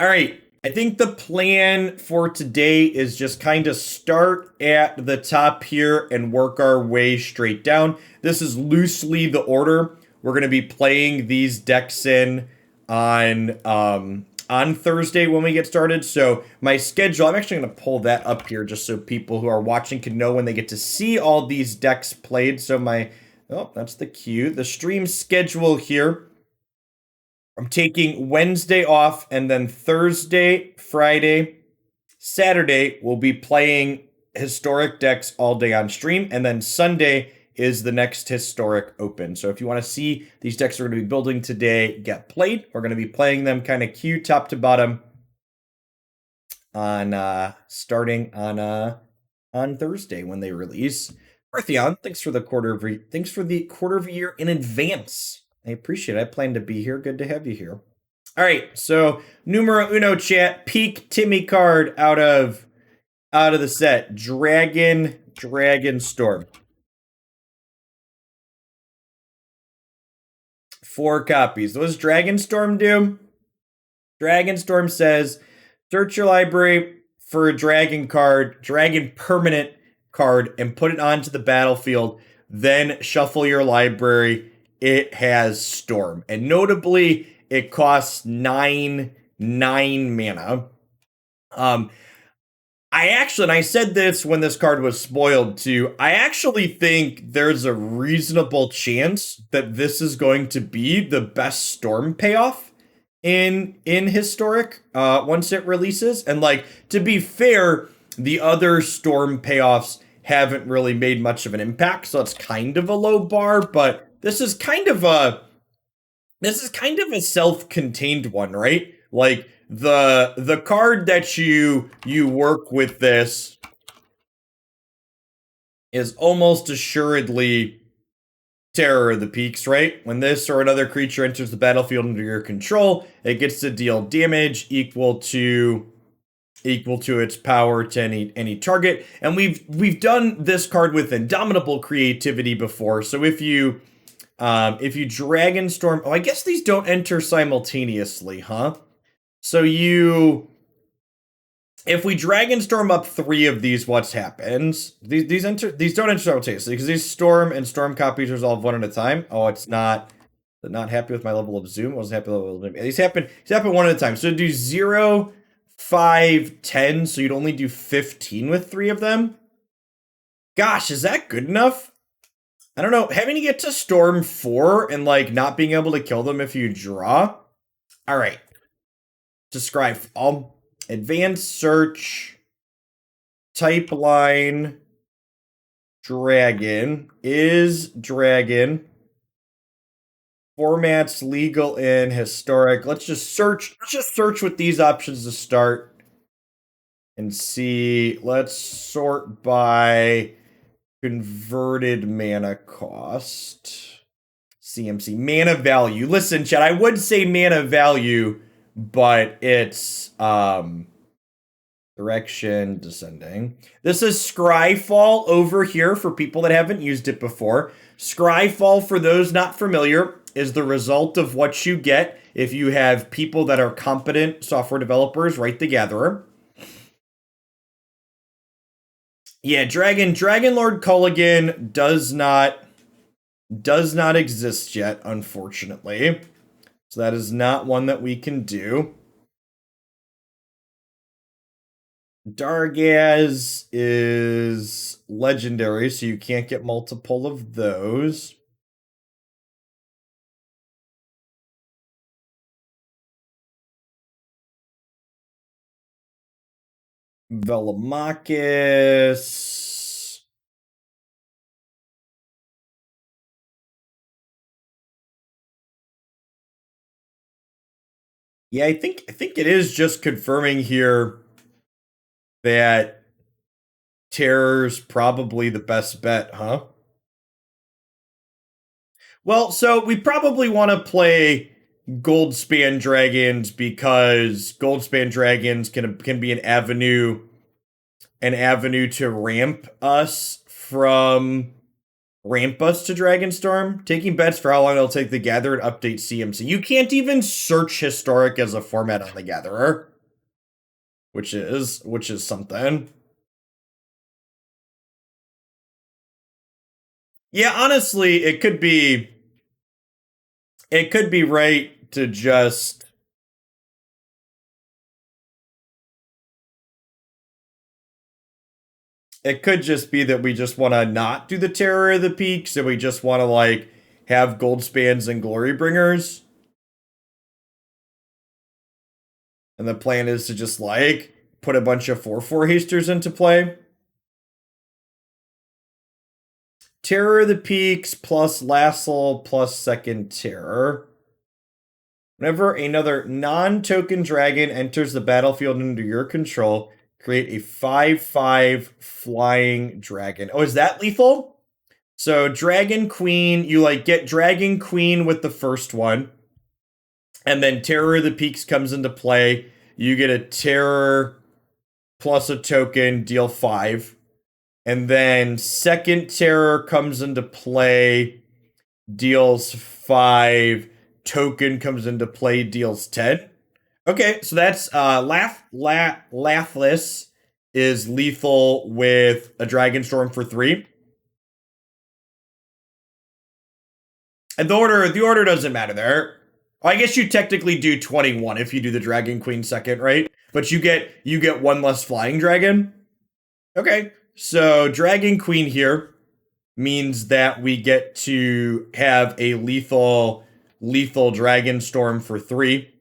All right. I think the plan for today is just kind of start at the top here and work our way straight down. This is loosely the order. We're going to be playing these decks in on Thursday when we get started. So my schedule, I'm actually going to pull that up here just so people who are watching can know when they get to see all these decks played. So that's the cue. The stream schedule here. I'm taking Wednesday off, and then Thursday, Friday, Saturday, we'll be playing historic decks all day on stream, and then Sunday is the next historic open. So if you want to see these decks we're going to be building today get played, we're going to be playing them kind of queue top to bottom on starting on Thursday when they release. Artheon, thanks for the quarter of a year in advance. I appreciate it. I plan to be here. Good to have you here. All right, so numero uno chat, peak Timmy card out of the set. Dragonstorm. 4 copies. What does Dragonstorm do? Dragonstorm says, search your library for a dragon card, dragon permanent card, and put it onto the battlefield. Then shuffle your library. It has Storm. And notably, it costs 9 mana. I said this when this card was spoiled too, I actually think there's a reasonable chance that this is going to be the best Storm payoff in Historic once it releases. And to be fair, the other Storm payoffs haven't really made much of an impact, so it's kind of a low bar, but this is kind of a self-contained one, right? Like the card that you work with this is almost assuredly Terror of the Peaks, right? When this or another creature enters the battlefield under your control, it gets to deal damage equal to its power to any target. And we've done this card with Indomitable Creativity before. So if you Dragonstorm, I guess these don't enter simultaneously, huh? So if we Dragonstorm up 3 of these, what happens? These don't enter simultaneously because these Storm and Storm copies resolve 1 at a time. Oh, it's not happy with my level of Zoom. Wasn't happy with the level of Zoom. These happen 1 at a time. So do 0, 5, 10. So you'd only do 15 with 3 of them. Gosh, is that good enough? I don't know, having to get to Storm 4 and not being able to kill them if you draw. All right. Describe all. Advanced search. Type line. Dragon. Is dragon. Formats legal in historic. Let's just search with these options to start. And see. Let's sort by converted mana cost. CMC. Mana value. Listen, chat, I would say mana value, but it's direction descending. This is Scryfall over here for people that haven't used it before. Scryfall, for those not familiar, is the result of what you get if you have people that are competent software developers write the Gatherer. Yeah, Dragon Lord Culligan does not exist yet, unfortunately. So that is not one that we can do. Dargaz is legendary, so you can't get multiple of those. Velomachus. Yeah, I think it is just confirming here that Terror's probably the best bet, huh? Well, so we probably want to play Goldspan Dragons because Goldspan Dragons can be an avenue to ramp us to Dragonstorm. Taking bets for how long it'll take the Gatherer to update CMC. You can't even search Historic as a format on the Gatherer. which is something. Yeah, honestly, it could be right to just it could just be that we just want to not do the Terror of the Peaks and we just want to like have gold spans and glory bringers. And the plan is to just like put a bunch of 4/4 hasters into play. Terror of the Peaks plus Lassel plus second Terror. Whenever another non-token dragon enters the battlefield under your control, create a 5/5 flying dragon. Oh, is that lethal? So Dragon Queen, you like get Dragon Queen with the first one. And then Terror of the Peaks comes into play. You get a Terror plus a token, deal 5. And then second Terror comes into play, deals 5. Token comes into play, deals 10. Okay, so that's Laughless is lethal with a Dragonstorm for 3. And the order doesn't matter there. I guess you technically do 21 if you do the Dragon Queen second, right? But you get one less flying dragon. Okay, so Dragon Queen here means that we get to have a lethal Dragonstorm for 3.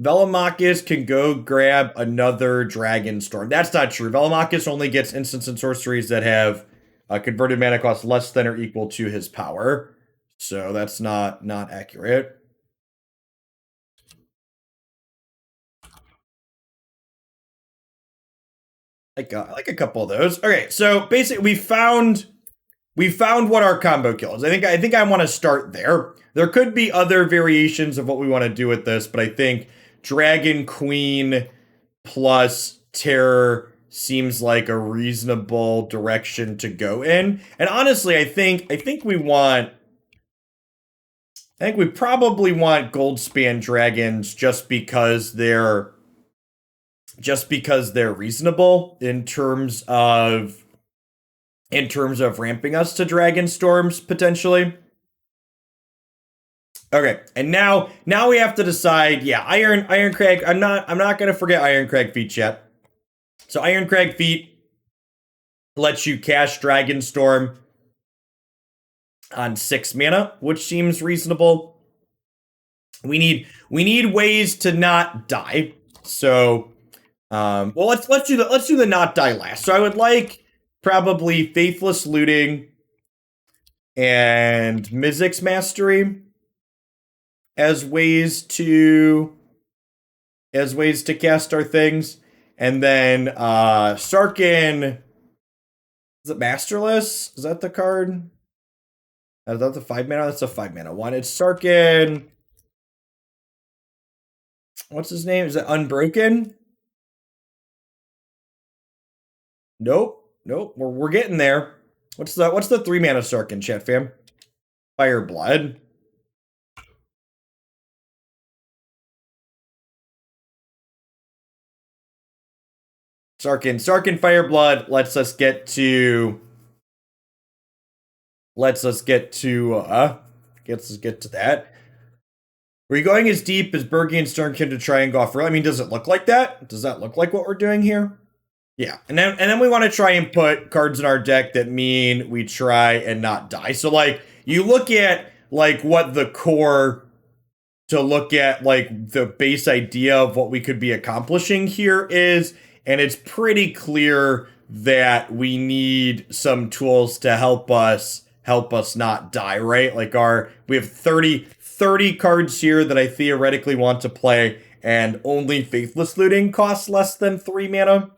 Velomachus can go grab another Dragonstorm. That's not true. Velomachus only gets instants and sorceries that have a converted mana cost less than or equal to his power. So that's not accurate. Like a couple of those. Okay, so basically we found what our combo kill is. I think I want to start there. There could be other variations of what we want to do with this, but I think Dragon Queen plus Terror seems like a reasonable direction to go in. And honestly, I think we probably want Goldspan Dragons just because they're reasonable in terms of ramping us to Dragonstorms potentially. Okay, and now we have to decide. Yeah, Iron Crag. I'm not gonna forget Iron Crag feat yet. So Iron Crag feat lets you cast Dragonstorm on 6 mana, which seems reasonable. We need ways to not die. So, well, let's do the not die last. So I would like probably Faithless Looting and Mizzix Mastery as ways to cast our things. And then Sarkin, is it Masterless? Is that the card? Is that the 5 mana? That's a 5 mana one. It's Sarkin. What's his name? Is it Unbroken? Nope. We're getting there. What's the 3 mana Sarkin, chat fam? Fireblood. Sarkin Fireblood lets us get to that. Are you going as deep as Bergie and Sternkin to try and go off? I mean, does it look like that? Does that look like what we're doing here? Yeah, and then we want to try and put cards in our deck that mean we try and not die. So like you look at like what the core to look at like the base idea of what we could be accomplishing here is, and it's pretty clear that we need some tools to help us not die, right? Like we have 30 cards here that I theoretically want to play, and only Faithless Looting costs less than 3 mana.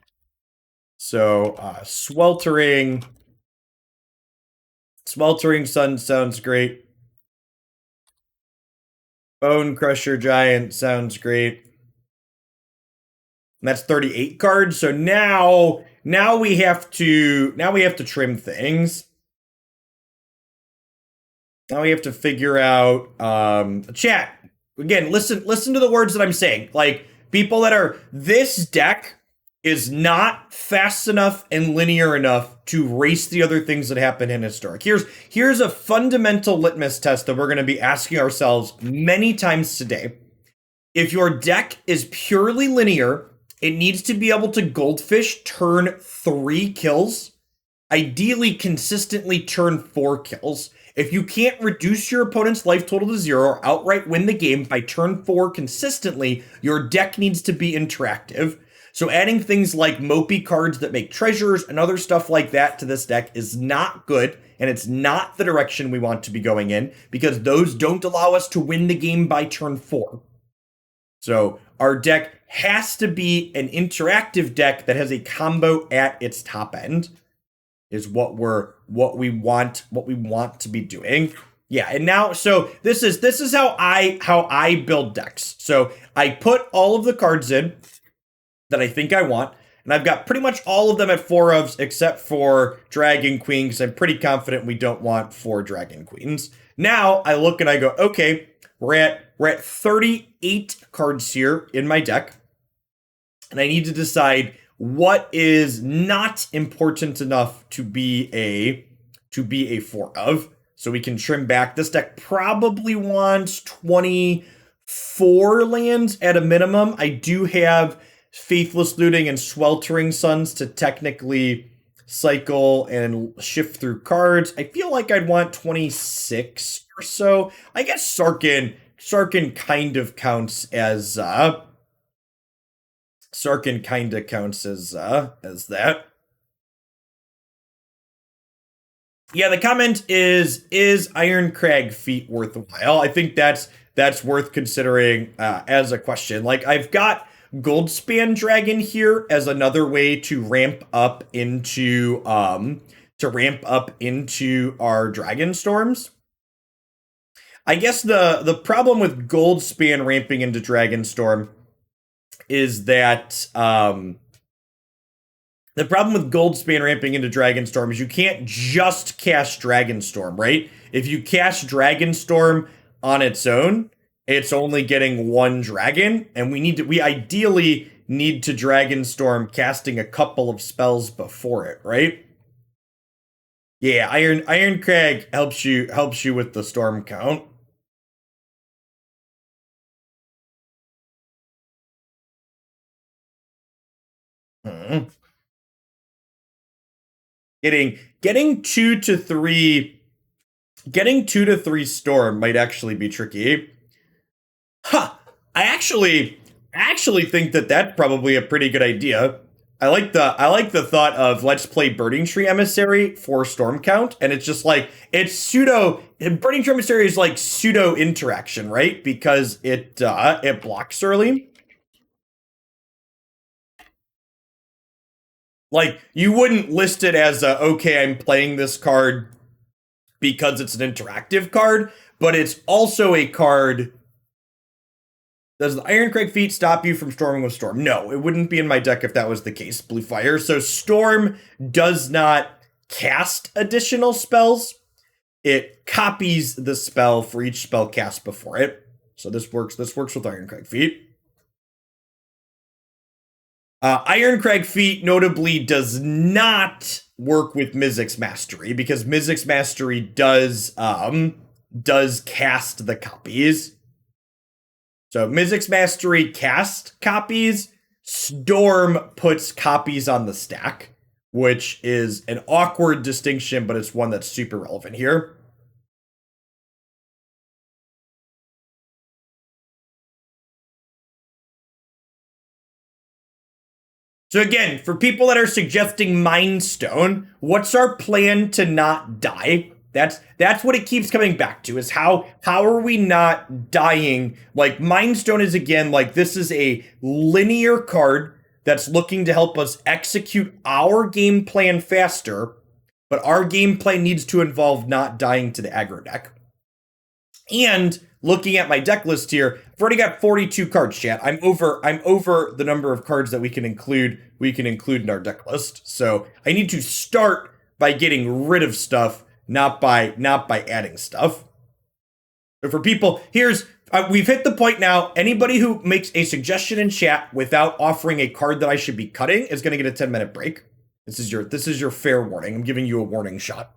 So Sweltering Sun sounds great. Bone Crusher Giant sounds great. And that's 38 cards. So now we have to trim things. Now we have to figure out chat. again, listen to the words that I'm saying. Like, people that are, this deck is not fast enough and linear enough to race the other things that happen in Historic. Here's a fundamental litmus test that we're going to be asking ourselves many times today. If your deck is purely linear, it needs to be able to Goldfish turn 3 kills, ideally consistently turn 4 kills. If you can't reduce your opponent's life total to 0 or outright win the game by turn 4 consistently, your deck needs to be interactive. So adding things like mopey cards that make treasures and other stuff like that to this deck is not good, and it's not the direction we want to be going in, because those don't allow us to win the game by turn 4. So our deck has to be an interactive deck that has a combo at its top end, is what we want to be doing. Yeah, and now, so this is how I build decks. So I put all of the cards in that I think I want, and I've got pretty much all of them at 4 ofs except for Dragon Queen, because I'm pretty confident we don't want 4 Dragon Queens. Now I look and I go, okay, we're at 38 cards here in my deck, and I need to decide what is not important enough to be a 4 of, so we can trim back. This deck probably wants 24 lands at a minimum. I do have Faithless Looting and Sweltering Suns to technically cycle and shift through cards. I feel like I'd want 26 or so. I guess Sarkhan kind of counts as that. Yeah, the comment is Ironcrag Feat worthwhile? I think that's worth considering as a question. Like, I've got Goldspan Dragon here as another way to ramp up into our Dragonstorms. I guess the problem with Goldspan ramping into Dragonstorm is that the problem with Goldspan ramping into Dragonstorm is you can't just cast Dragonstorm, right? If you cast Dragonstorm on its own, it's only getting 1 dragon, and we ideally need to Dragonstorm casting a couple of spells before it, right? Yeah, Ironcrag helps you with the storm count. Getting 2 to 3 storm might actually be tricky. Huh. I actually think that that's probably a pretty good idea. I like the thought of let's play Burning Tree Emissary for storm count, and it's just like Burning Tree Emissary is like pseudo interaction, right? Because it blocks early. Like, you wouldn't list it as okay, I'm playing this card because it's an interactive card, but it's also a card. Does the Ironcrag Feat stop you from storming with Storm? No, it wouldn't be in my deck if that was the case, Blue Fire. So Storm does not cast additional spells. It copies the spell for each spell cast before it. So this works with Ironcrag Feat. Ironcrag Feat notably does not work with Mizzix's Mastery, because Mizzix's Mastery does cast the copies. So Mizzix's Mastery cast copies, Storm puts copies on the stack, which is an awkward distinction, but it's one that's super relevant here. So again, for people that are suggesting Mind Stone, what's our plan to not die? That's what it keeps coming back to, is how are we not dying? Like, Mind Stone is, again, like, this is a linear card that's looking to help us execute our game plan faster, but our game plan needs to involve not dying to the aggro deck. And looking at my deck list here, I've already got 42 cards, chat. I'm over the number of cards that we can include in our deck list. So I need to start by getting rid of stuff, not by adding stuff. But for people We've hit the point now. Anybody who makes a suggestion in chat without offering a card that I should be cutting is going to get a 10-minute break. This is your fair warning. I'm giving you a warning shot.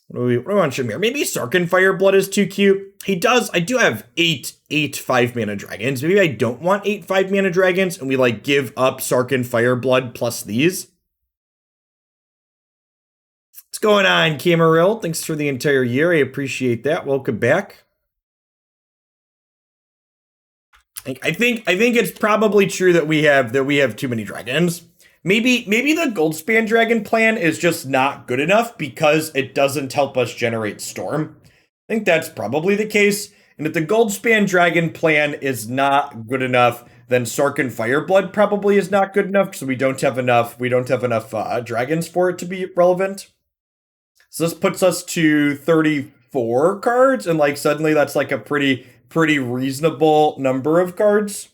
What do we want Shamir? Maybe Sarkhan Fireblood is too cute. I do have eight 5-mana dragons. Maybe I don't want 8 5-mana dragons and we like give up Sarkhan Fireblood plus these. What's going on, Camaril? Thanks for the entire year. I appreciate that. Welcome back. I think it's probably true that we have too many dragons. Maybe the Goldspan Dragon plan is just not good enough because it doesn't help us generate Storm. I think that's probably the case. And if the Goldspan Dragon plan is not good enough, then Sarkhan Fireblood probably is not good enough because we don't have enough dragons for it to be relevant. So this puts us to 34 cards, and like suddenly that's like a pretty reasonable number of cards.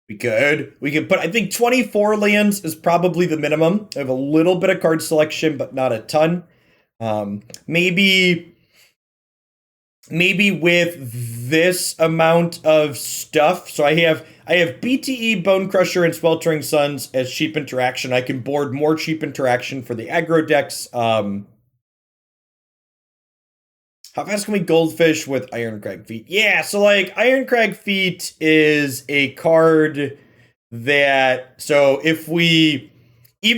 We could put, I think 24 lands is probably the minimum. I have a little bit of card selection, but not a ton. Maybe with this amount of stuff. So I have BTE, Bone Crusher, and Sweltering Suns as cheap interaction. I can board more cheap interaction for the aggro decks. How fast can we Goldfish with Ironcrag Feet? Yeah, so like Ironcrag Feet is a card that, so even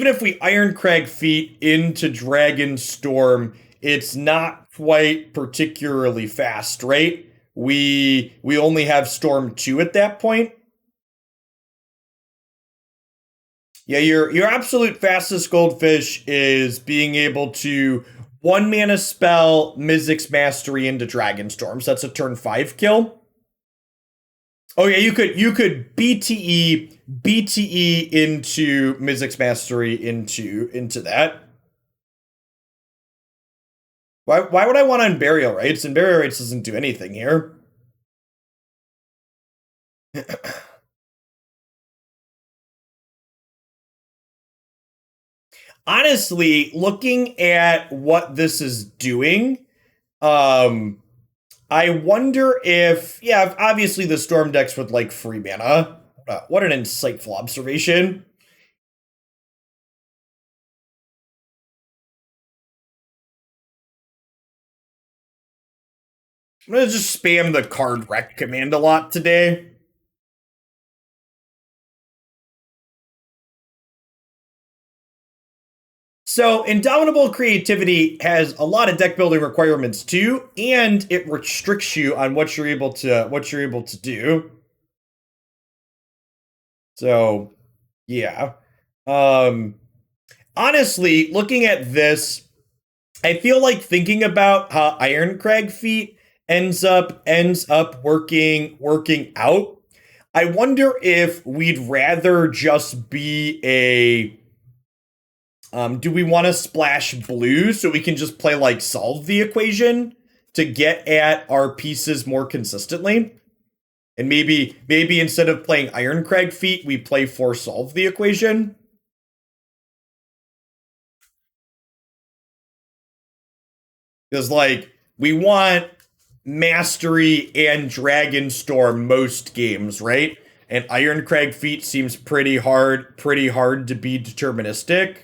if we Ironcrag Feet into Dragonstorm, it's not quite particularly fast, right? We only have Storm 2 at that point. Yeah, your absolute fastest Goldfish is being able to 1-mana spell Mizzix Mastery into Dragonstorm. So that's a turn 5 kill. Oh yeah, you could BTE into Mizzix Mastery into that. Why would I want on Burial Rites? And Burial Rites doesn't do anything here. Honestly, looking at what this is doing, I wonder if, yeah, obviously the Storm decks would like free mana. What an insightful observation. I'm gonna just spam the card rec command a lot today. So Indomitable Creativity has a lot of deck building requirements too, and it restricts you on what you're able to do. So, yeah. Honestly, looking at this, I feel like thinking about how Ironcrag Feet ends up working out. I wonder if we'd rather just be a do we want to splash blue so we can just play like Solve the Equation to get at our pieces more consistently? And maybe instead of playing Ironcrag Feet, we play for Solve the Equation. Because like we want Mastery and Dragonstorm most games, right? And Ironcrag Feet seems pretty hard to be deterministic.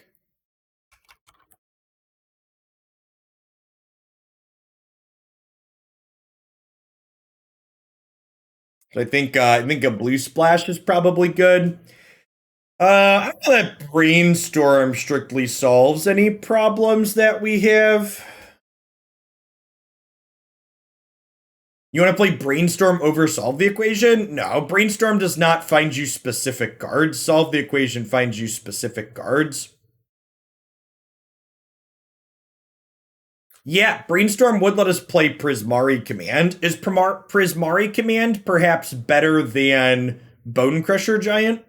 So I think a blue splash is probably good. I don't know that Brainstorm strictly solves any problems that we have. You want to play Brainstorm over Solve the Equation? No, Brainstorm does not find you specific cards. Solve the Equation finds you specific cards. Yeah, Brainstorm would let us play Prismari Command. Is Prismari Command perhaps better than Bone Crusher Giant?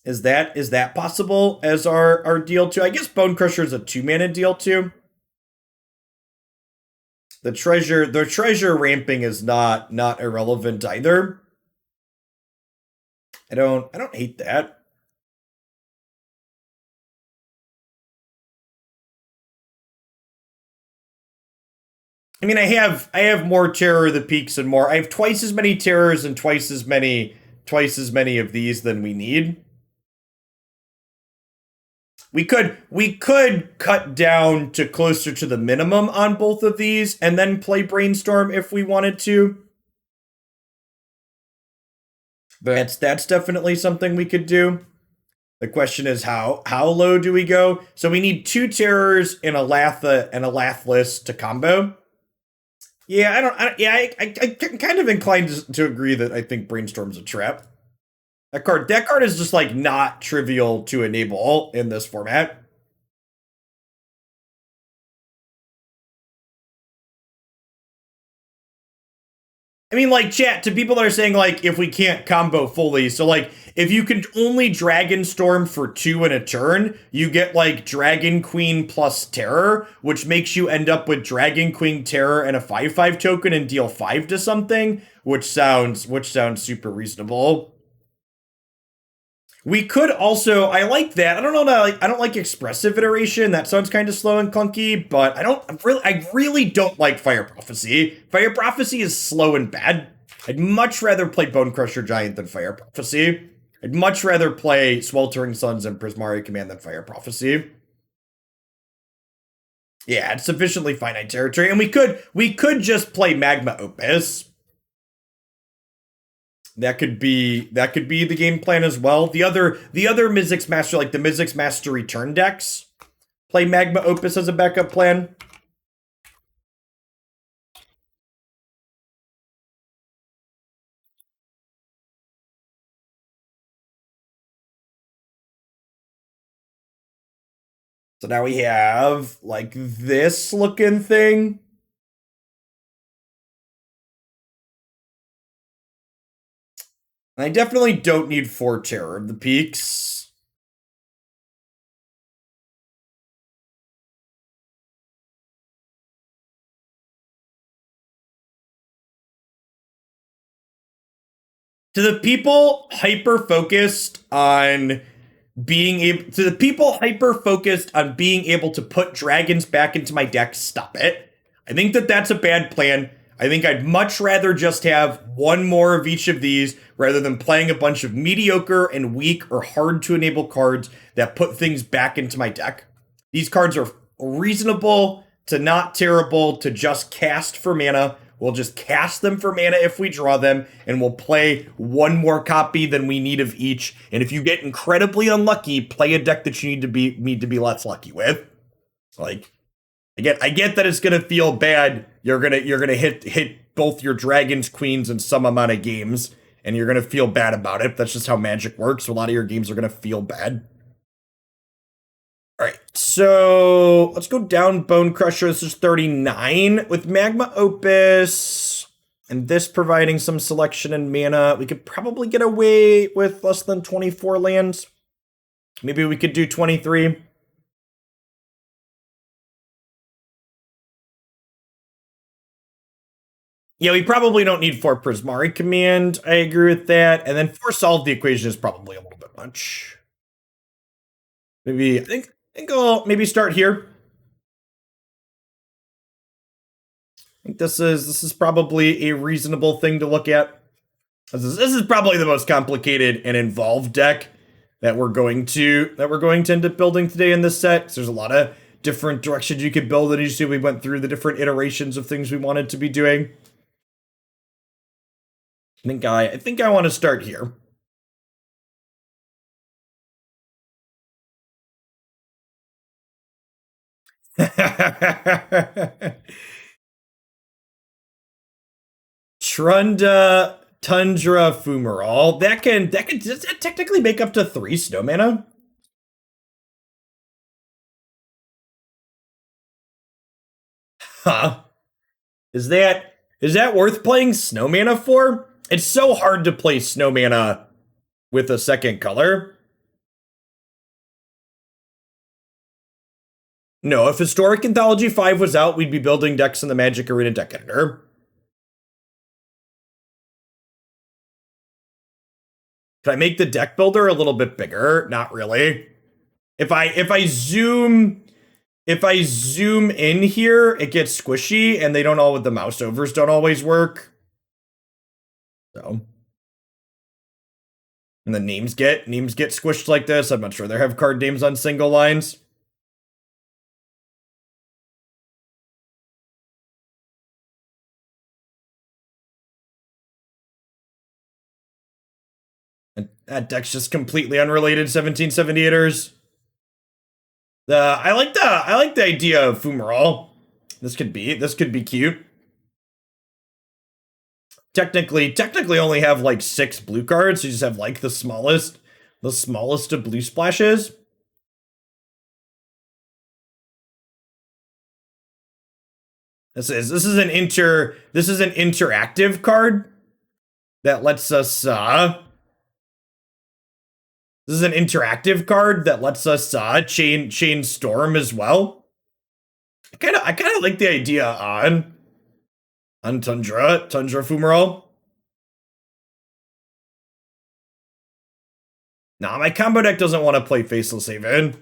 Is that possible as our deal too? I guess Bone Crusher is a 2-mana deal too. The treasure ramping is not irrelevant either. I don't hate that. I mean, I have more Terror of the Peaks and more. I have twice as many terrors and twice as many of these than we need. We could cut down to closer to the minimum on both of these and then play Brainstorm if we wanted to. That's definitely something we could do. The question is how low do we go? So we need two terrors and a Lathless to combo. Yeah, I'm kind of inclined to agree that I think Brainstorm's a trap. That card is just like not trivial to enable in this format. I mean, like, chat, to people that are saying, like, if we can't combo fully, so, like, if you can only Dragonstorm for 2 in a turn, you get, like, Dragon Queen plus Terror, which makes you end up with Dragon Queen Terror and a 5/5 token and deal 5 to something, which sounds super reasonable. We could also, I like that. I don't know, I don't like expressive iteration. That sounds kind of slow and clunky, but I really don't like Fire Prophecy. Fire Prophecy is slow and bad. I'd much rather play Bone Crusher Giant than Fire Prophecy. I'd much rather play Sweltering Suns and Prismari Command than Fire Prophecy. Yeah, it's sufficiently finite territory, and we could just play Magma Opus. That could be the game plan as well. The other Mizzix Master, like the Mizzix Master Return decks, play Magma Opus as a backup plan. So now we have like this looking thing. I definitely don't need 4 Terror of the Peaks. To the people hyper-focused on being able to put dragons back into my deck, stop it. I think that's a bad plan. I think I'd much rather just have one more of each of these rather than playing a bunch of mediocre and weak or hard to enable cards that put things back into my deck. These cards are reasonable to not terrible to just cast for mana. We'll just cast them for mana if we draw them, and we'll play one more copy than we need of each. And if you get incredibly unlucky, play a deck that you need to be less lucky with. Like, I get that it's gonna feel bad. You're gonna hit both your dragons, queens, in some amount of games, and you're gonna feel bad about it. That's just how Magic works. So a lot of your games are gonna feel bad. All right, so let's go down Bone Crusher. This is 39 with Magma Opus, and this providing some selection and mana. We could probably get away with less than 24 lands. Maybe we could do 23. Yeah, we probably don't need 4 Prismari Command. I agree with that. And then 4 Solve the Equation is probably a little bit much. Maybe, I think I'll maybe start here. I think this is probably a reasonable thing to look at. This is probably the most complicated and involved deck that we're going to end up building today in this set. So there's a lot of different directions you could build it. You see, we went through the different iterations of things we wanted to be doing. I think I want to start here. Trunda Tundra Fumarole. Does that technically make up to 3 snow mana? Huh. Is that worth playing snow mana for? It's so hard to play snow mana with a second color. No, if Historic Anthology 5 was out, we'd be building decks in the Magic Arena deck editor. Can I make the deck builder a little bit bigger? Not really. If I zoom in here, it gets squishy, and they don't all with the mouse overs don't always work. So, and the names get squished like this. I'm not sure they have card names on single lines. And that deck's just completely unrelated. 1778ers. I like the idea of Fumarole. This could be cute. Technically only have like 6 blue cards. So you just have like the smallest of blue splashes. This is an interactive card that lets us this is an interactive card that lets us chain storm as well. I kind of like the idea on Tundra Fumarole. Nah, my combo deck doesn't want to play Faceless Haven.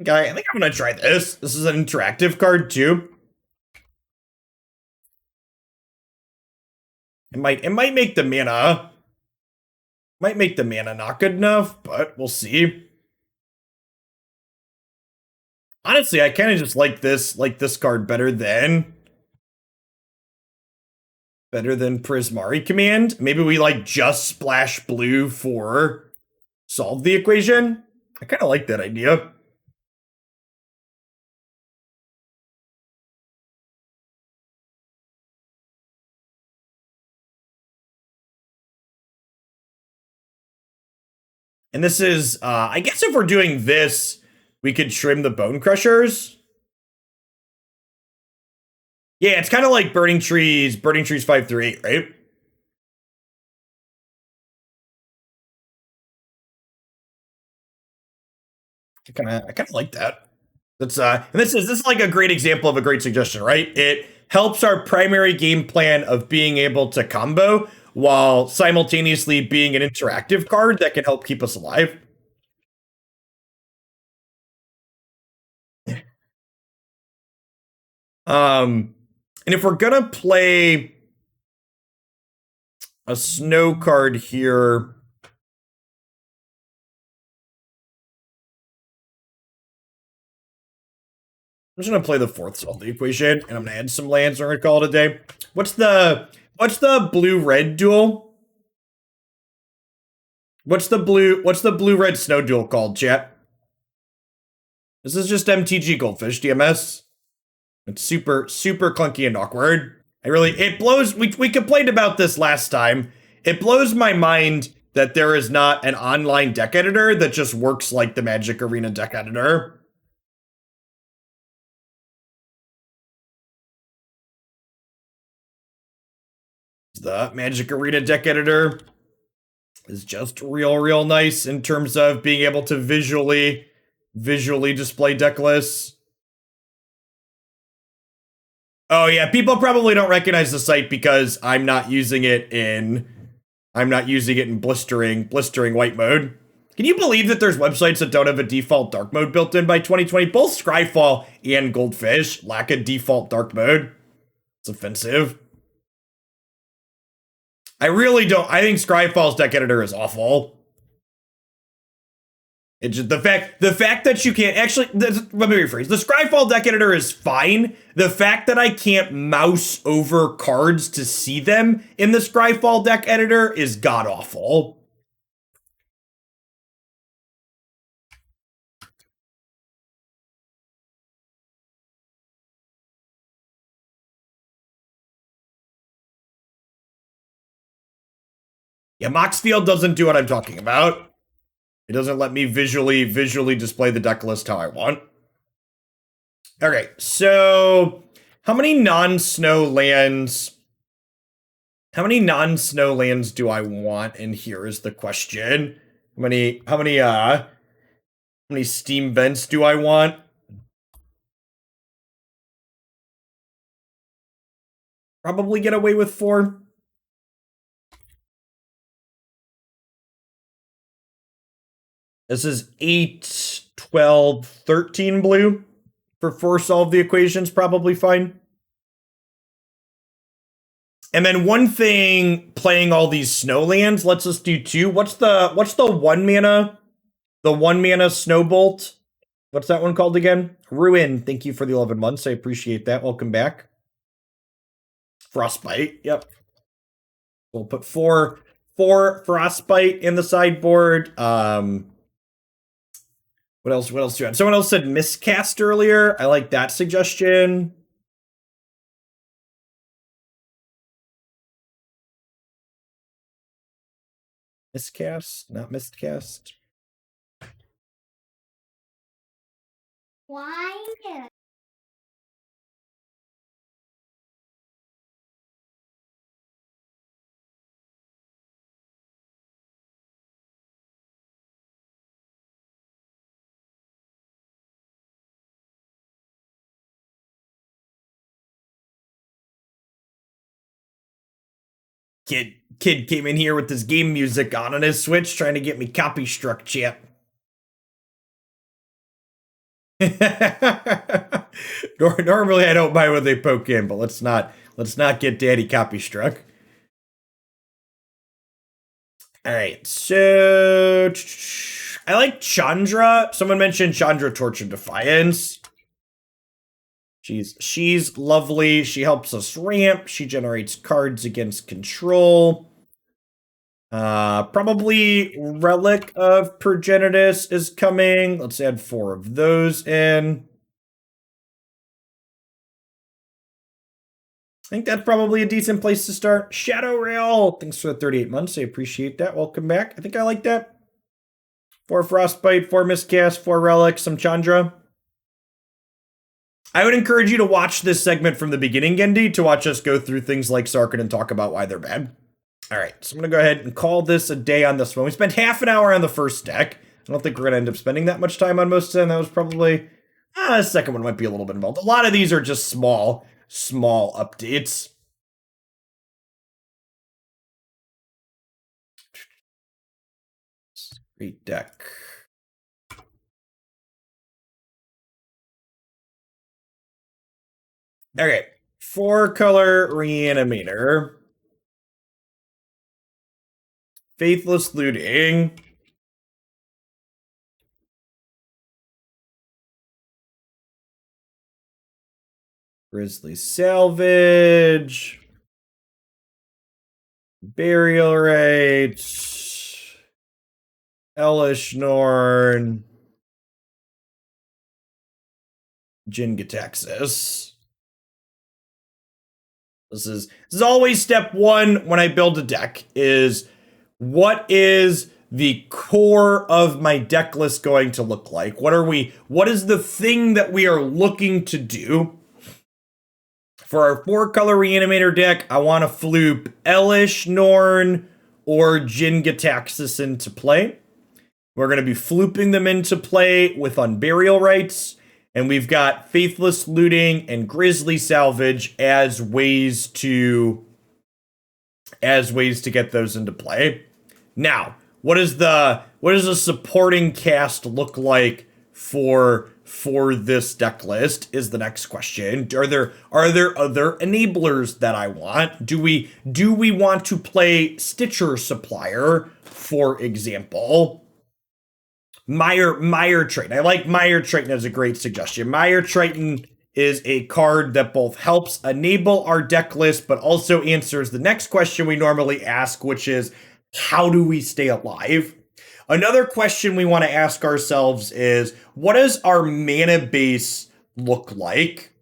Okay, I think I'm gonna try this. This is an interactive card too. It might make the mana not good enough, but we'll see. Honestly, I kind of just like this card better than Prismari Command. Maybe we like just splash blue for solve the equation. I kind of like that idea. And this is, I guess if we're doing this, we could trim the Bone Crushers. Yeah, it's kind of like Burning Trees 5 through 8, right? I kind of like that. That's and this is like a great example of a great suggestion, right? It helps our primary game plan of being able to combo while simultaneously being an interactive card that can help keep us alive. And if we're gonna play a snow card here, I'm just gonna play the 4th solve the equation, and I'm gonna add some lands. I'm gonna call it a day. What's the blue-red duel? What's the blue-red snow duel called, chat? This is just MTG Goldfish DMS. It's super clunky and awkward. It blows. We complained about this last time. It blows my mind that there is not an online deck editor that just works like the Magic Arena deck editor. The Magic Arena deck editor is just real nice in terms of being able to visually display deck lists. Oh yeah, people probably don't recognize the site because I'm not using it in blistering white mode. Can you believe that there's websites that don't have a default dark mode built in by 2020? Both Scryfall and Goldfish lack a default dark mode. It's offensive. I really don't. I think Scryfall's deck editor is awful. It's just the fact that you can't actually, let me rephrase. The Scryfall deck editor is fine. The fact that I can't mouse over cards to see them in the Scryfall deck editor is god awful. Yeah, Moxfield doesn't do what I'm talking about. It doesn't let me visually display the deck list how I want. Okay, so how many non-snow lands do I want in here is the question. How many steam vents do I want? probably get away with 4. This is 8, 12, 13 blue. For 4 solve the equation's probably fine. And then one thing, playing all these snowlands lets us do 2. What's the 1 mana? The 1 mana snowbolt. What's that one called again? Ruin. Thank you for the 11 months. I appreciate that. Welcome back. Frostbite. Yep. We'll put 4 Frostbite in the sideboard. What else? What else do you have? Someone else said miscast earlier. I like that suggestion. Miscast, not miscast. Why? Kid came in here with his game music on his Switch, trying to get me copy struck, chat. Normally I don't buy when they poke in, but let's not get daddy copy struck. All right, so I like Chandra. Someone mentioned Chandra Torch of Defiance. She's lovely. She helps us ramp. She generates cards against control. Probably Relic of Progenitus is coming. Let's add 4 of those in. I think that's probably a decent place to start. Shadow Rail, thanks for the 38 months. I appreciate that. Welcome back. I think I like that. 4 Frostbite, 4 Miscast, 4 Relic, some Chandra. I would encourage you to watch this segment from the beginning, Gendy, to watch us go through things like Sarkhan and talk about why they're bad. All right, so I'm going to go ahead and call this a day on this one. We spent half an hour on the first deck. I don't think we're going to end up spending that much time on most of them. That was probably... the second one might be a little bit involved. A lot of these are just small updates. Great deck. Okay, 4-color reanimator. Faithless Looting. Grizzly Salvage. Burial Rites. Elish Norn. Jin-Gitaxias. This is always step 1 when I build a deck, is what is the core of my deck list going to look like? What is the thing that we are looking to do? For our 4-color reanimator deck, I want to floop Elish Norn or Jin-Gitaxias into play. We're going to be flooping them into play with Unburial Rites. And we've got Faithless Looting and Grizzly Salvage as ways to get those into play. Now, what does a supporting cast look like for this deck list is the next question. Are there other enablers that I want? Do we want to play Stitcher Supplier, for example? Mire Triton. I like Mire Triton as a great suggestion. Mire Triton is a card that both helps enable our deck list, but also answers the next question we normally ask, which is, how do we stay alive? Another question we want to ask ourselves is, what does our mana base look like?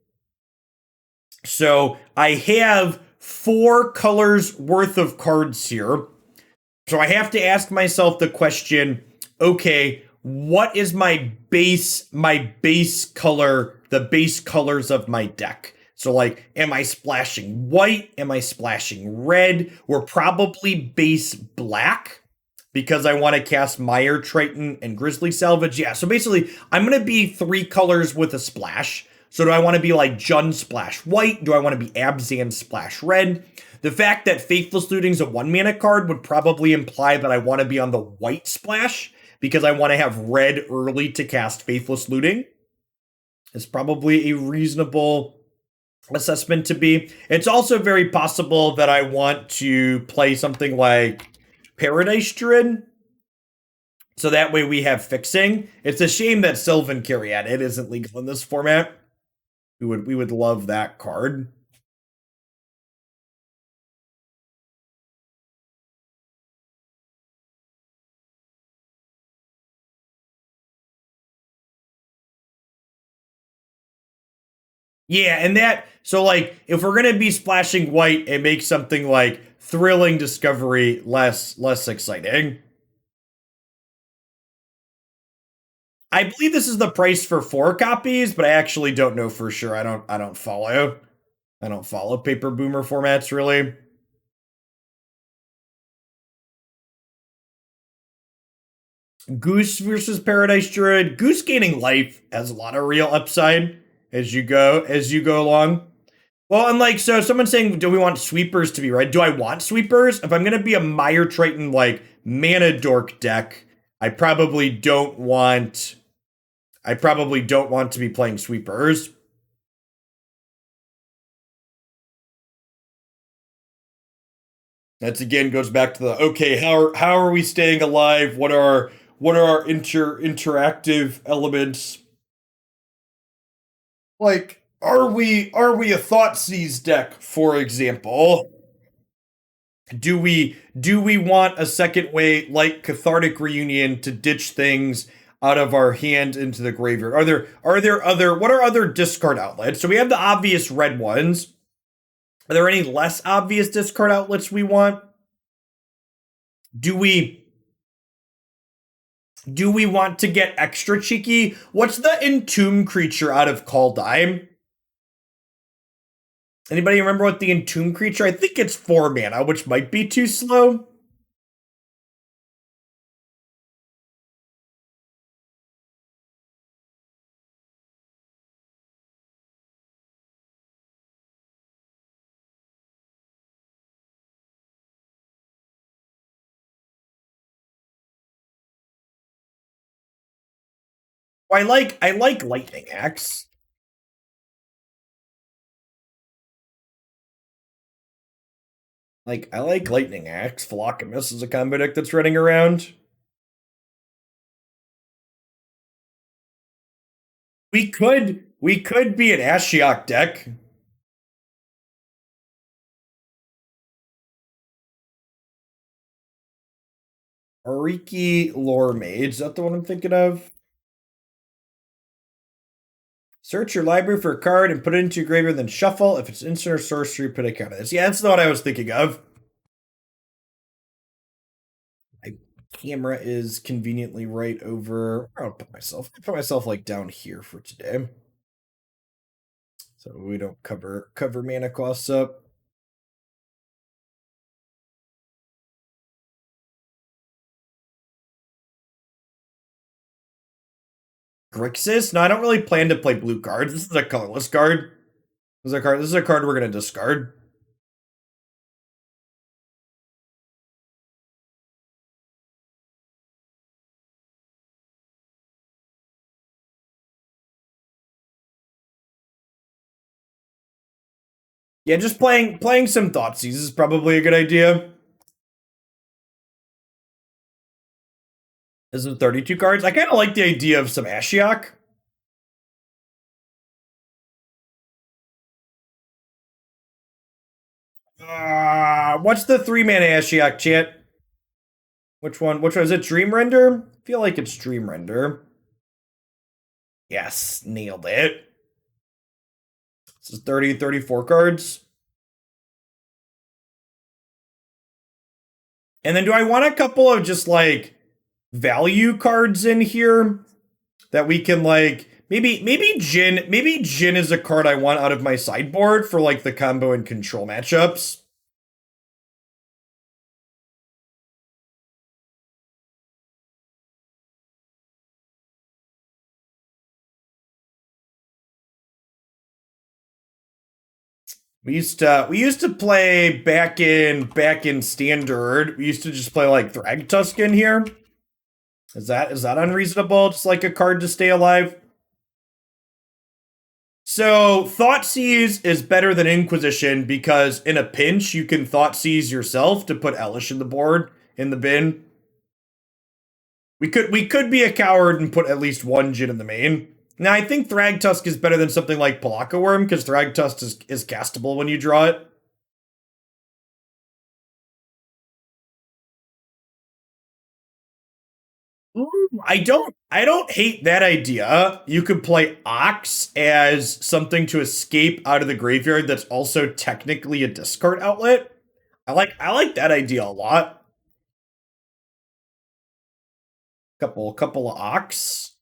So I have 4 colors worth of cards here. So I have to ask myself the question, okay, what is my base color, the base colors of my deck? So like, am I splashing white? Am I splashing red? We're probably base black because I want to cast Mire Triton and Grizzly Salvage. Yeah, so basically, I'm going to be 3 colors with a splash. So do I want to be like Jun Splash White? Do I want to be Abzan Splash Red? The fact that Faithless Looting's a 1-mana card would probably imply that I want to be on the white splash because I want to have red early to cast Faithless Looting. It's probably a reasonable assessment to be. It's also very possible that I want to play something like Paradise Druid. So that way we have fixing. It's a shame that Sylvan Caryatid isn't legal in this format. We would love that card. Yeah, and that so like if we're gonna be splashing white, it makes something like Thrilling Discovery less exciting. I believe this is the price for 4 copies, but I actually don't know for sure. I don't follow paper boomer formats really. Goose versus Paradise Druid. Goose gaining life has a lot of real upside as you go along. Well, and like so someone's saying, do we want sweepers to be red? Do I want sweepers? If I'm gonna be a Mire Triton like mana dork deck, I probably don't want to be playing sweepers. That's again goes back to the okay, how are we staying alive? What are our interactive elements? Like, are we a Thoughtseize deck, for example? Do we want a second way like Cathartic Reunion to ditch things out of our hand into the graveyard? Are there other what are other discard outlets? So we have the obvious red ones. Are there any less obvious discard outlets we want? Do we want to get extra cheeky? What's the Entomb creature out of Kaldheim? Anybody remember what the Entomb creature? I think it's 4 mana, which might be too slow. I like Lightning Axe. Like I like Lightning Axe. Philocomus is a combo deck that's running around. We could be an Ashiok deck. Ariki Lore Mage, is that the one I'm thinking of? Search your library for a card and put it into your graveyard, then shuffle. If it's instant or sorcery, put a count of this. Yeah, that's the one I was thinking of. My camera is conveniently right over. I'll put myself like down here for today, so we don't cover mana costs up. Grixis? No, I don't really plan to play blue cards. This is a colorless card. This is a card we're gonna discard. Yeah, just playing some Thoughtseize is probably a good idea. This is 32 cards. I kind of like the idea of some Ashiok. What's the 3-mana Ashiok, chant? Which one? Which one is it? Dream Render? I feel like it's Dream Render. Yes, nailed it. This is 34 cards. And then do I want a couple of just like value cards in here that we can like maybe Jin is a card I want out of my sideboard for like the combo and control matchups. We used to play back in standard. We used to just play like Thragtusk in here. Is that unreasonable? Just like a card to stay alive. So Thoughtseize is better than Inquisition because in a pinch you can Thoughtseize yourself to put Elish in the board in the bin. We could be a coward and put at least one Jin in the main. Now I think Thragtusk is better than something like Palaka Worm because Thragtusk is castable when you draw it. Ooh, I don't hate that idea. You could play Ox as something to escape out of the graveyard that's also technically a discard outlet. I like that idea a lot. Couple of Ox.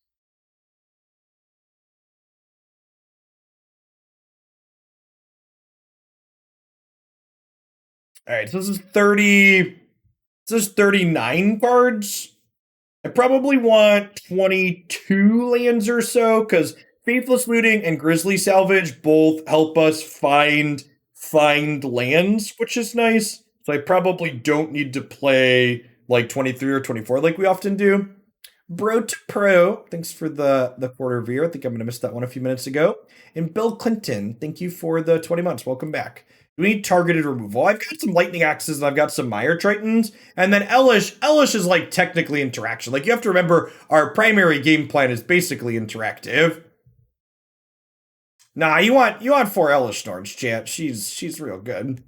All right, so this is 30. This is 39 cards. I probably want 22 lands or so because Faithless Looting and Grizzly Salvage both help us find lands, which is nice. So I probably don't need to play like 23 or 24 like we often do. Bro to Pro, thanks for the quarter view. I think I'm gonna miss that one a few minutes ago. And Bill Clinton, thank you for the 20 months. Welcome back. We need targeted removal. I've got some lightning axes and I've got some Mire Tritons. And then Elish is like technically interaction. Like you have to remember our primary game plan is basically interactive. Nah, you want four Elish Storms, chat. She's real good.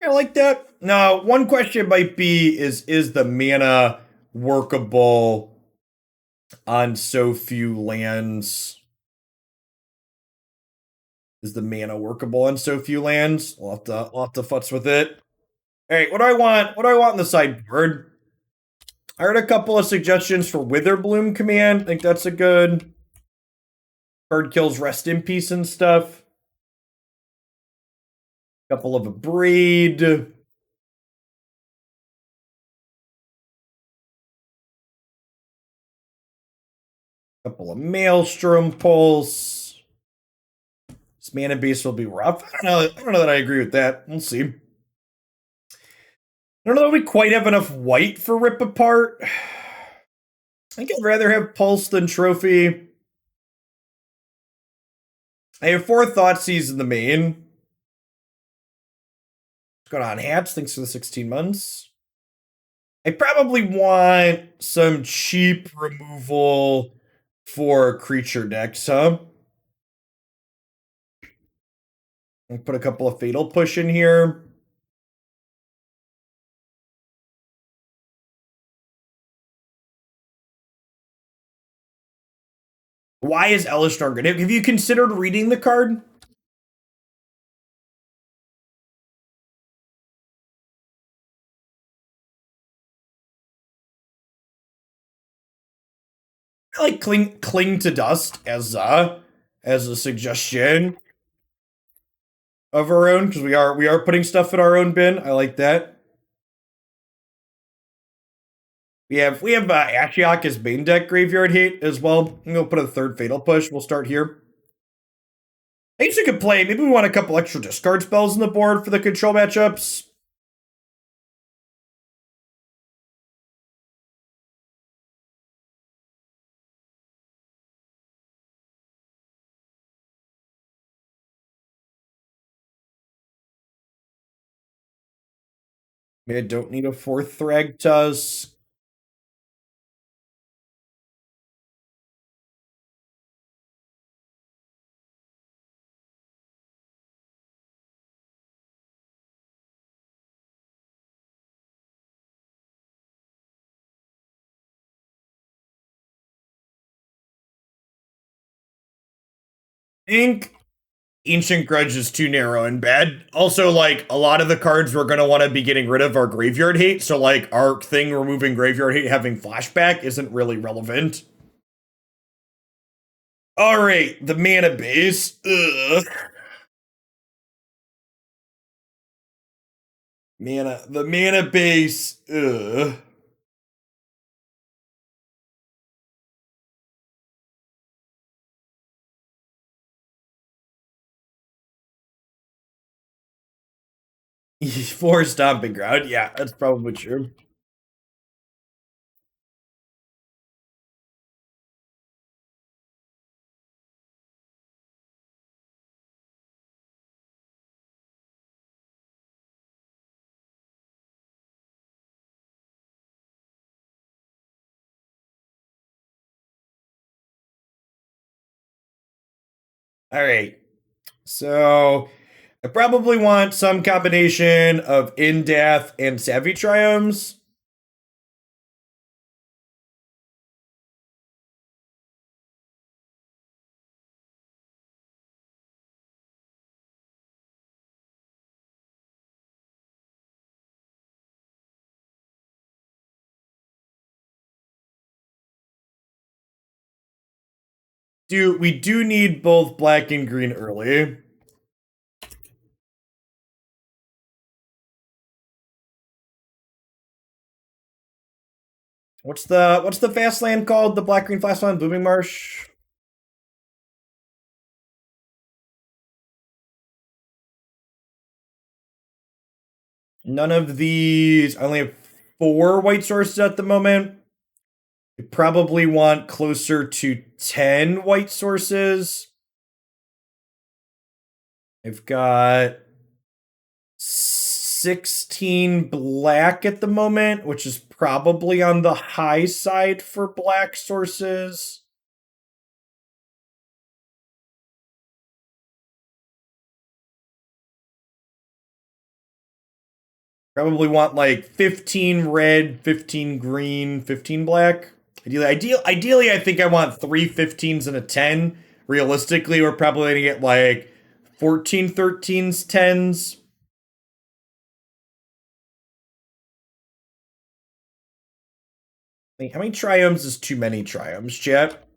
I like that. Now, one question might be is the mana workable on so few lands? Is the mana workable on so few lands? We'll have to futz with it. All right, what do I want? What do I want in the sideboard? I heard a couple of suggestions for Witherbloom command. I think that's a good card kills Rest in Peace and stuff. A couple of a breed. Couple of Maelstrom Pulse. This mana base will be rough. I don't know that I agree with that. We'll see. I don't know that we quite have enough white for Rip Apart. I think I'd rather have Pulse than Trophy. I have 4 Thoughtseize in the main. What's going on, Hats? Thanks for the 16 months. I probably want some cheap removal for creature decks, huh? I'll put a couple of Fatal Push in here. Why is Elistar good? Have you considered reading the card? I like cling to dust as a suggestion of our own because we are putting stuff in our own bin. I like that. We have Ashiok as main deck graveyard hate as well. I'm gonna put a third Fatal Push. We'll start here. I guess we could play. Maybe we want a couple extra discard spells on the board for the control matchups. Maybe I don't need a fourth Thragtusk. Ink. Ancient Grudge is too narrow and bad. Also, like, a lot of the cards we're gonna want to be getting rid of are graveyard hate, so like our thing removing graveyard hate having flashback isn't really relevant. Alright, the mana base. Ugh. The mana base. Ugh. For Stomping Ground. Yeah, that's probably true. All right. So I probably want some combination of In-Death and Savvy Triomes. We do need both black and green early. What's the fast land called? The black green fast land, Booming Marsh. None of these. I only have 4 white sources at the moment. You probably want closer to 10 white sources. I've got 16 black at the moment, which is probably on the high side for black sources. Probably want like 15 red, 15 green, 15 black. Ideally, I think I want 3 15s and a 10. Realistically, we're probably going to get like 14 13s, 10s. How many triomes is too many triomes, chat?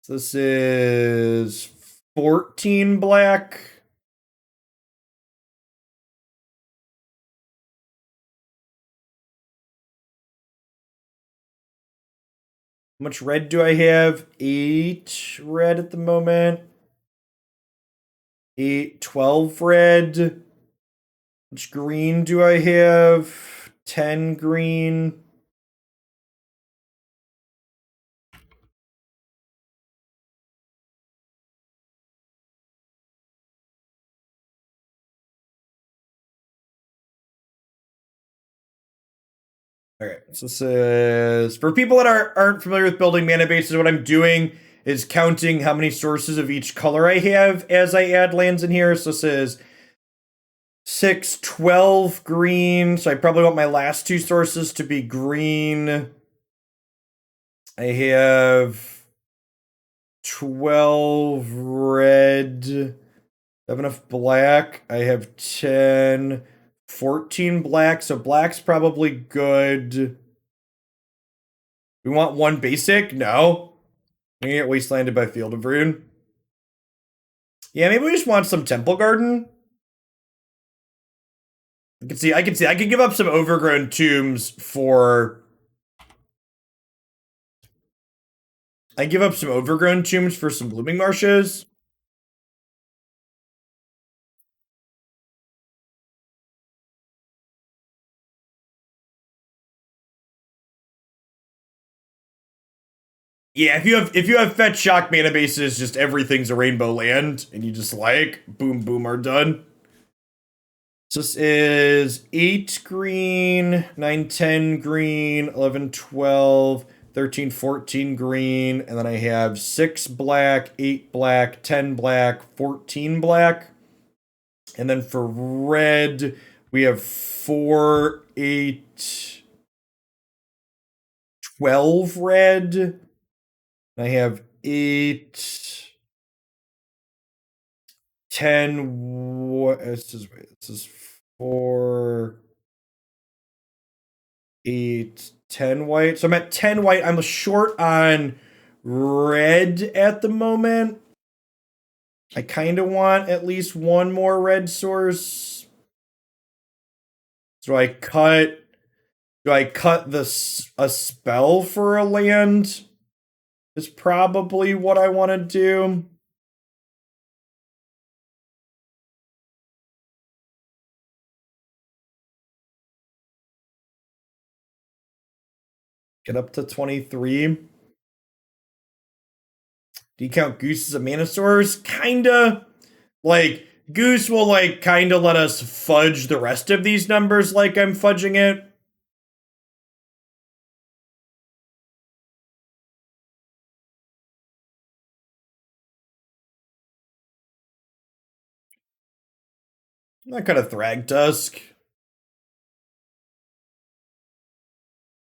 So this is 14 black. How much red do I have? 8 red at the moment. 8, 12 red. How much green do I have? 10 green. Okay, so this is for people that aren't familiar with building mana bases. What I'm doing is counting how many sources of each color I have as I add lands in here. So this is 6, 12 green. So I probably want my last 2 sources to be green. I have 12 red. I have enough black. I have 10, 14 black. So black's probably good. We want 1 basic? No. We get wastelanded by Field of Rune. Yeah, maybe we just want some Temple Garden. I can give up some overgrown tombs for. I give up some overgrown tombs for some blooming marshes. Yeah, if you have fetch shock mana bases, just everything's a rainbow land, and you just like boom boom are done. So this is 8 green, 9, 10 green, 11, 12, 13, 14 green, and then I have 6 black, 8 black, 10 black, 14 black. And then for red, we have 4, 8, 12 red. I have 8, 10. This is 4, 8, 10 white. So I'm at 10 white. I'm short on red at the moment. I kind of want at least one more red source. So do I cut a spell for a land? Is probably what I want to do. Get up to 23. Do you count Goose as a mana source? Kinda. Like, Goose will, like, kinda let us fudge the rest of these numbers like I'm fudging it. That kind of Thrag Tusk.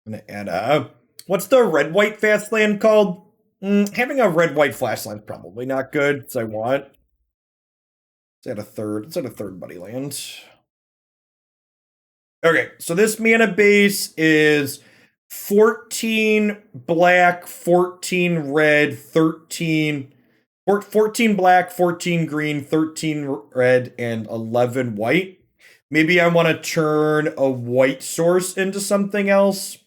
I'm gonna add a. What's the red-white fast land called? Having a red-white flash land is probably not good, so I want. Let's add a third. Let's add a third buddy land. Okay, so this mana base is 14 black, 14 red, 14 black, 14 green, 13 red, and 11 white. Maybe I want to turn a white source into something else.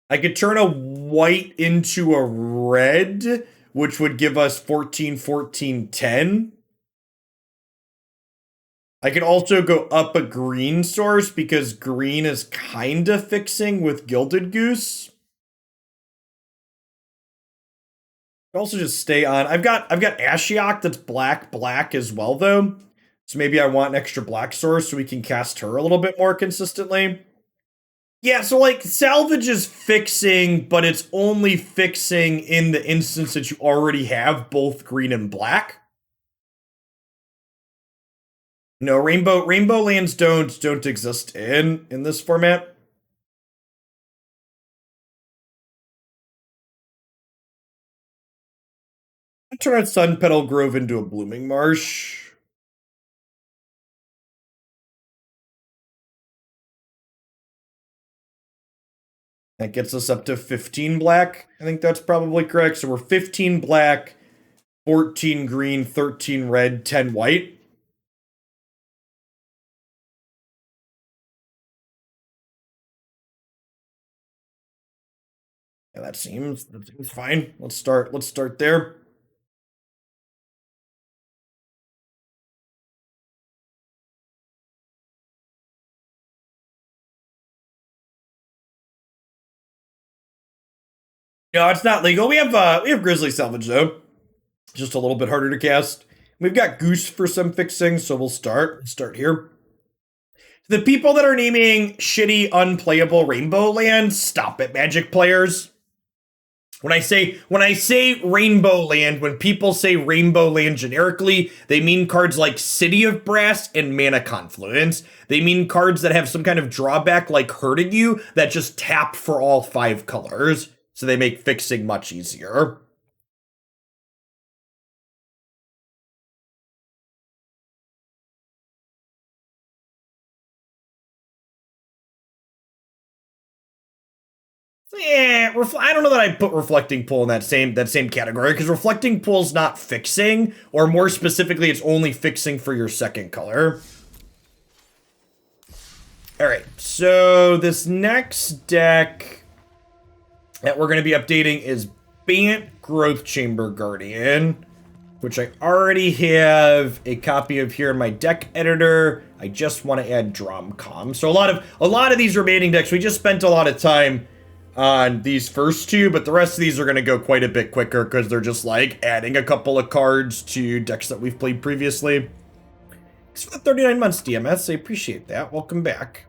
I could turn a white into a red, which would give us 14, 14, 10. I could also go up a green source because green is kind of fixing with Gilded Goose. Also just stay on. I've got Ashiok that's black as well though. So maybe I want an extra black source so we can cast her a little bit more consistently. Yeah, so like salvage is fixing, but it's only fixing in the instance that you already have both green and black. No, rainbow lands don't exist in this format. Turn out Sun Petal Grove into a Blooming Marsh. That gets us up to 15 black. I think that's probably correct. So we're 15 black, 14 green, 13 red, 10 white. Yeah, that seems fine. Let's start there. No, it's not legal. We have Grizzly Salvage though. Just a little bit harder to cast. We've got Goose for some fixing, so we'll start here. The people that are naming shitty, unplayable rainbow lands, stop it, Magic players. When I say rainbow land, when people say rainbow land generically, they mean cards like City of Brass and Mana Confluence. They mean cards that have some kind of drawback like Hurting You that just tap for all 5 colors, so they make fixing much easier. Yeah, I don't know that I put Reflecting Pool in that same category because Reflecting Pool's not fixing, or more specifically, it's only fixing for your second color. All right, so this next deck that we're going to be updating is Bant Growth Chamber Guardian, which I already have a copy of here in my deck editor. I just want to add Dromcom. So a lot of these remaining decks, we just spent a lot of time on these first two, but the rest of these are going to go quite a bit quicker because they're just like adding a couple of cards to decks that we've played previously. Thanks for the 39 months, DMS. I appreciate that. Welcome back.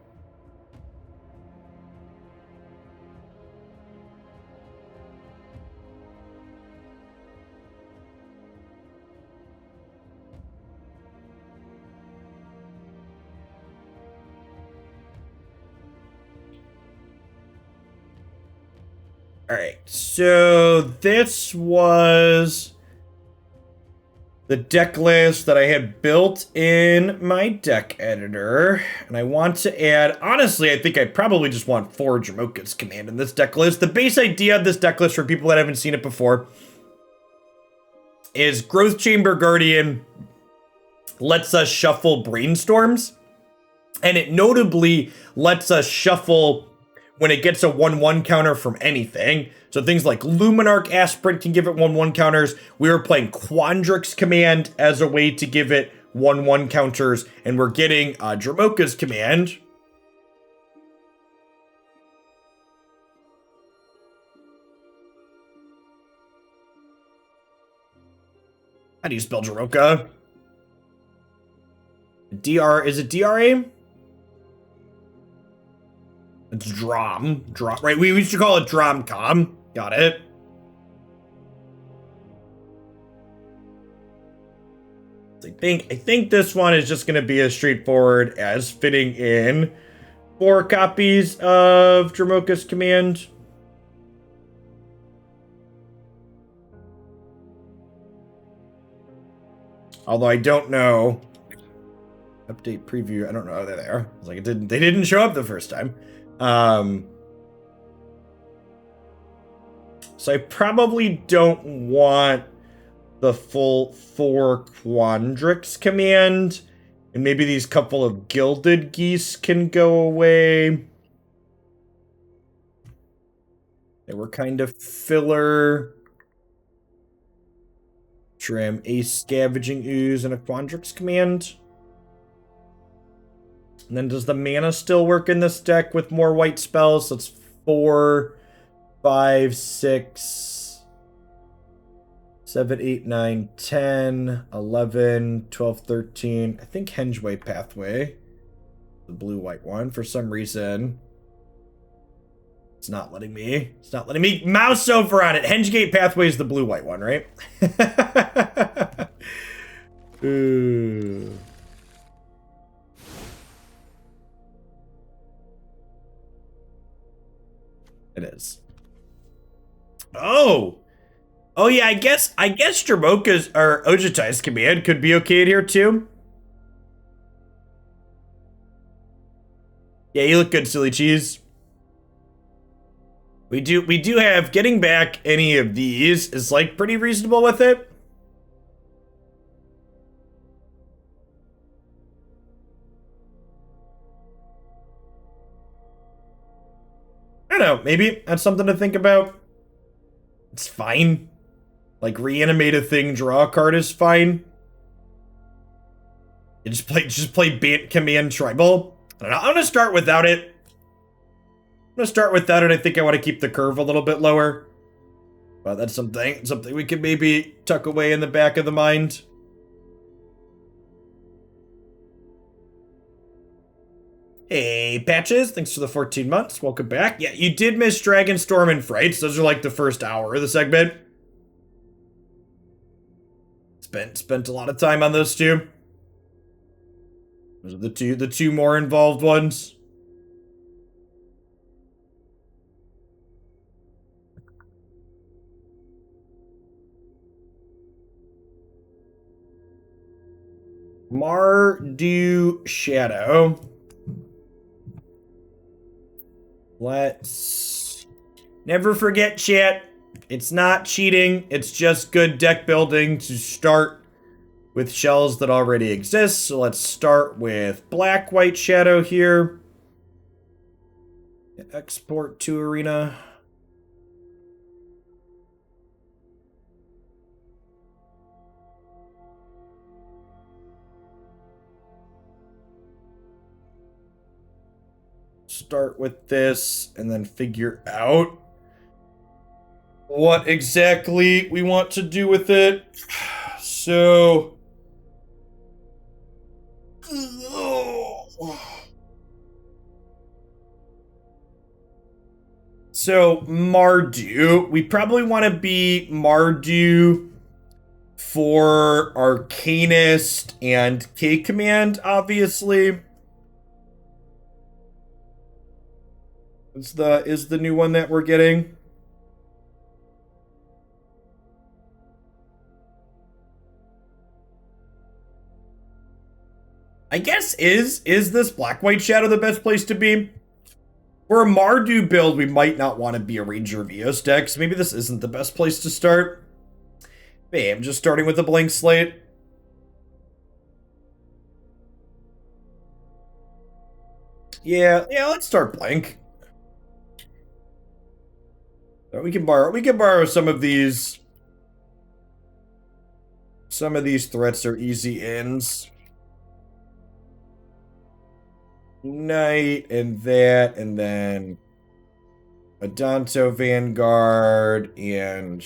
All right, so this was the deck list that I had built in my deck editor, and I want to add, honestly, I think I probably just want 4 Dromoka's Command in this deck list. The base idea of this deck list, for people that haven't seen it before, is Growth Chamber Guardian lets us shuffle Brainstorms, and it notably lets us shuffle when it gets a 1/1 counter from anything. So things like Luminarch Aspirant can give it 1/1 counters. We were playing Quandrix Command as a way to give it 1/1 counters, and we're getting Dromoka's Command. How do you spell Dromoka? Is it DRA? It's Drom, right? We used to call it Dromcom. Got it. I think this one is just going to be as straightforward as fitting in 4 copies of Dromoka's Command. Although I don't know. Update preview. I don't know. Oh, they're there. It's like they didn't show up the first time. So I probably don't want the full 4 Quandrix Command. And maybe these couple of Gilded Geese can go away. They were kind of filler. Trim a Scavenging Ooze and a Quandrix Command. And then does the mana still work in this deck with more white spells? So it's 4, 5, 6, 7, 8, 9, 10, 11, 12, 13. I think Hengeway Pathway. The blue-white one. For some reason, it's not letting me. It's not letting me mouse over on it. Hengegate Pathway is the blue-white one, right? Ooh. It is. Oh yeah, I guess Dromoka's or Ojutai's Command could be okay in here too. Yeah, you look good, silly cheese. We do have getting back any of these is like pretty reasonable with it. I don't know, maybe that's something to think about. It's fine. Like, reanimate a thing, draw a card is fine. You just play Bant Command Tribal. I don't know, I'm gonna start without it. I think I want to keep the curve a little bit lower. But that's something we could maybe tuck away in the back of the mind. Hey, Patches, thanks for the 14 months. Welcome back. Yeah, you did miss Dragonstorm and Frights. Those are like the first hour of the segment. Spent a lot of time on those two. Those are the two more involved ones. Mardu Shadow. Let's never forget, chat. It's not cheating. It's just good deck building to start with shells that already exist. So let's start with Black-White Shadow here. Export to Arena. Start with this and then figure out what exactly we want to do with it. So Mardu, we probably want to be Mardu for Arcanist and K Command, obviously. Is the new one that we're getting. is this Black-White Shadow the best place to be? For a Mardu build, we might not want to be a Ranger of Eos deck, so maybe this isn't the best place to start. Bam, just starting with a blank slate. Yeah, let's start blank. We can borrow some of these. Some of these threats are easy ins. Knight and that, and then Adanto Vanguard and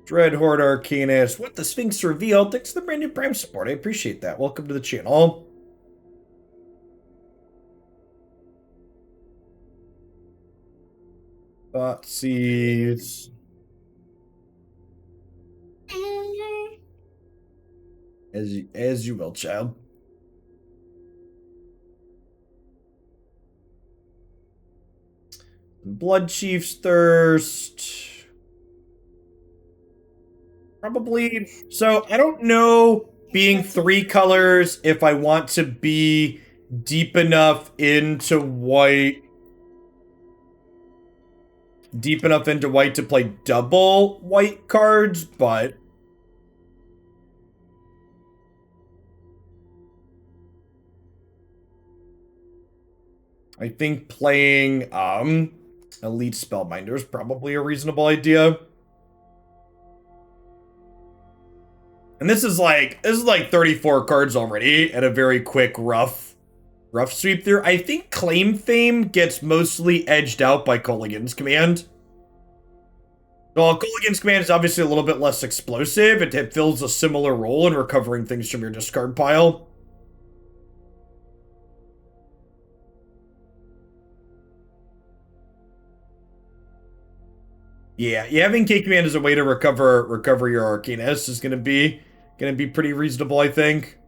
Dreadhorde Arcanist. What the Sphinx revealed? Thanks for the brand new Prime support. I appreciate that. Welcome to the channel. Thoughtseize. As you will, child. Blood Chief's Thirst. Probably. So I don't know, being 3 colors, if I want to be deep enough into white. Deep enough into white to play double white cards, but I think playing Elite Spellbinder is probably a reasonable idea. And this is like 34 cards already at a very quick rough sweep through. I think Claim Fame gets mostly edged out by Kolaghan's Command. Well, Kolaghan's Command is obviously a little bit less explosive. It fills a similar role in recovering things from your discard pile. Yeah, having K-Command as a way to recover your Arcanist is gonna be pretty reasonable, I think.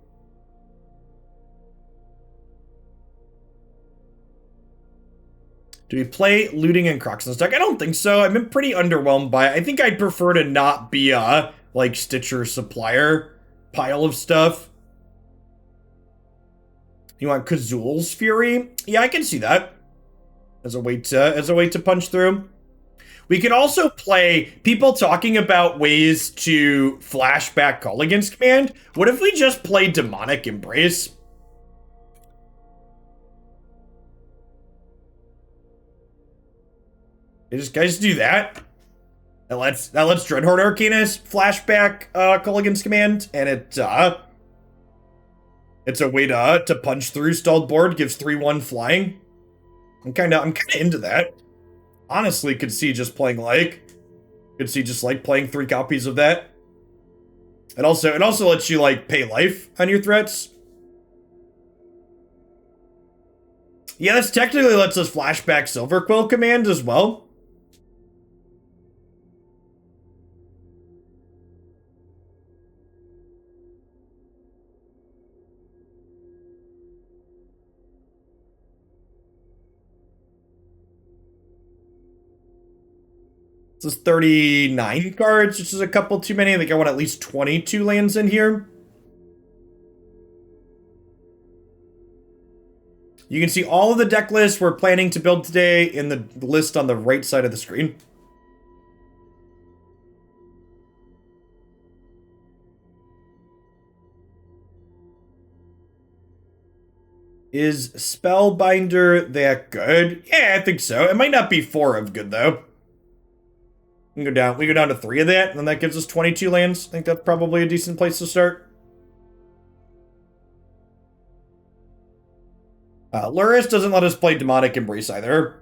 Do we play Looting and Croxton's deck? I don't think so. I've been pretty underwhelmed by it. I think I'd prefer to not be a, like, Stitcher supplier pile of stuff. You want Kazul's Fury? Yeah, I can see that. As a way to punch through. We could also play people talking about ways to flashback Kolaghan's Command. What if we just play Demonic Embrace? Guys do that. That lets Dreadhorde Arcanist flashback Kolaghan's Command, and it's a way to punch through stalled board, gives 3/1 flying. I'm kinda into that. Honestly, could see just playing playing 3 copies of that. It also lets you like pay life on your threats. Yeah, this technically lets us flashback Silverquill Command as well. This is 39 cards, which is a couple too many. I think I want at least 22 lands in here. You can see all of the deck lists we're planning to build today in the list on the right side of the screen. Is Spellbinder that good? Yeah, I think so. It might not be 4 of good, though. We go down to 3 of that, and then that gives us 22 lands. I think that's probably a decent place to start. Luris doesn't let us play Demonic Embrace either.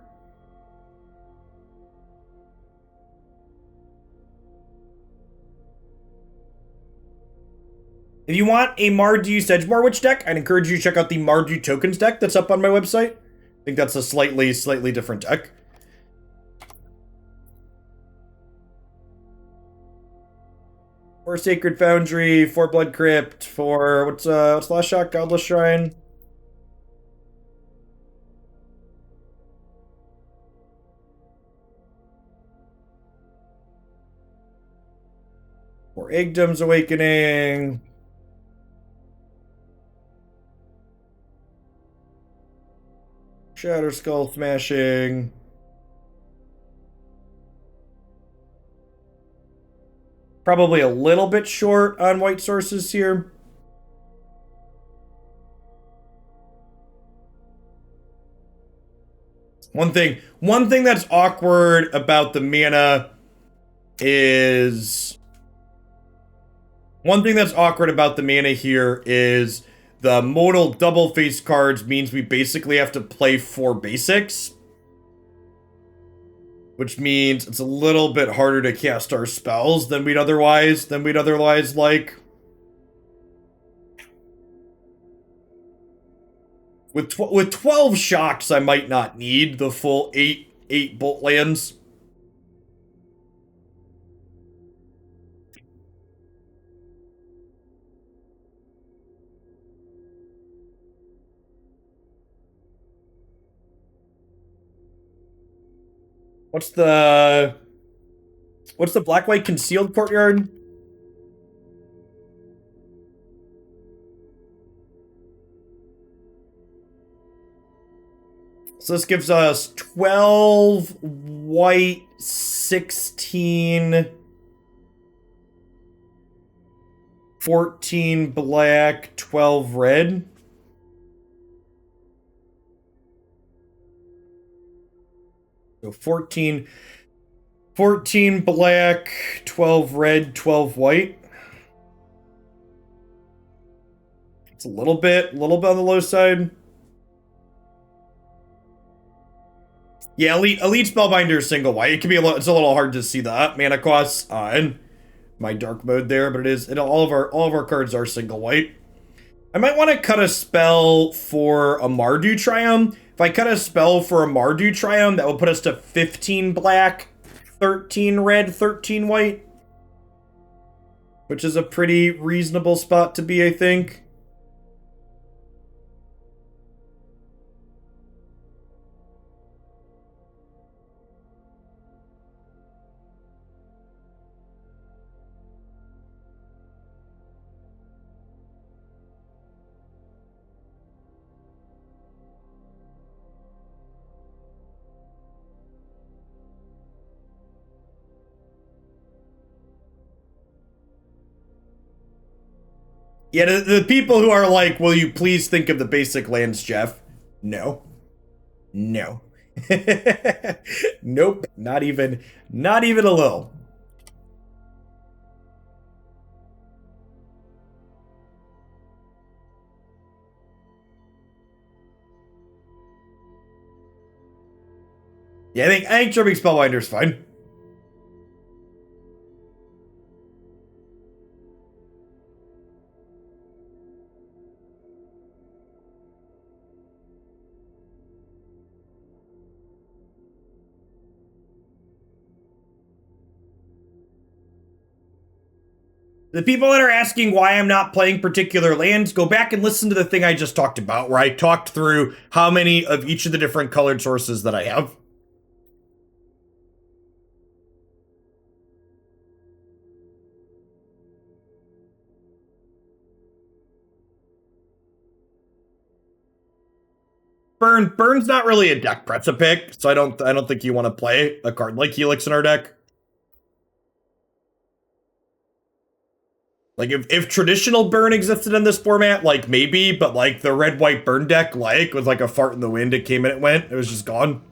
If you want a Mardu Sedgemoor Witch deck, I'd encourage you to check out the Mardu Tokens deck that's up on my website. I think that's a slightly different deck. 4 Sacred Foundry, 4 Blood Crypt, 4 what's last shot? Godless Shrine. For Egdom's Awakening. Shatter Skull smashing. Probably a little bit short on white sources here. One thing that's awkward about the mana is here is the modal double face cards means we basically have to play 4 basics. Which means it's a little bit harder to cast our spells than we'd otherwise like. With 12 shocks, I might not need the full 8 bolt lands. What's the black-white concealed courtyard? So this gives us 12 white, 16, 14 black, 12 red. So 14 black, 12 red, 12 white. It's a little bit on the low side. Yeah, elite spellbinder is single white. It can be it's a little hard to see that mana costs on my dark mode there, but all of our cards are single white. I might want to cut a spell for a Mardu Triumph. If I cut a spell for a Mardu Triumph, that will put us to 15 black, 13 red, 13 white. Which is a pretty reasonable spot to be, I think. Yeah, the people who are like, will you please think of the basic lands, Jeff? No. No. Nope. Not even a little. Yeah, I think Charming Spellbinder is fine. The people that are asking why I'm not playing particular lands, go back and listen to the thing I just talked about, where I talked through how many of each of the different colored sources that I have. Burn's not really a deck pick, so I don't think you want to play a card like Helix in our deck. Like, if traditional Burn existed in this format, like, maybe, but, like, the red-white Burn deck, like, was like a fart in the wind. It came and it went. It was just gone.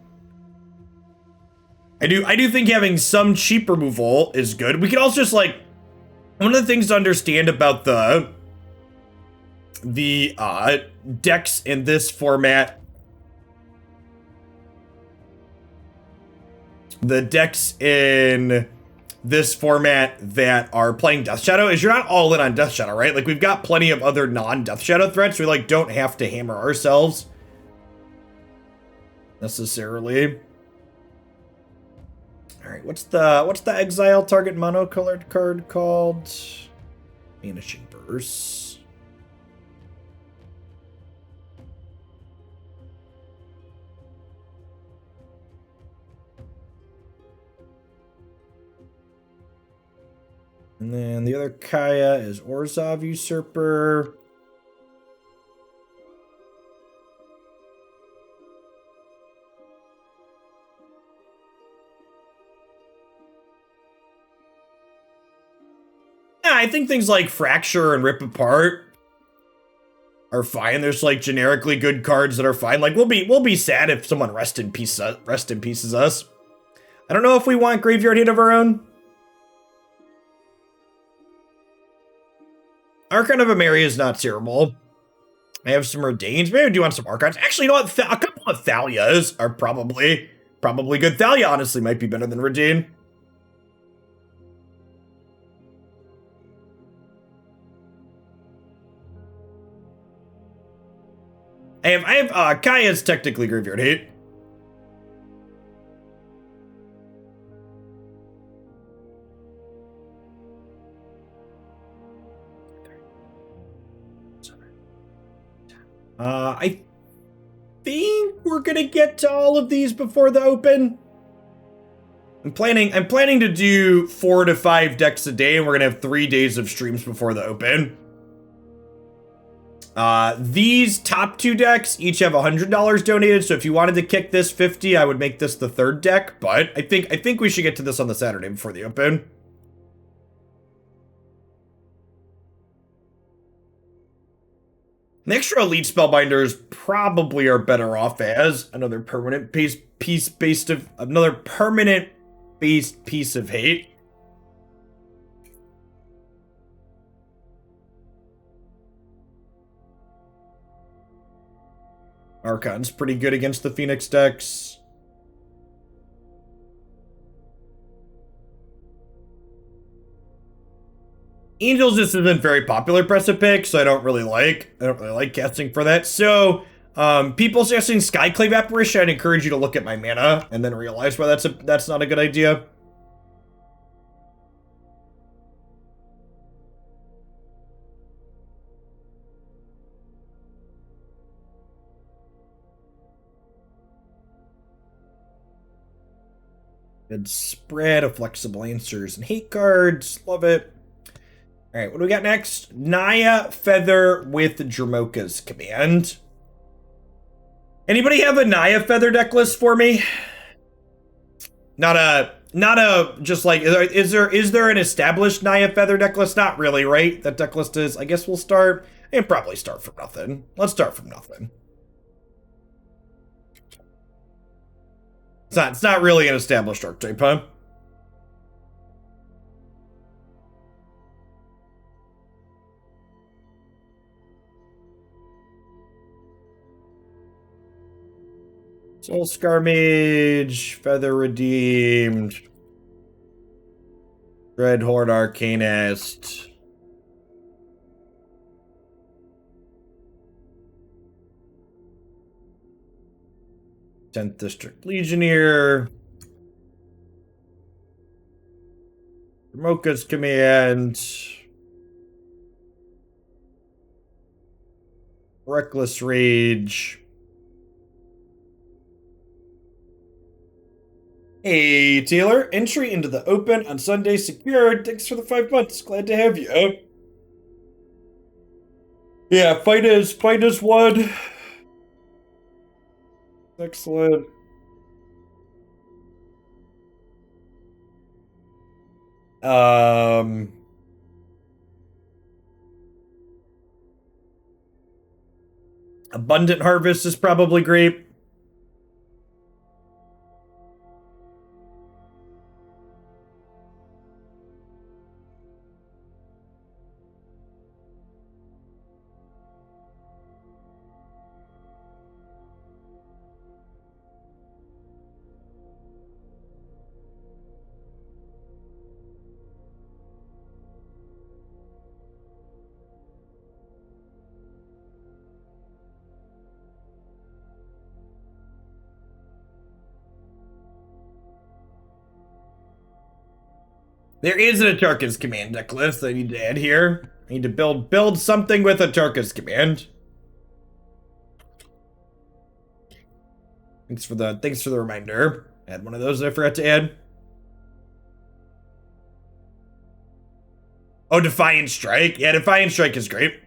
I do think having some cheap removal is good. We can also just, like, one of the things to understand about the decks in this format, the decks in this format that are playing Death Shadow is you're not all in on Death Shadow, right? Like, we've got plenty of other non-Death Shadow threats. We, like, don't have to hammer ourselves necessarily. All right, what's the exile target monocolored card called? Vanishing Burst. And then the other Kaya is Orzhov Usurper. I think things like Fracture and Rip Apart are fine. There's like generically good cards that are fine. Like we'll be sad if someone rest in pieces us. I don't know if we want Graveyard Hit of our own. Archon of Emeria is not terrible. I have some Ordains. Maybe I do want some Archons. Actually, you know what? A couple of Thalias are probably good. Thalia honestly might be better than Redeem. I have Kaya's technically Graveyard Hate. I think we're gonna get to all of these before the open. I'm planning to do 4 to 5 decks a day, and we're gonna have 3 days of streams before the open. These top 2 decks each have $100 donated, so if you wanted to kick this 50, I would make this the 3rd deck, but I think we should get to this on the Saturday before the open. An extra elite spellbinders probably are better off as another permanent piece of hate. Archon's pretty good against the Phoenix decks. Angels just isn't very popular pick, so I don't really like casting for that. So, people suggesting Skyclave Apparition, I'd encourage you to look at my mana and then realize why that's not a good idea. Good spread of flexible answers and hate cards. Love it. All right, what do we got next? Naya Feather with Dramoka's Command. Anybody have a Naya Feather deck list for me? Not a just like, is there an established Naya Feather deck list? Not really, right? That deck list is, I guess we'll start and probably start from nothing. Let's start from nothing. It's not really an established archetype, huh? Soulscar Mage, Feather Redeemed, Dreadhorde Arcanist. Tenth District Legionnaire. Dramoka's Command. Reckless Rage. Hey, Taylor. Entry into the open on Sunday secured. Thanks for the 5 months. Glad to have you. Yeah, fight is one. Excellent. Abundant Harvest is probably great. There is an Atarka's Command deck list I need to add here. I need to build something with Atarka's Command. Thanks for the reminder. Add one of those that I forgot to add. Oh, Defiant Strike. Yeah, Defiant Strike is great.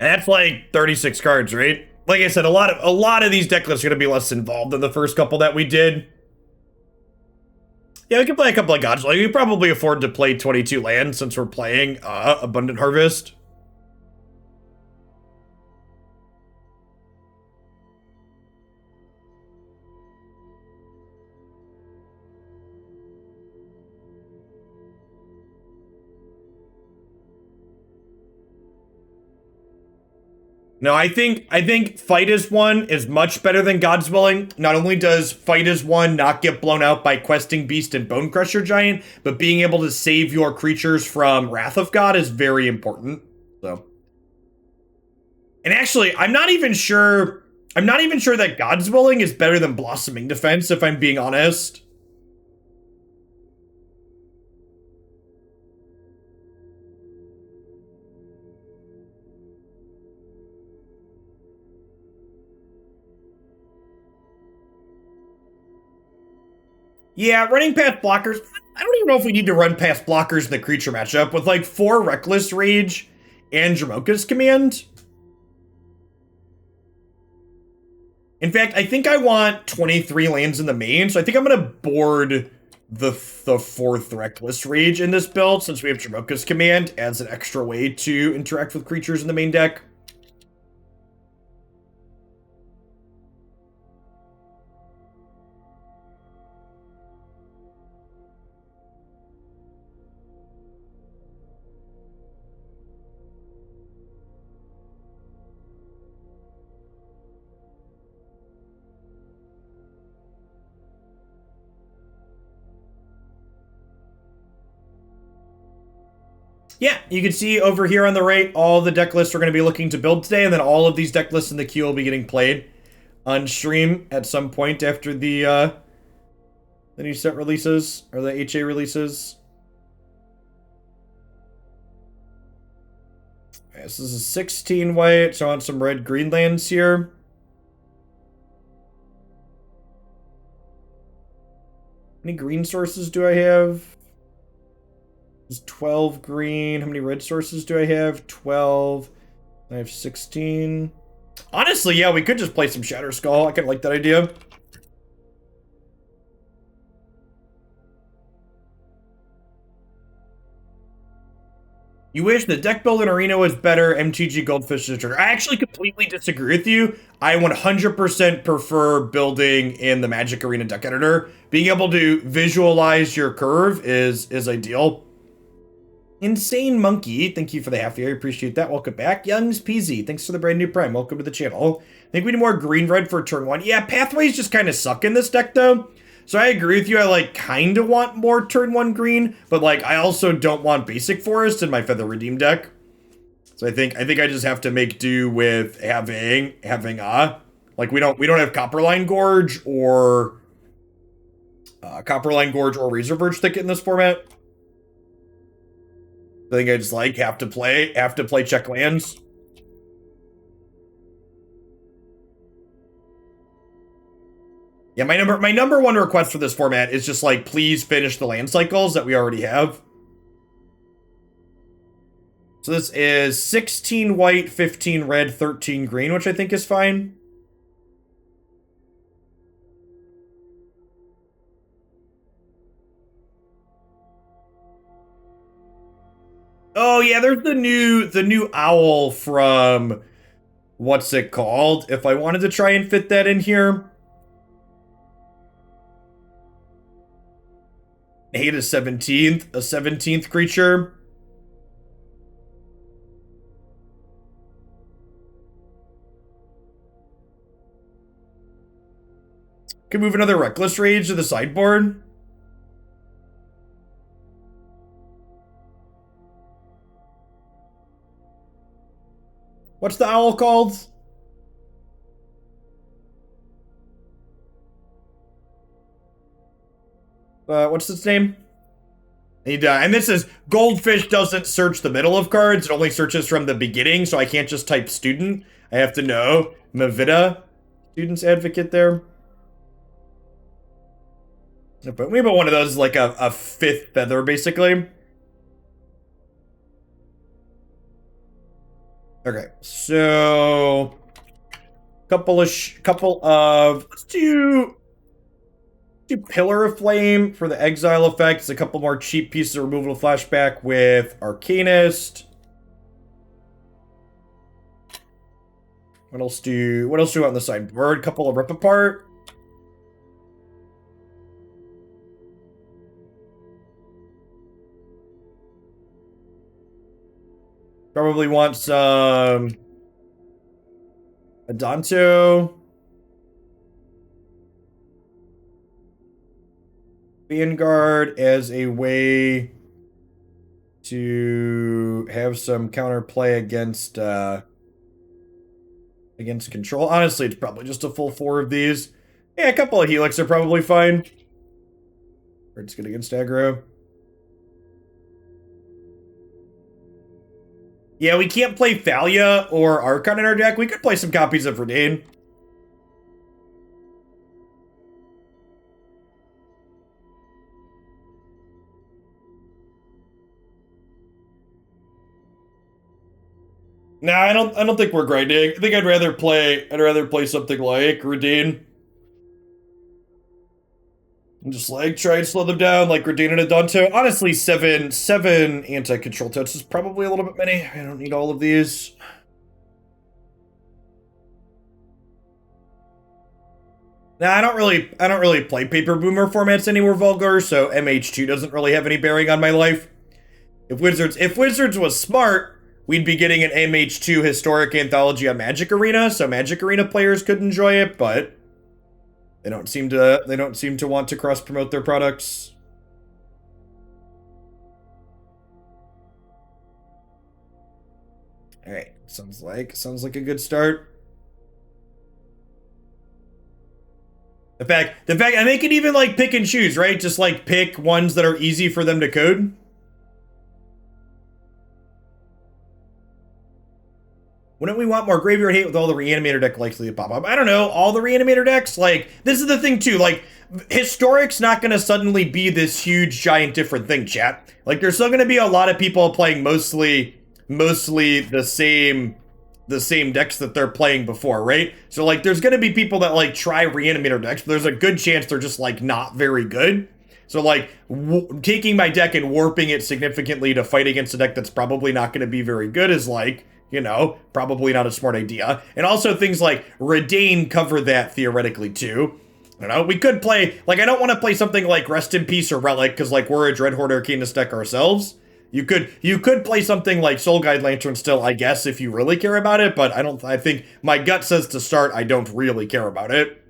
And that's like 36 cards, right? like I said, a lot of these deck lists are going to be less involved than the first couple that we did. Yeah, we can play a couple of gods. Like, we can probably afford to play 22 land since we're playing Abundant Harvest. No, I think Fight as One is much better than God's Willing. Not only does Fight as One not get blown out by Questing Beast and Bone Crusher Giant, but being able to save your creatures from Wrath of God is very important. So, and actually, I'm not even sure that God's Willing is better than Blossoming Defense, if I'm being honest. Yeah, running past blockers. I don't even know if we need to run past blockers in the creature matchup with like 4 Reckless Rage and Jamoka's Command. In fact, I think I want 23 lands in the main, so I think I'm going to board the 4th Reckless Rage in this build since we have Jamoka's Command as an extra way to interact with creatures in the main deck. Yeah, you can see over here on the right, all the deck lists we're going to be looking to build today, and then all of these deck lists in the queue will be getting played on stream at some point after the new set releases, or the HA releases. Okay, so this is 16 white, so I want some red-green lands here. How many green sources do I have? It's 12 green. How many red sources do I have? 12. I have 16. Honestly, yeah, we could just play some Shatter Skull. I kind of like that idea. You wish the deck build in Arena was better. MTG Goldfish is a trigger. I actually completely disagree with you. I 100% prefer building in the Magic Arena deck editor. Being able to visualize your curve is ideal. Insane Monkey, thank you for the half year. I appreciate that. Welcome back. Young's Peasy, thanks for the brand new prime. Welcome to the channel. I think we need more green-red for turn 1. Yeah, pathways just kind of suck in this deck, though. So I agree with you. I, like, kind of want more turn 1 green, but, like, I also don't want basic forest in my Feather Redeem deck. So I think I just have to make do with having like, we don't have Copperline Gorge or Razor Verge Thicket in this format. I think I just like have to play check lands. Yeah, my number one request for this format is just like please finish the land cycles that we already have. So this is 16 white, 15 red, 13 green, which I think is fine. Oh yeah, there's the new owl from what's it called? If I wanted to try and fit that in here. I hate a 17th creature. Can move another Reckless Rage to the sideboard. What's the owl called? What's its name? And this is Goldfish doesn't search the middle of cards. It only searches from the beginning, so I can't just type student. I have to know Mavita, student's advocate there. But we put one of those like a 5th feather, basically. Okay, so couple of let's do Pillar of Flame for the exile effects. A couple more cheap pieces of removal flashback with Arcanist. What else do we want on the sideboard? Couple of Rip Apart. Probably want some Adanto. Vanguard as a way to have some counterplay against control. Honestly, it's probably just a full 4 of these. Yeah, a couple of Helix are probably fine. Or it's good against aggro. Yeah, we can't play Thalia or Archon in our deck. We could play some copies of Redain. Nah, I don't think we're grinding. I think I'd rather play something like Redain. And just like try and slow them down like Redain and Adanto. Honestly, seven anti-control touches is probably a little bit many. I don't need all of these. Nah, I don't really play Paper Boomer formats anymore, Vulgar, so MH2 doesn't really have any bearing on my life. If Wizards was smart, we'd be getting an MH2 historic anthology on Magic Arena, so Magic Arena players could enjoy it, but they don't seem to want to cross promote their products. All right, sounds like a good start. The fact, and they can even like pick and choose, right? Just like pick ones that are easy for them to code. Wouldn't we want more Graveyard Hate with all the Reanimator deck likely to pop up? I don't know. All the Reanimator decks? Like, this is the thing, too. Like, Historic's not going to suddenly be this huge, giant, different thing, chat. Like, there's still going to be a lot of people playing mostly the same decks that they're playing before, right? So, like, there's going to be people that, like, try Reanimator decks, but there's a good chance they're just, like, not very good. So, like, taking my deck and warping it significantly to fight against a deck that's probably not going to be very good is, like, you know, probably not a smart idea. And also things like Redain cover that theoretically too. You know, we could play, like, I don't want to play something like Rest in Peace or Relic, because, like, we're a Dreadhorde Arcanist deck ourselves. You could play something like Soul Guide Lantern still, I guess, if you really care about it, but I think my gut says to start, I don't really care about it.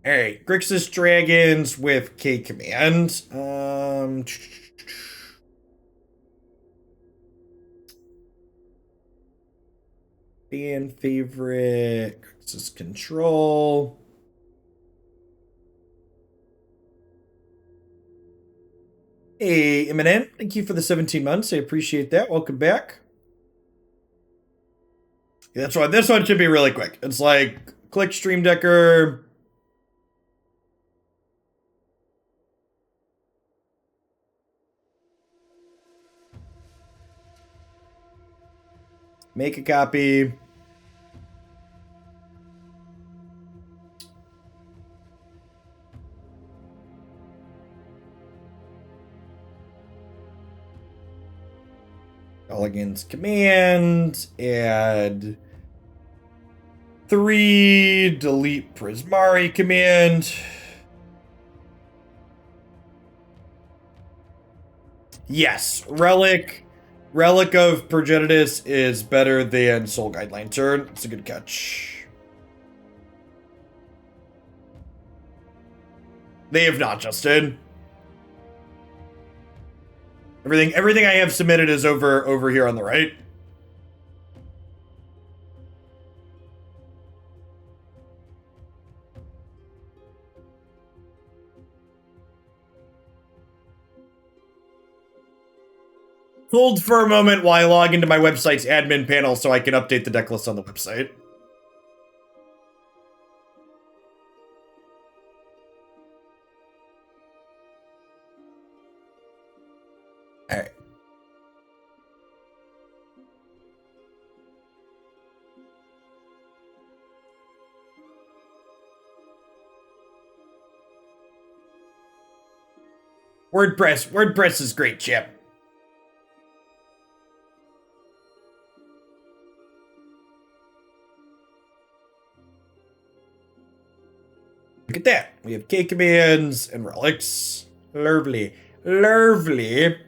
Alright, Grixis Dragons with K Command. Fan favorite, Grixis Control. Hey, Imminent, thank you for the 17 months. I appreciate that. Welcome back. Yeah, that's right. This one should be really quick. It's like click Stream Decker. Make a copy. Elegance command. Add 3. Delete Prismari command. Yes, Relic of Progenitus is better than Soul Guide Lantern. It's a good catch. They have not, Justin. Everything I have submitted is over here on the right. Hold for a moment while I log into my website's admin panel so I can update the deck list on the website. Alright. WordPress is great, Chip. Look at that. We have K commands and relics. Lovely. Lovely.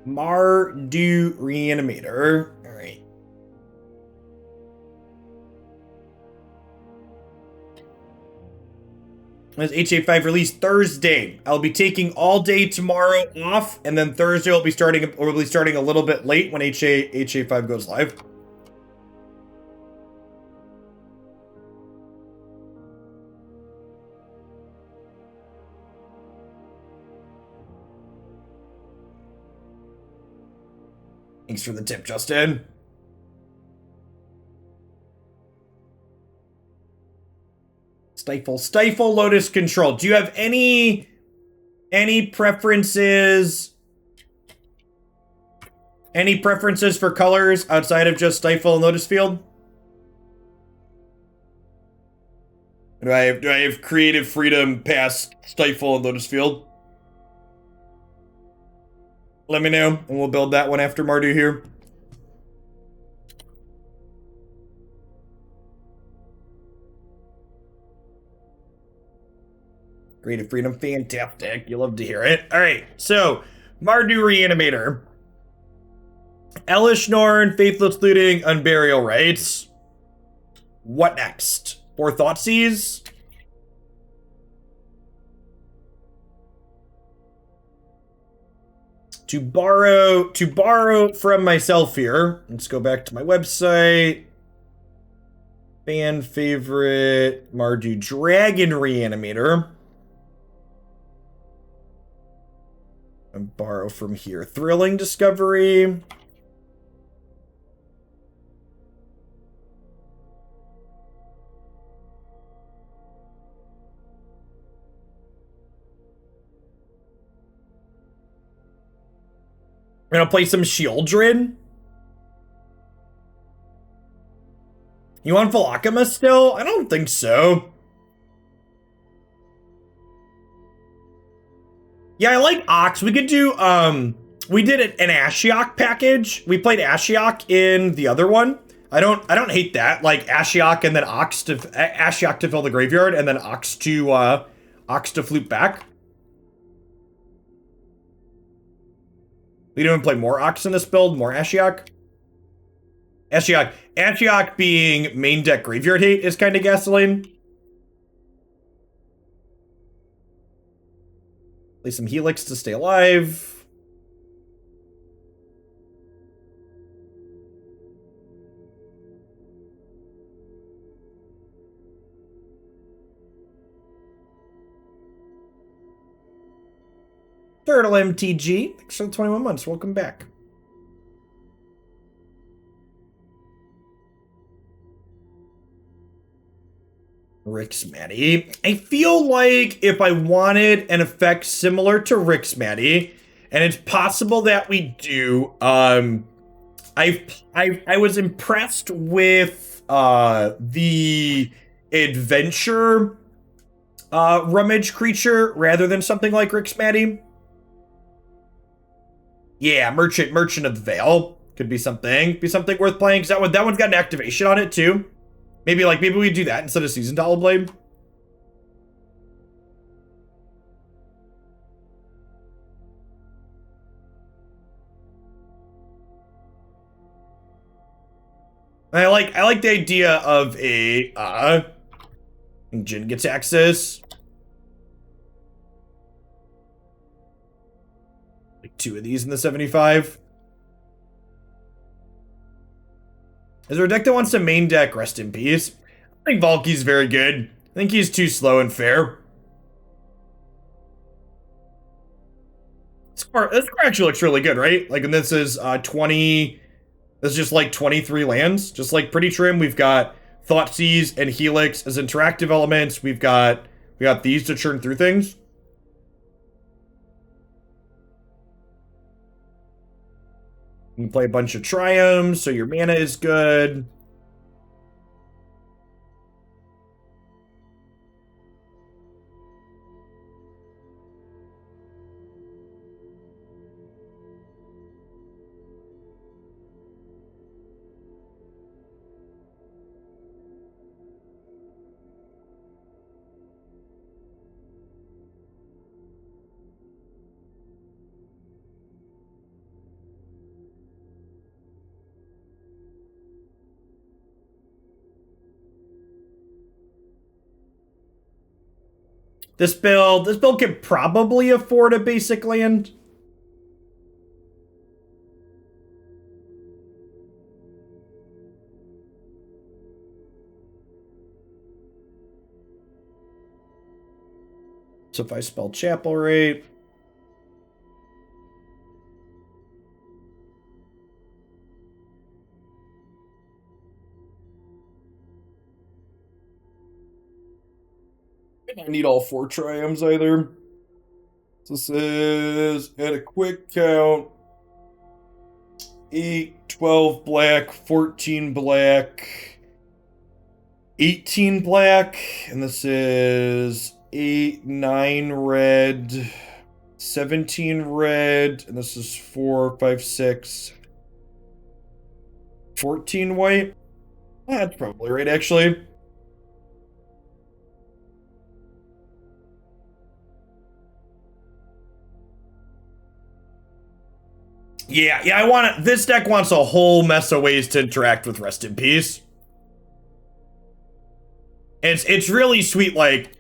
Mardu reanimator. All right. As HA5 released Thursday. I'll be taking all day tomorrow off, and then Thursday we'll be starting a little bit late when HA5 goes live. Thanks for the tip, Justin. Stifle Lotus control. Do you have any preferences? Any preferences for colors outside of just Stifle and Lotus Field? Do I have creative freedom past Stifle and Lotus Field? Let me know, and we'll build that one after Mardu here. Creative freedom, fantastic. You love to hear it. All right, so Mardu Reanimator. Elish Norn, Faithless Looting, Unburial Rites. What next? For Thoughtseize? To borrow from myself here. Let's go back to my website. Fan favorite Mardu Dragon Reanimator. And borrow from here. Thrilling Discovery. I'm gonna play some Shieldred. You want Velocima still? I don't think so. Yeah, I like Ox. We could do, we did an Ashiok package. We played Ashiok in the other one. I don't hate that. Like Ashiok and then Ashiok to fill the graveyard and then Ox to flute back. We don't even play more Ox in this build, more Ashiok. Ashiok being main deck graveyard hate is kind of gasoline. Play some Helix to stay alive. Turtle MTG, thanks for the 21 months. Welcome back. Rixmatty. I feel like if I wanted an effect similar to Rixmatty, and it's possible that we do, I was impressed with the adventure rummage creature rather than something like Rixmatty. Yeah, Merchant of the Veil could be something worth playing. Cause that one's got an activation on it too. Maybe we do that instead of Seasoned Hollowblade. I like the idea of a Jin gets access. Like 2 of these in the 75. Is there a deck that wants to main deck Rest in Peace? I think Valky's very good. I think he's too slow and fair. This card actually looks really good, right? Like, and this is 20... This is just like 23 lands. Just like pretty trim. We've got Thoughtseize and Helix as interactive elements. We got these to churn through things. You can play a bunch of Triumphs, so your mana is good. This build can probably afford a basic land. So if I spell Chapel right. I don't need all 4 triumphs either. So this is, at a quick count, 8, 12 black, 14 black, 18 black, and this is 8, 9 red, 17 red, and this is 4, 5, 6, 14 white. That's probably right, actually. Yeah, I want it. This deck wants a whole mess of ways to interact with Rest in Peace. It's really sweet. Like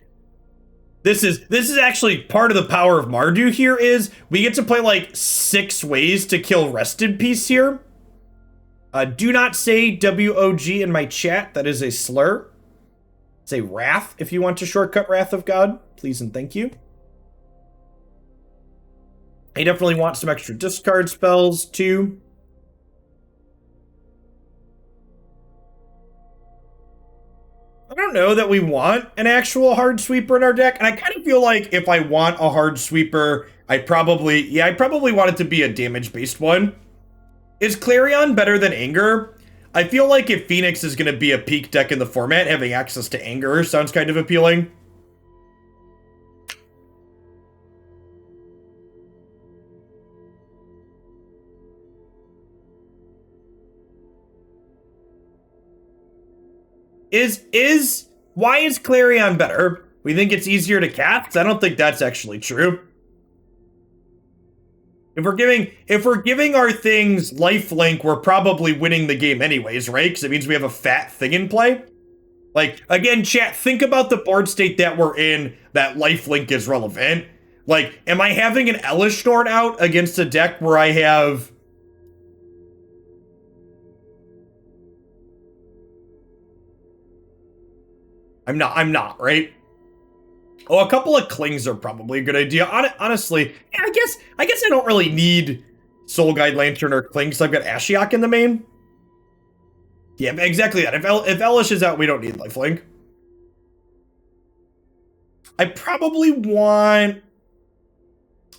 this is actually part of the power of Mardu. Here is we get to play like 6 ways to kill Rest in Peace here. Do not say WOG in my chat. That is a slur. Say Wrath if you want to shortcut Wrath of God, please and thank you. I definitely want some extra discard spells too. I don't know that we want an actual hard sweeper in our deck, and I kind of feel like if I want a hard sweeper, I probably want it to be a damage-based one. Is Clarion better than Anger? I feel like if Phoenix is going to be a peak deck in the format, having access to Anger sounds kind of appealing. Why is Clarion better? We think it's easier to cast? I don't think that's actually true. If we're giving our things lifelink, we're probably winning the game anyways, right? Because it means we have a fat thing in play. Like, again, chat, think about the board state that we're in, that lifelink is relevant. Like, am I having an Elish Nord out against a deck where I have... I'm not, right? Oh, a couple of Clings are probably a good idea. Honestly, yeah, I guess I don't really need Soul Guide Lantern or Cling because I've got Ashiok in the main. Yeah, exactly that. If Elish is out, we don't need lifelink. I probably want,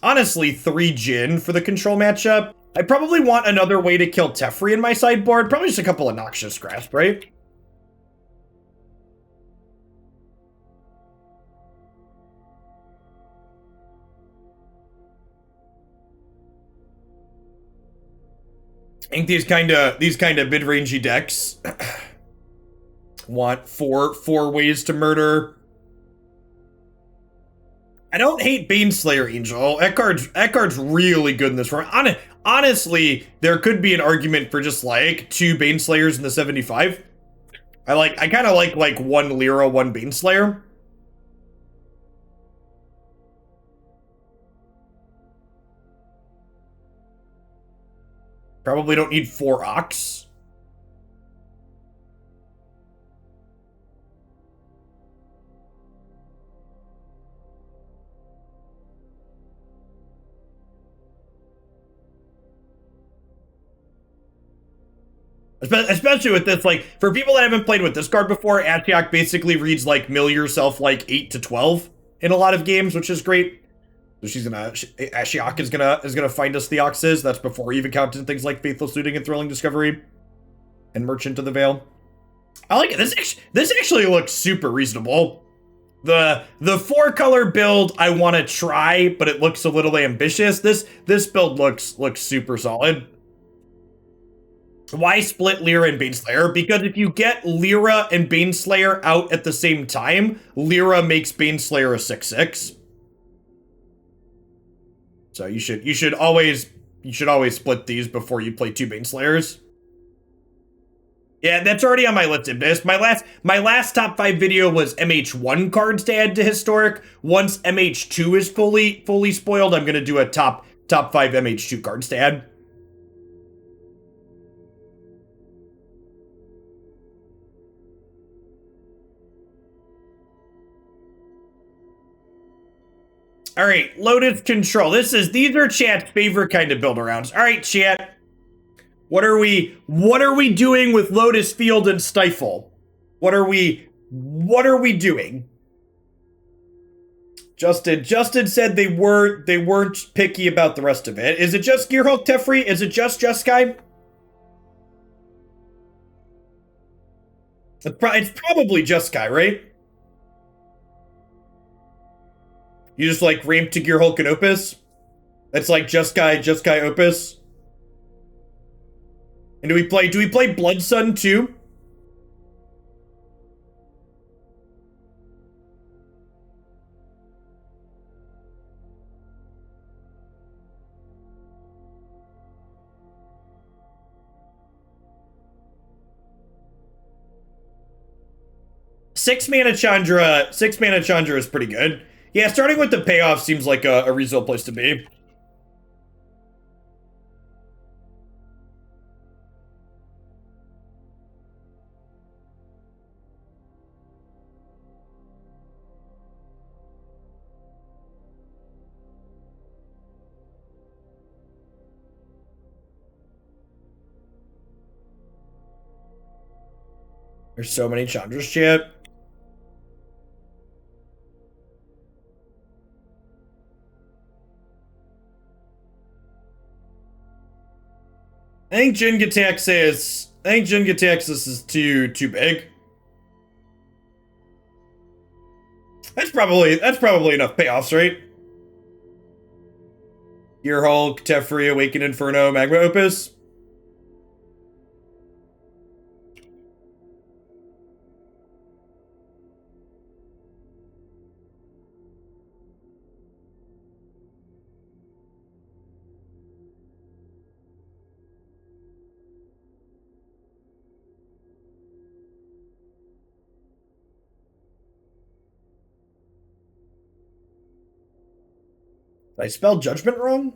honestly, 3 Jhin for the control matchup. I probably want another way to kill Teferi in my sideboard. Probably just a couple of Noxious Grasp, right? I think these kind of mid-rangey decks want four ways to murder. I don't hate Baneslayer Angel. That card's really good in this form. Honestly, there could be an argument for just like 2 Baneslayers in the 75. I kind of like 1 Lyra, 1 Baneslayer. Probably don't need 4 Ox. Especially with this, like, for people that haven't played with this card before, Ashiok basically reads, like, mill yourself, like, 8 to 12 in a lot of games, which is great. So Ashiok is gonna find us the Oxes. That's before we even counted things like Faithless Looting and Thrilling Discovery and Merchant of the Veil. I like it. This actually looks super reasonable. The 4-color build I want to try, but it looks a little ambitious. This build looks super solid. Why split Lyra and Baneslayer? Because if you get Lyra and Baneslayer out at the same time, Lyra makes Baneslayer a 6/6. So you should always split these before you play 2 Baneslayers. Yeah, that's already on my list of this. My last top 5 video was MH1 cards to add to historic. Once MH2 is fully spoiled, I'm gonna do a top 5 MH2 cards to add. All right, Lotus Control. These are chat's favorite kind of build arounds. All right, chat. What are we doing with Lotus Field and Stifle? What are we doing? Justin said they weren't picky about the rest of it. Is it just Gearhulk Teferi? Is it just Jeskai? It's probably Jeskai, right? You just like ramp to Gearhulk and Opus? It's like Jeskai Opus. And do we play Blood Sun too? Six mana Chandra is pretty good. Yeah, starting with the payoff seems like a reasonable place to be. There's so many Chandras, chat. I think Jin-Gitaxias is too big. That's probably enough payoffs, right? Gearhulk, Teferi, Awakened Inferno, Magma Opus. Did I spell judgment wrong?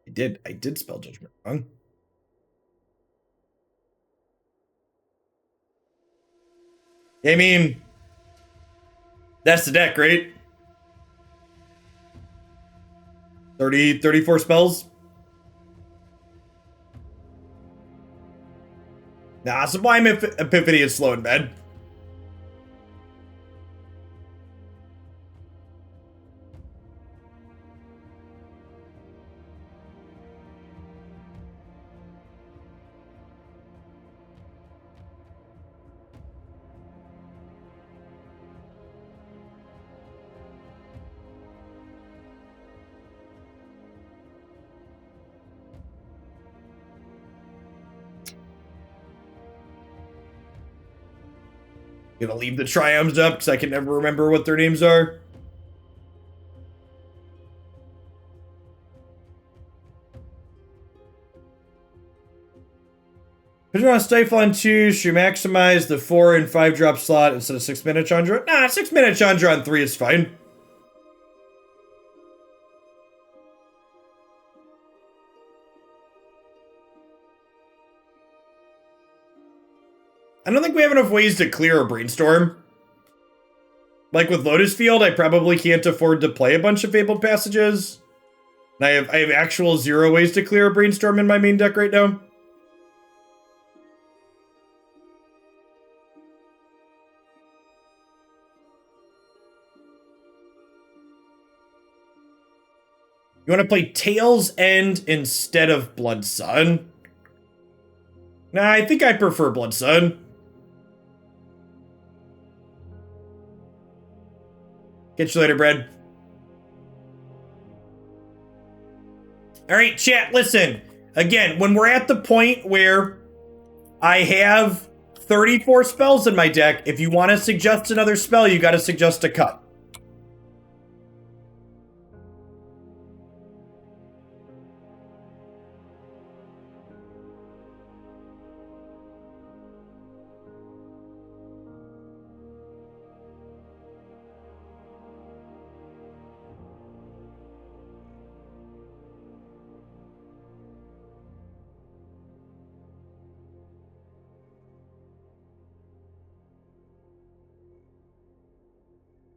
I did spell judgment wrong. I mean, that's the deck, right? 34 spells. Nah, Sublime Epiphany is slow in bed. Gonna leave the triumphs up because I can never remember what their names are. Put it on Stifle on 2, should maximize the 4 and 5 drop slot instead of 6 mana Chandra? Nah, 6 mana Chandra on 3 is fine. I don't think we have enough ways to clear a Brainstorm. Like with Lotus Field, I probably can't afford to play a bunch of Fabled Passages. And I have actual 0 ways to clear a Brainstorm in my main deck right now. You want to play Tails End instead of Blood Sun? Nah, I think I prefer Blood Sun. Catch you later, Brad. All right, chat, listen. Again, when we're at the point where I have 34 spells in my deck. If you want to suggest another spell, you got to suggest a cut.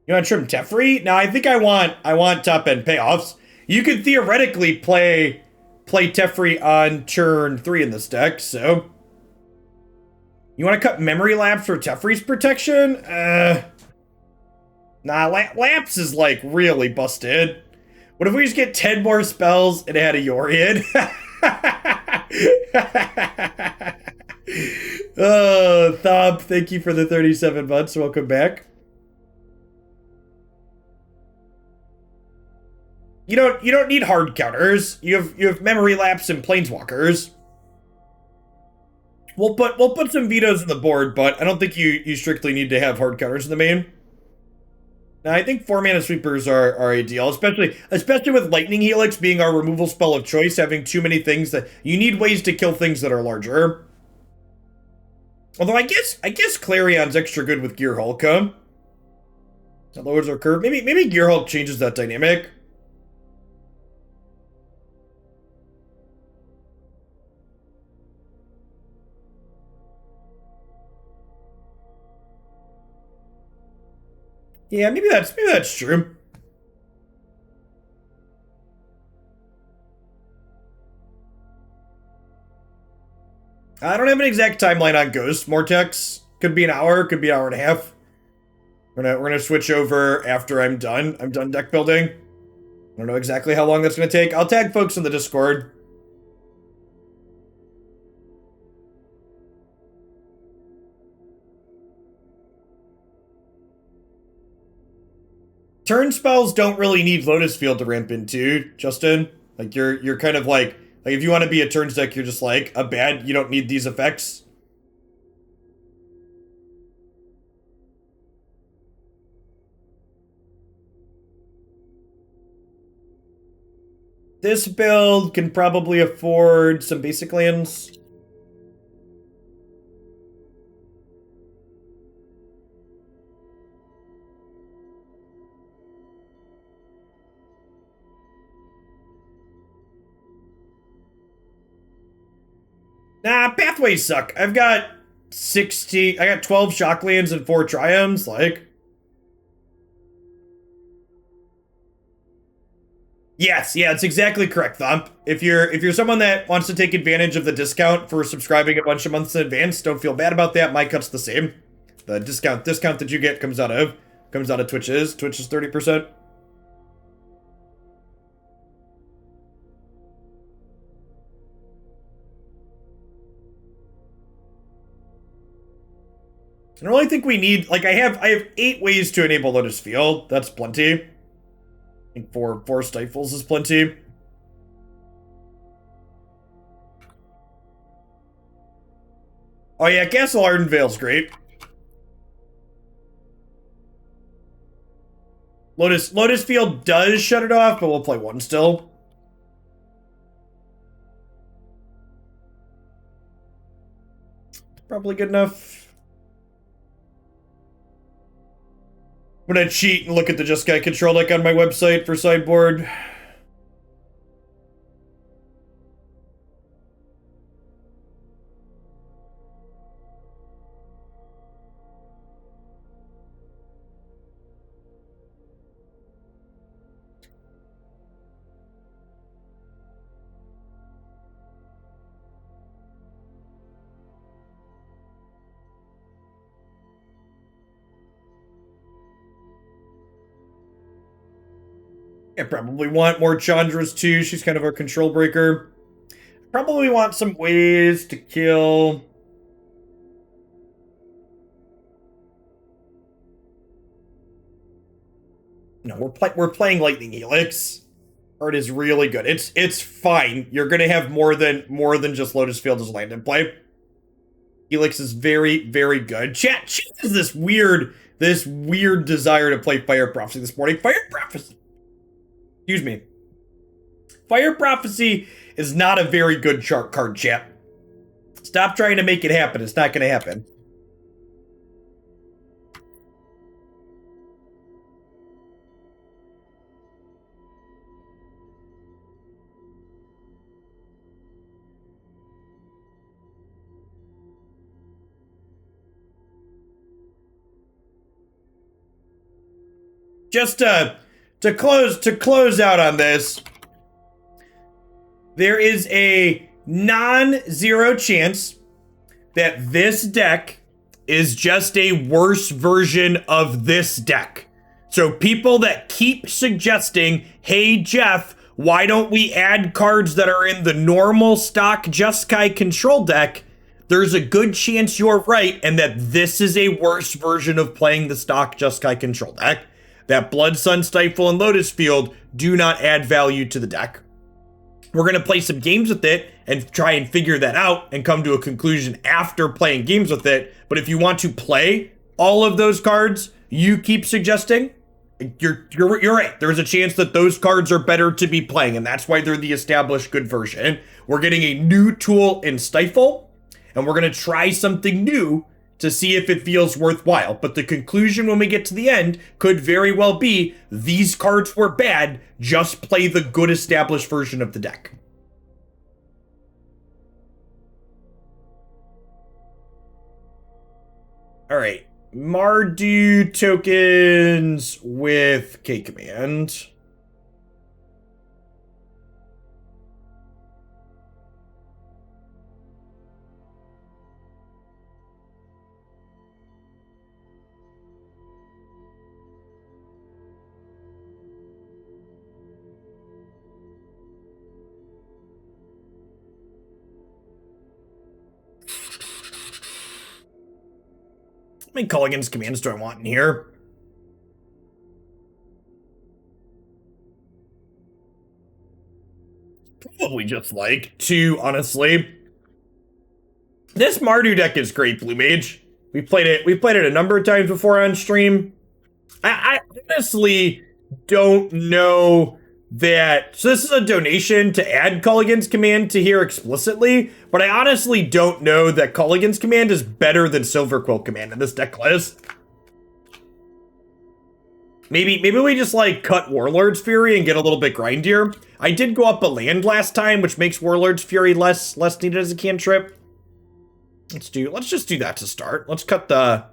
You want to trim Teferi? Now I think I want top end payoffs. You could theoretically play Teferi on turn 3 in this deck, so you want to cut memory lapse for Teferi's protection? Nah, lapse is like really busted. What if we just get 10 more spells and add a Yorion? Oh, Thump, thank you for the 37 months. Welcome back. You don't need hard counters. You have memory lapse and planeswalkers. We'll put some vetoes on the board, but I don't think you strictly need to have hard counters in the main. Now I think 4-mana sweepers are ideal, especially with Lightning Helix being our removal spell of choice, having too many things that you need ways to kill things that are larger. Although I guess Clarion's extra good with Gear Hulk, huh? That lowers our curve. Maybe Gear Hulk changes that dynamic. Yeah, maybe that's true. I don't have an exact timeline on Ghost Mortex. Could be an hour, could be an hour and a half. We're gonna switch over after I'm done. I'm done deck building. I don't know exactly how long that's gonna take. I'll tag folks in the Discord. Turn spells don't really need Lotus Field to ramp into, Justin. Like you're kind of like if you want to be a turns deck, you're just like you don't need these effects. This build can probably afford some basic lands. Nah, pathways suck. I've got 12 Shocklands and 4 Triumphs, like. Yes, yeah, it's exactly correct, Thump. If you're someone that wants to take advantage of the discount for subscribing a bunch of months in advance, don't feel bad about that. My cut's the same. The discount that you get comes out of Twitch's. Twitch is 30%. I really think we need, like, I have 8 ways to enable Lotus Field. That's plenty. I think four stifles is plenty. Oh yeah, Castle Ardenvale's great. Lotus Field does shut it off, but we'll play one still. Probably good enough. I'm gonna cheat and look at the Jeskai control deck on my website for sideboard. I probably want more Chandra's too. She's kind of our control breaker. Probably want some ways to kill. No, we're playing Lightning Helix. Art is really good. It's fine. You're gonna have more than just Lotus Field as land in play. Helix is very, very good. Chat has this weird desire to play Fire Prophecy this morning. Fire Prophecy. Excuse me. Fire Prophecy is not a very good chart card, chat. Stop trying to make it happen. It's not going to happen. Just to close out on this, there is a non-zero chance that this deck is just a worse version of this deck. So people that keep suggesting, hey Jeff, why don't we add cards that are in the normal stock Jeskai control deck? There's a good chance you're right, and that this is a worse version of playing the stock Jeskai control deck. That Blood Sun, Stifle, and Lotus Field do not add value to the deck. We're going to play some games with it and try and figure that out and come to a conclusion after playing games with it. But if you want to play all of those cards you keep suggesting, you're right. There's a chance that those cards are better to be playing, and that's why they're the established good version. We're getting a new tool in Stifle, and we're going to try something new to see if it feels worthwhile. But the conclusion when we get to the end could very well be these cards were bad, just play the good established version of the deck. All right, Mardu tokens with K command. How many Culligan's commands do I want in here? Probably just like 2, honestly. This Mardu deck is great, Blue Mage. We played it a number of times before on stream. I honestly don't know that. So this is a donation to add Culligan's command to here explicitly, but I honestly don't know that Culligan's command is better than Silver Quill command in this deck list. Maybe we just like cut Warlord's Fury and get a little bit grindier. I did go up a land last time, which makes Warlord's Fury less needed as a cantrip. Let's just do that to start. Let's cut the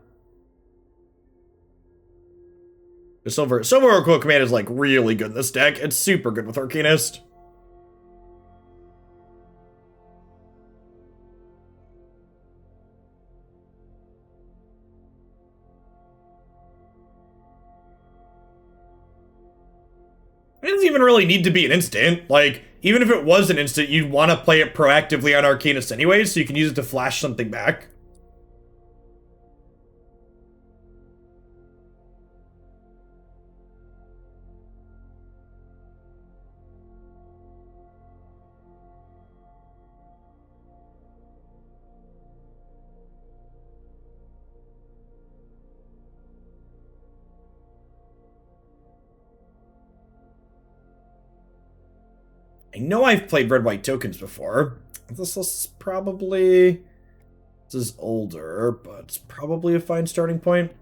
Silver Quill command is like really good in this deck. It's super good with Arcanist. It doesn't even really need to be an instant. Like, even if it was an instant, you'd want to play it proactively on Arcanist anyways, so you can use it to flash something back. I know I've played red-white tokens before. This is probably... This is older, but it's probably a fine starting point.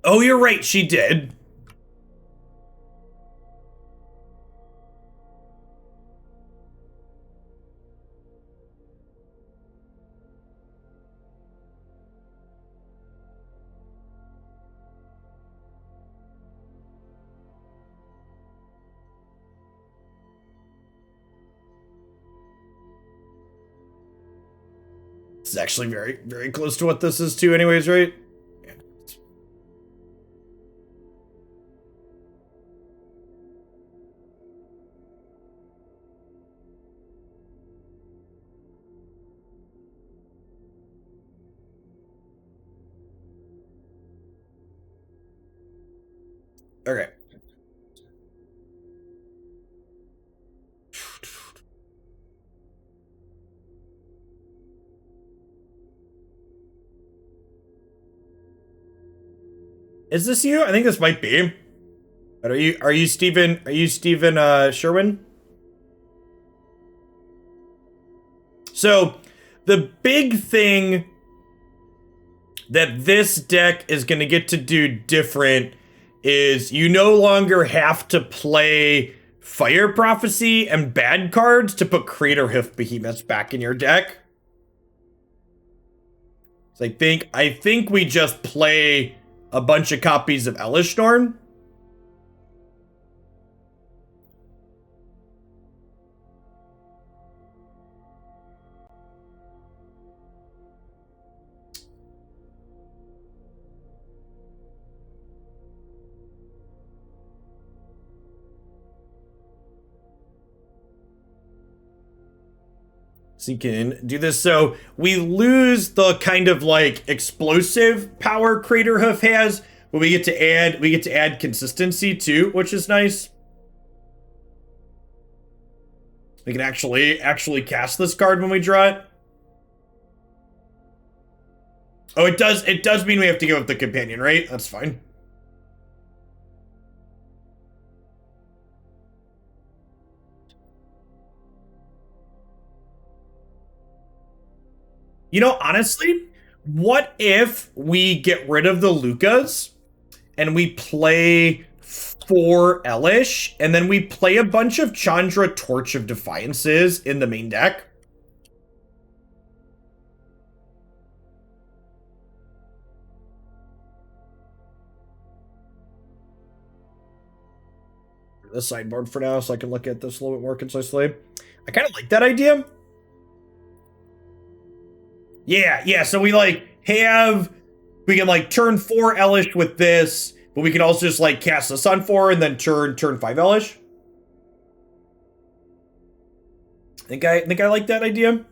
Oh, you're right, she did. This is actually very, very close to what this is too anyways, right? Okay. Is this you? I think this might be. But are you Steven? Are you Steven Sherwin? So the big thing that this deck is going to get to do different is you no longer have to play Fire Prophecy and bad cards to put Craterhoof Behemoths back in your deck. So I think we just play a bunch of copies of Elesh Norn. So you can do this. So we lose the kind of like explosive power Craterhoof has, but we get to add consistency too, which is nice. We can actually cast this card when we draw it. Oh, it does mean we have to give up the companion, right? That's fine. You know, honestly, what if we get rid of the Lukas and we play 4 Elesh, and then we play a bunch of Chandra Torch of Defiances in the main deck? The sideboard for now so I can look at this a little bit more concisely. I kind of like that idea. Yeah, so we we can like turn 4 Elesh with this, but we can also just like cast the Sun 4 and then turn 5 Elesh. I think I like that idea.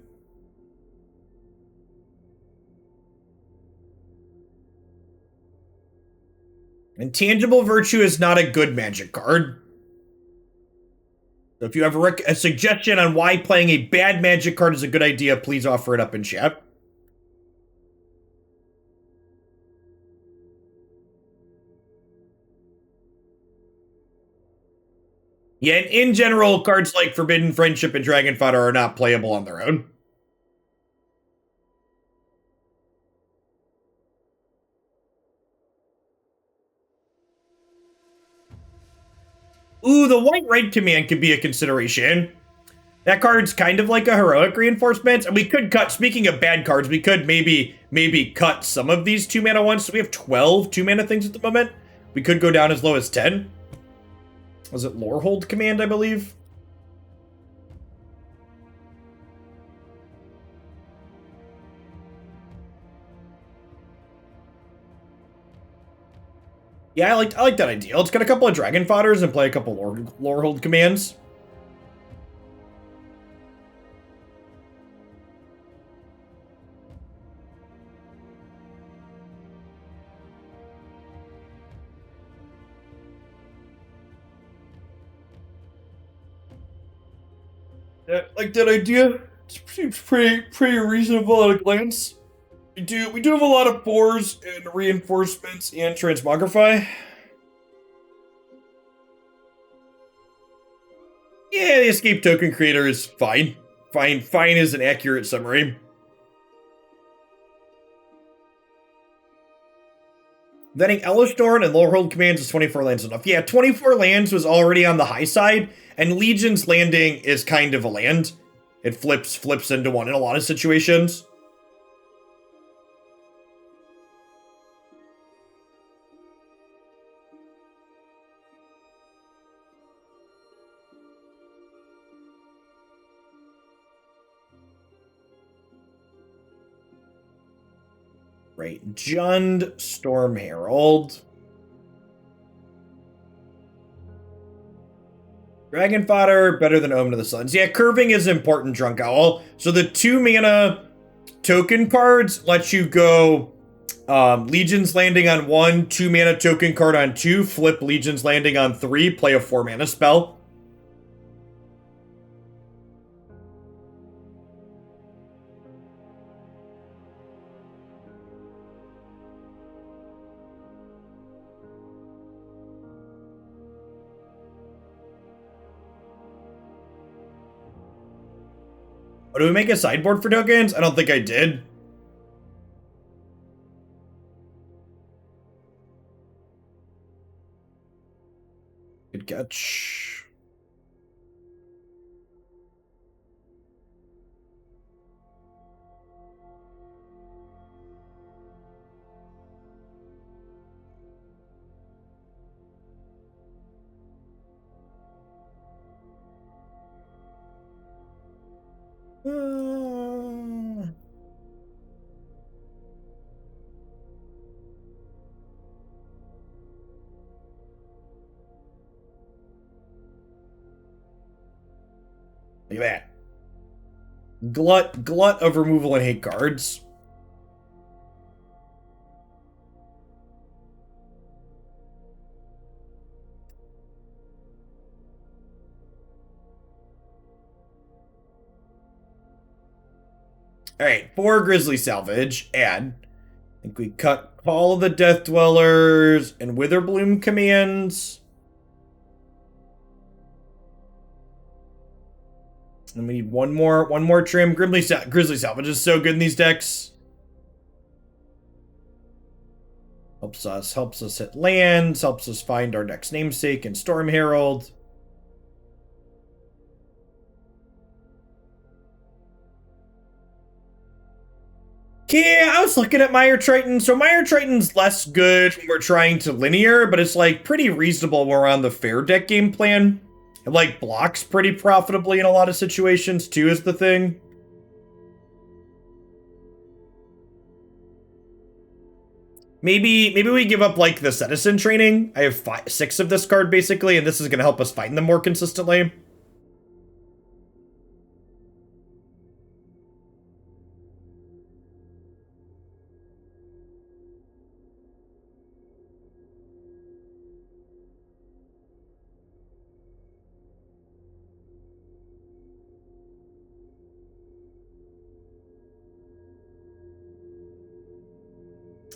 Intangible Virtue is not a good Magic card. So if you have a suggestion on why playing a bad Magic card is a good idea, please offer it up in chat. Yeah, and in general, cards like Forbidden Friendship and Dragon Fodder are not playable on their own. Ooh, the white red command could be a consideration. That card's kind of like a heroic reinforcement. And we could cut, speaking of bad cards, we could maybe cut some of these 2-mana ones. So we have 12 2-mana things at the moment. We could go down as low as 10. Was it Lorehold command, I believe? Yeah, I like that idea. Let's get a couple of Dragon Fodders and play a couple Lorehold commands. Like that idea. It seems pretty reasonable at a glance. We do have a lot of pores and reinforcements and transmogrify. Yeah, the escape token creator is fine. Fine is an accurate summary. Vetting Ellistorn and Lorehold commands is 24 lands enough. Yeah, 24 lands was already on the high side, and Legion's Landing is kind of a land. It flips into one in a lot of situations. Right, Jund, Storm Herald. Dragon Fodder, better than Omen of the Suns. Yeah, curving is important, Drunk Owl. So the 2-mana token cards let you go Legion's Landing on 1, 2-mana token card on 2, flip Legion's Landing on 3, play a 4-mana spell. Oh, do we make a sideboard for tokens? I don't think I did. Good catch. Look at that. Glut of removal and hate cards. Alright, 4 Grizzly Salvage. Add. I think we cut Call of the Death Dwellers and Witherbloom commands. And we need one more trim. Grizzly Salvage is so good in these decks. Helps us hit lands, helps us find our next namesake in Storm Herald. Yeah, I was looking at Mire Triton. So Mire Triton's less good when we're trying to linear, but it's like pretty reasonable when we're on the fair deck game plan. It like blocks pretty profitably in a lot of situations too, is the thing. Maybe we give up like the Citizen training. I have 6 of this card basically, and this is going to help us find them more consistently.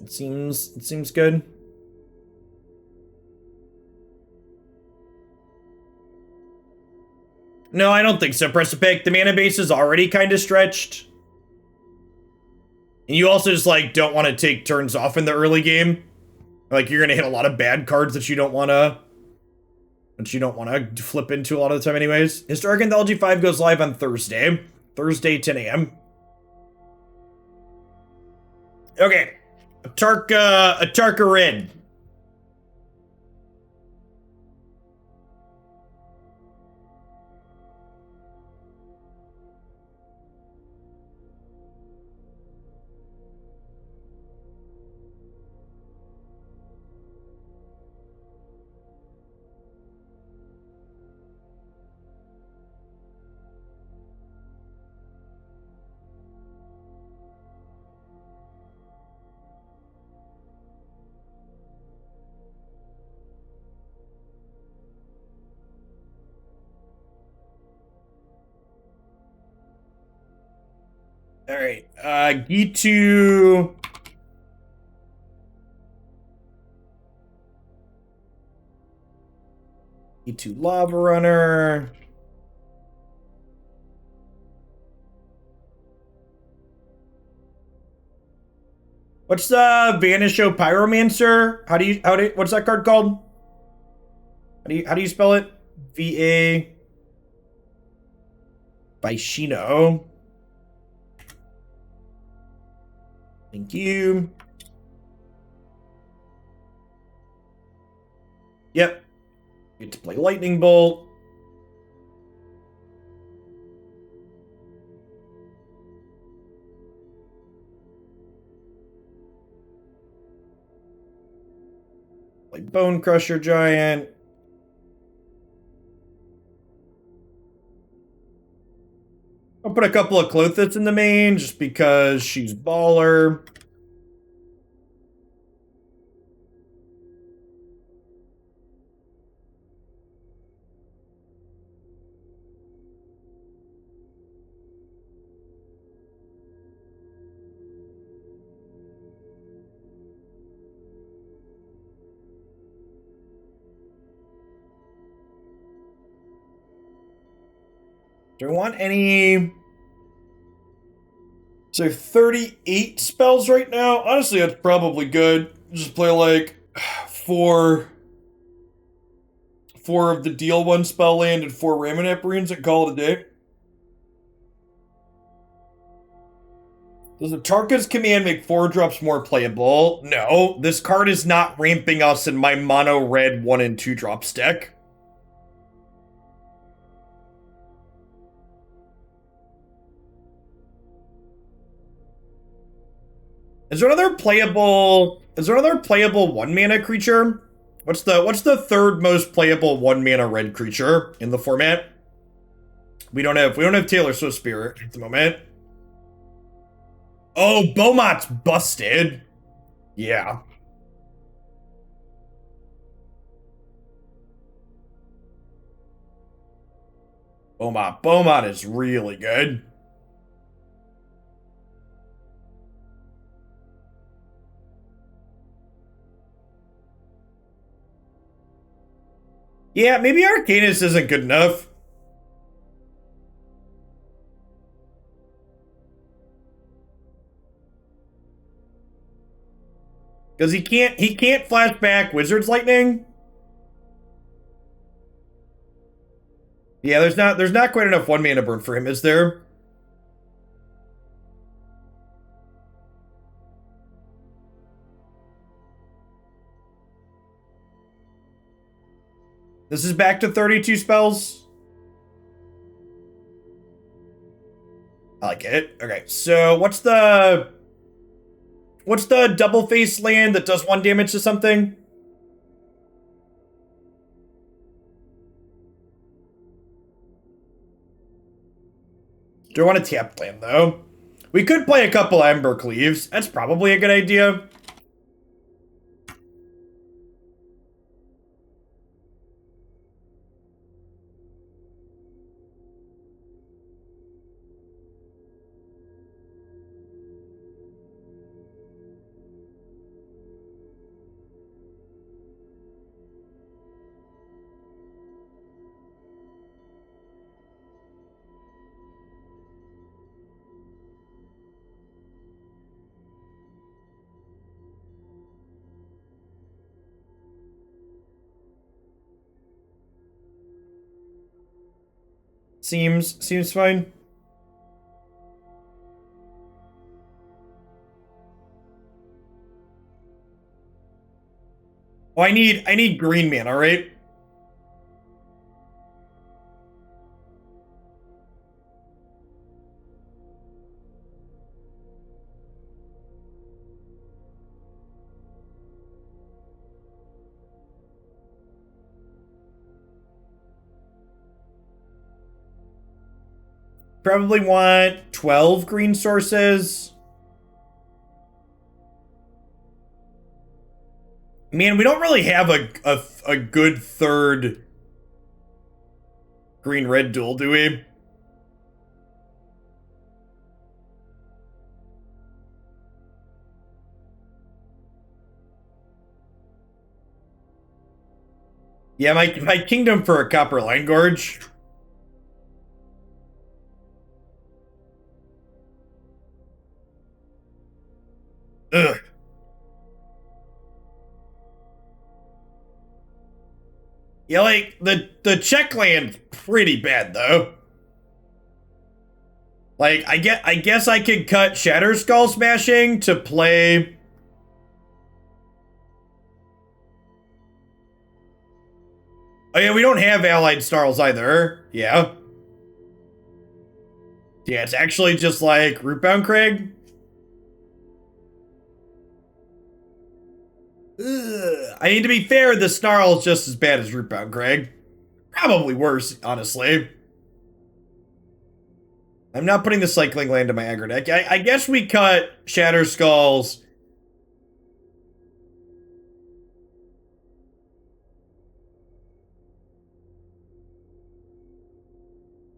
It seems good. No, I don't think so, Precipic. The mana base is already kind of stretched. And you also just like don't want to take turns off in the early game. Like you're gonna hit a lot of bad cards that you don't wanna flip into a lot of the time anyways. Historic Anthology 5 goes live on Thursday. Thursday, 10 a.m. Okay. A Tarka Red. All right, Gitu. Gitu Lava Runner. What's the Vanisho Pyromancer? What's that card called? How do you spell it? V-A Vaishino. Thank you. Yep. Get to play Lightning Bolt. Play Bone Crusher Giant. I'll put a couple of Clothits in the main just because she's baller. Do I want any So 38 spells right now. Honestly, that's probably good. Just play like four of the deal one spell land and 4 Ramonette Runes and call it a day. Does the Tarka's command make 4-drops more playable? No, this card is not ramping us in my mono red 1 and 2 drop stick. Is there another playable 1 mana creature? What's the third most playable 1 mana red creature in the format? We don't have Taylor Swift Spirit at the moment. Oh, Beaumont's busted. Yeah. Beaumont is really good. Yeah, maybe Arcanus isn't good enough. Because he can't flash back Wizard's Lightning. Yeah, there's not quite enough 1 mana burn for him, is there? This is back to 32 spells. I like it. Okay, so what's the double face land that does 1 damage to something? Do I want to tap land though? We could play a couple Ember Cleaves. That's probably a good idea. Seems fine. Oh, I need green mana, right? Probably want 12 green sources. Man, we don't really have a good third green-red duel, do we? Yeah, my kingdom for a Copper Line Gorge. Ugh. Yeah, like, the check land's pretty bad, though. Like, I guess I could cut Shatter Skull Smashing to play... Oh yeah, we don't have Allied Snarls either. Yeah. Yeah, it's actually just like Rootbound Crag. Ugh. I mean, to be fair, the Snarl is just as bad as Rootbound Crag. Probably worse, honestly. I'm not putting the cycling land in my aggro deck. I guess we cut Shatter Skulls.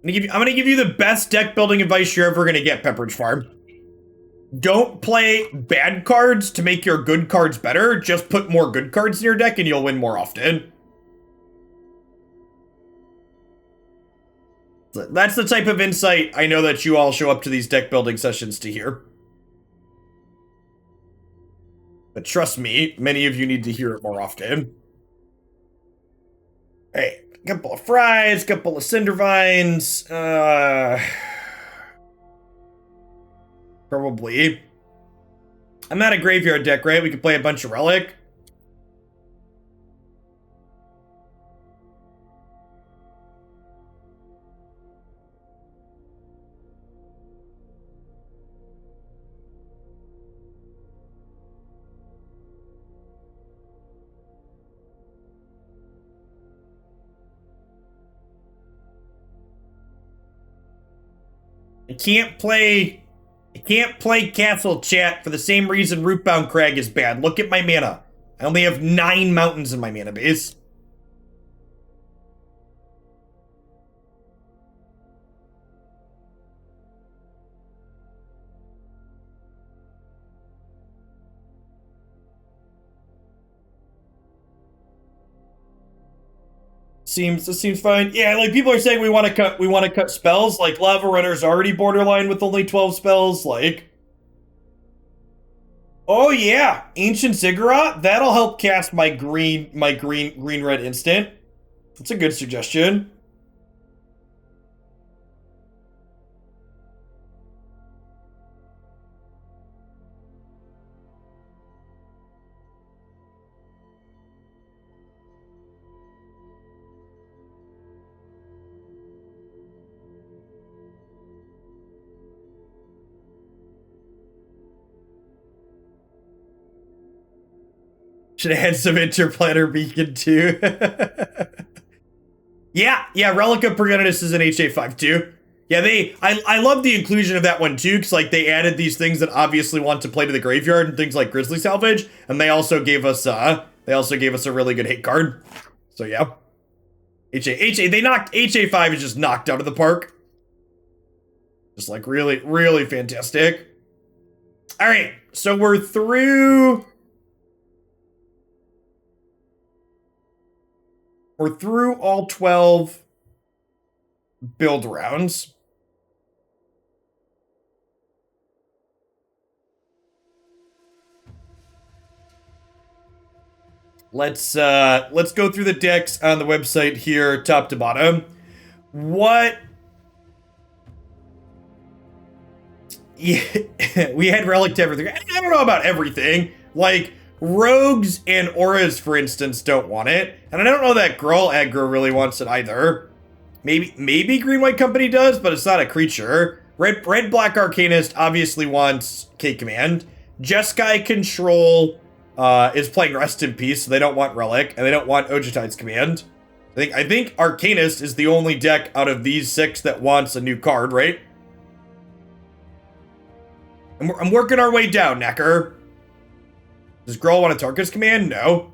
I'm gonna give you the best deck building advice you're ever gonna get, Pepperidge Farm. Don't play bad cards to make your good cards better. Just put more good cards in your deck and you'll win more often. That's the type of insight I know that you all show up to these deck building sessions to hear. But trust me, many of you need to hear it more often. Hey, couple of fries, couple of cinder vines. Probably. I'm not a graveyard deck, right? We could play a bunch of relic. I can't play Castle Chat for the same reason Rootbound Crag is bad. Look at my mana. I only have 9 mountains in my mana base. Seems fine. Yeah, like people are saying we want to cut spells. Like Lava Runner's already borderline with only 12 spells. Like, oh yeah, Ancient Ziggurat. That'll help cast my green red instant. That's a good suggestion. Should have had some Interplanar Beacon too. yeah, Relica Progenitus is an HA5 too. Yeah, I love the inclusion of that one too, because like they added these things that obviously want to play to the graveyard and things like Grizzly Salvage, and they also gave us a really good hate card. So yeah. They knocked HA5 is just knocked out of the park. Just like really fantastic. Alright, so we're through all 12 build rounds. Let's go through the decks on the website here, top to bottom. What? Yeah, we had relic to everything. I don't know about everything. Like, rogues and auras, for instance, don't want it. And I don't know that Gruul aggro really wants it either. Maybe Green-White Company does, but it's not a creature. Red-Black Arcanist obviously wants K-Command. Jeskai Control is playing Rest in Peace, so they don't want Relic, and they don't want Ojutide's Command. I think Arcanist is the only deck out of these 6 that wants a new card, right? I'm working our way down, Necker. Does Gruul want a Tarkus Command? No.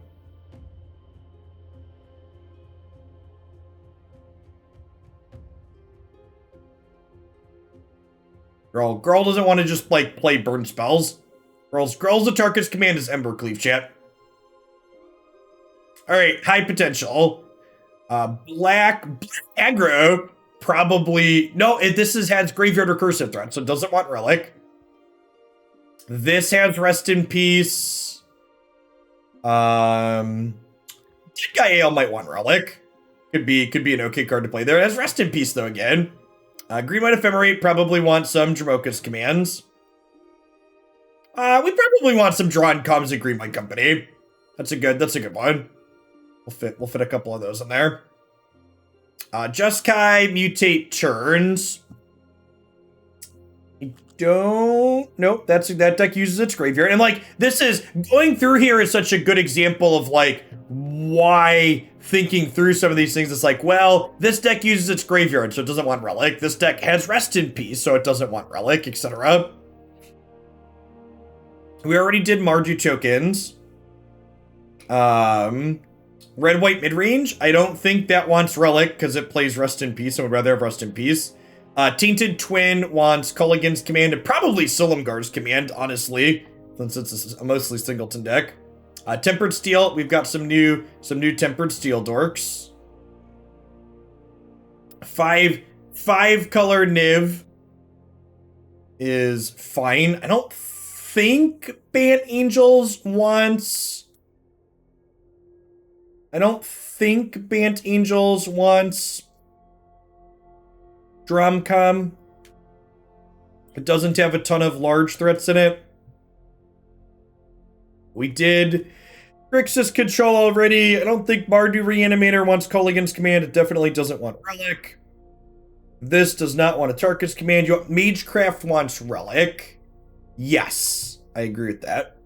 Gruul doesn't want to just like play burn spells. Gruul's a Tarkus Command is Embercleave, chat. Alright, high potential. Black aggro, probably... No, this has Graveyard Recursive Threat, so it doesn't want Relic. This has Rest in Peace. Jeskai Ale might want Relic. Could be an okay card to play there. It has Rest in Peace, though, again. Green-White Ephemerate probably wants some Dromoka's commands. We probably want some Drawn Comms and Green-White Company. That's a good one. We'll fit a couple of those in there. Jeskai Mutate turns. Nope, that deck uses its graveyard. And like, this is, going through here is such a good example of like, why thinking through some of these things, it's like, well, this deck uses its graveyard, so it doesn't want Relic. This deck has Rest in Peace, so it doesn't want Relic, etc. We already did Mardu tokens. Red-White midrange, I don't think that wants Relic, because it plays Rest in Peace, so I would rather have Rest in Peace. Tainted Twin wants Culligan's Command and probably Silumgar's Command, honestly, since it's a mostly singleton deck. Tempered Steel, we've got some new Tempered Steel dorks. 5 5-color Niv is fine. I don't think Bant Angels wants... I don't think Bant Angels wants Dromcom. It doesn't have a ton of large threats in it. We did Grixis control already. I don't think Mardu Reanimator wants Kolaghan's Command. It definitely doesn't want Relic. This does not want a Tarkus Command. Magecraft wants Relic. Yes, I agree with that.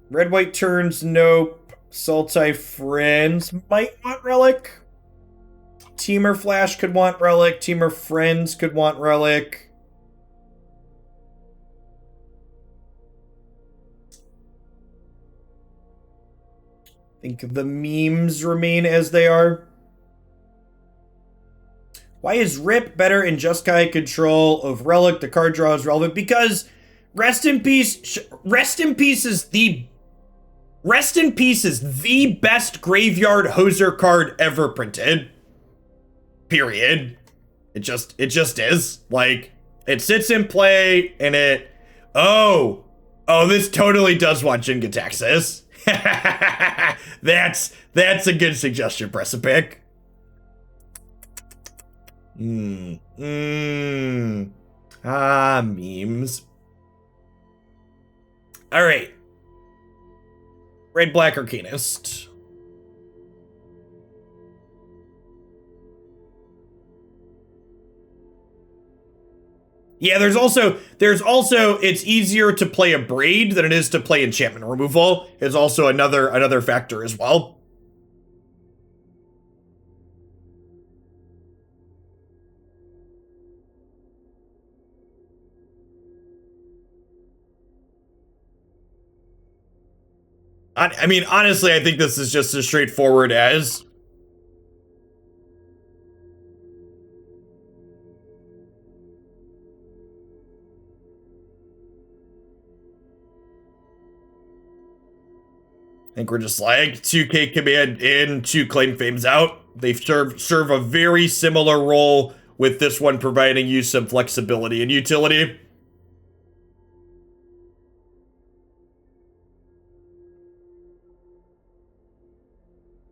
Red-White turns, nope. Sultai Friends might want Relic. Teamer Flash could want Relic. Teamer Friends could want Relic. I think the memes remain as they are. Why is Rip better in Jeskai control of Relic? The card draw is relevant because Rest in Peace is the best graveyard hoser card ever printed. Period. It just is. Like, it sits in play and it... Oh, this totally does want Jin-Gitaxias. That's a good suggestion, Precipic. Memes. Alright. Red-Black Arcanist. Yeah, there's also it's easier to play a Braid than it is to play enchantment removal. It's also another factor as well. I mean, honestly, I think this is just as straightforward as... I think we're just like 2K command in, 2 claim fames out. They serve a very similar role, with this one providing you some flexibility and utility.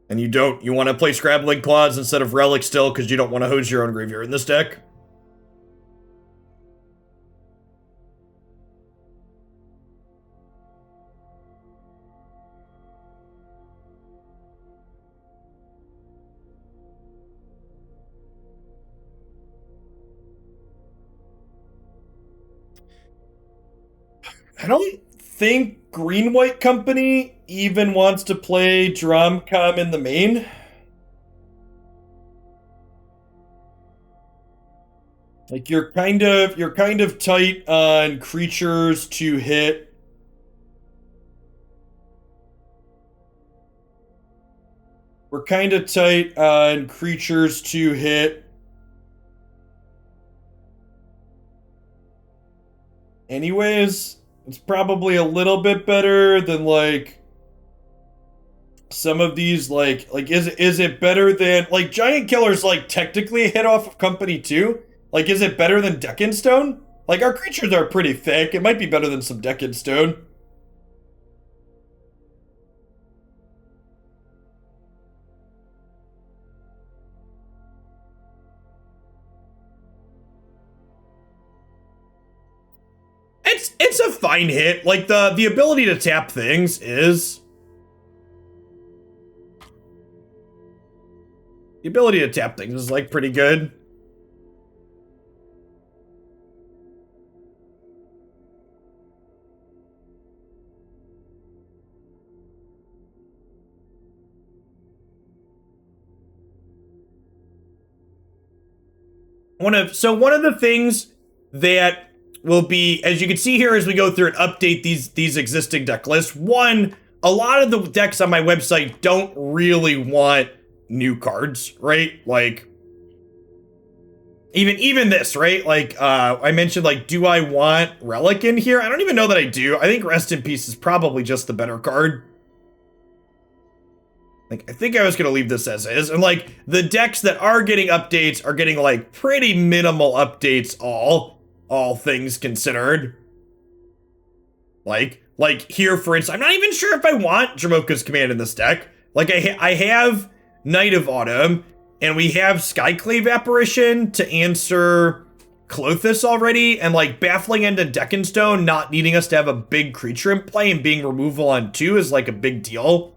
And you want to play Scrabbling Claws instead of Relic still because you don't want to hose your own graveyard in this deck. I don't think Green-White Company even wants to play Dromcom in the main. Like, you're kind of tight on creatures to hit. We're kind of tight on creatures to hit. Anyways, it's probably a little bit better than, like, some of these, like is it better than, like, Giant Killer's, like, technically a hit off of Company too? Like, is it better than Deckenstone? Like, our creatures are pretty thick. It might be better than some Deckenstone. It's a fine hit. Like, the ability to tap things is... The ability to tap things is, like, pretty good. One of the things that will be, as you can see here as we go through and update these existing deck lists, one, a lot of the decks on my website don't really want new cards, right? Like, even this, right? Like, I mentioned, like, do I want Relic in here? I don't even know that I do. I think Rest in Peace is probably just the better card. Like, I think I was gonna leave this as is, and like the decks that are getting updates are getting like pretty minimal updates, all things considered. Like here, for instance, I'm not even sure if I want Jamoka's Command in this deck. Like I have Knight of Autumn, and we have Skyclave Apparition to answer Clothis already, and like Baffling End and Deccanstone not needing us to have a big creature in play and being removal on 2 is like a big deal.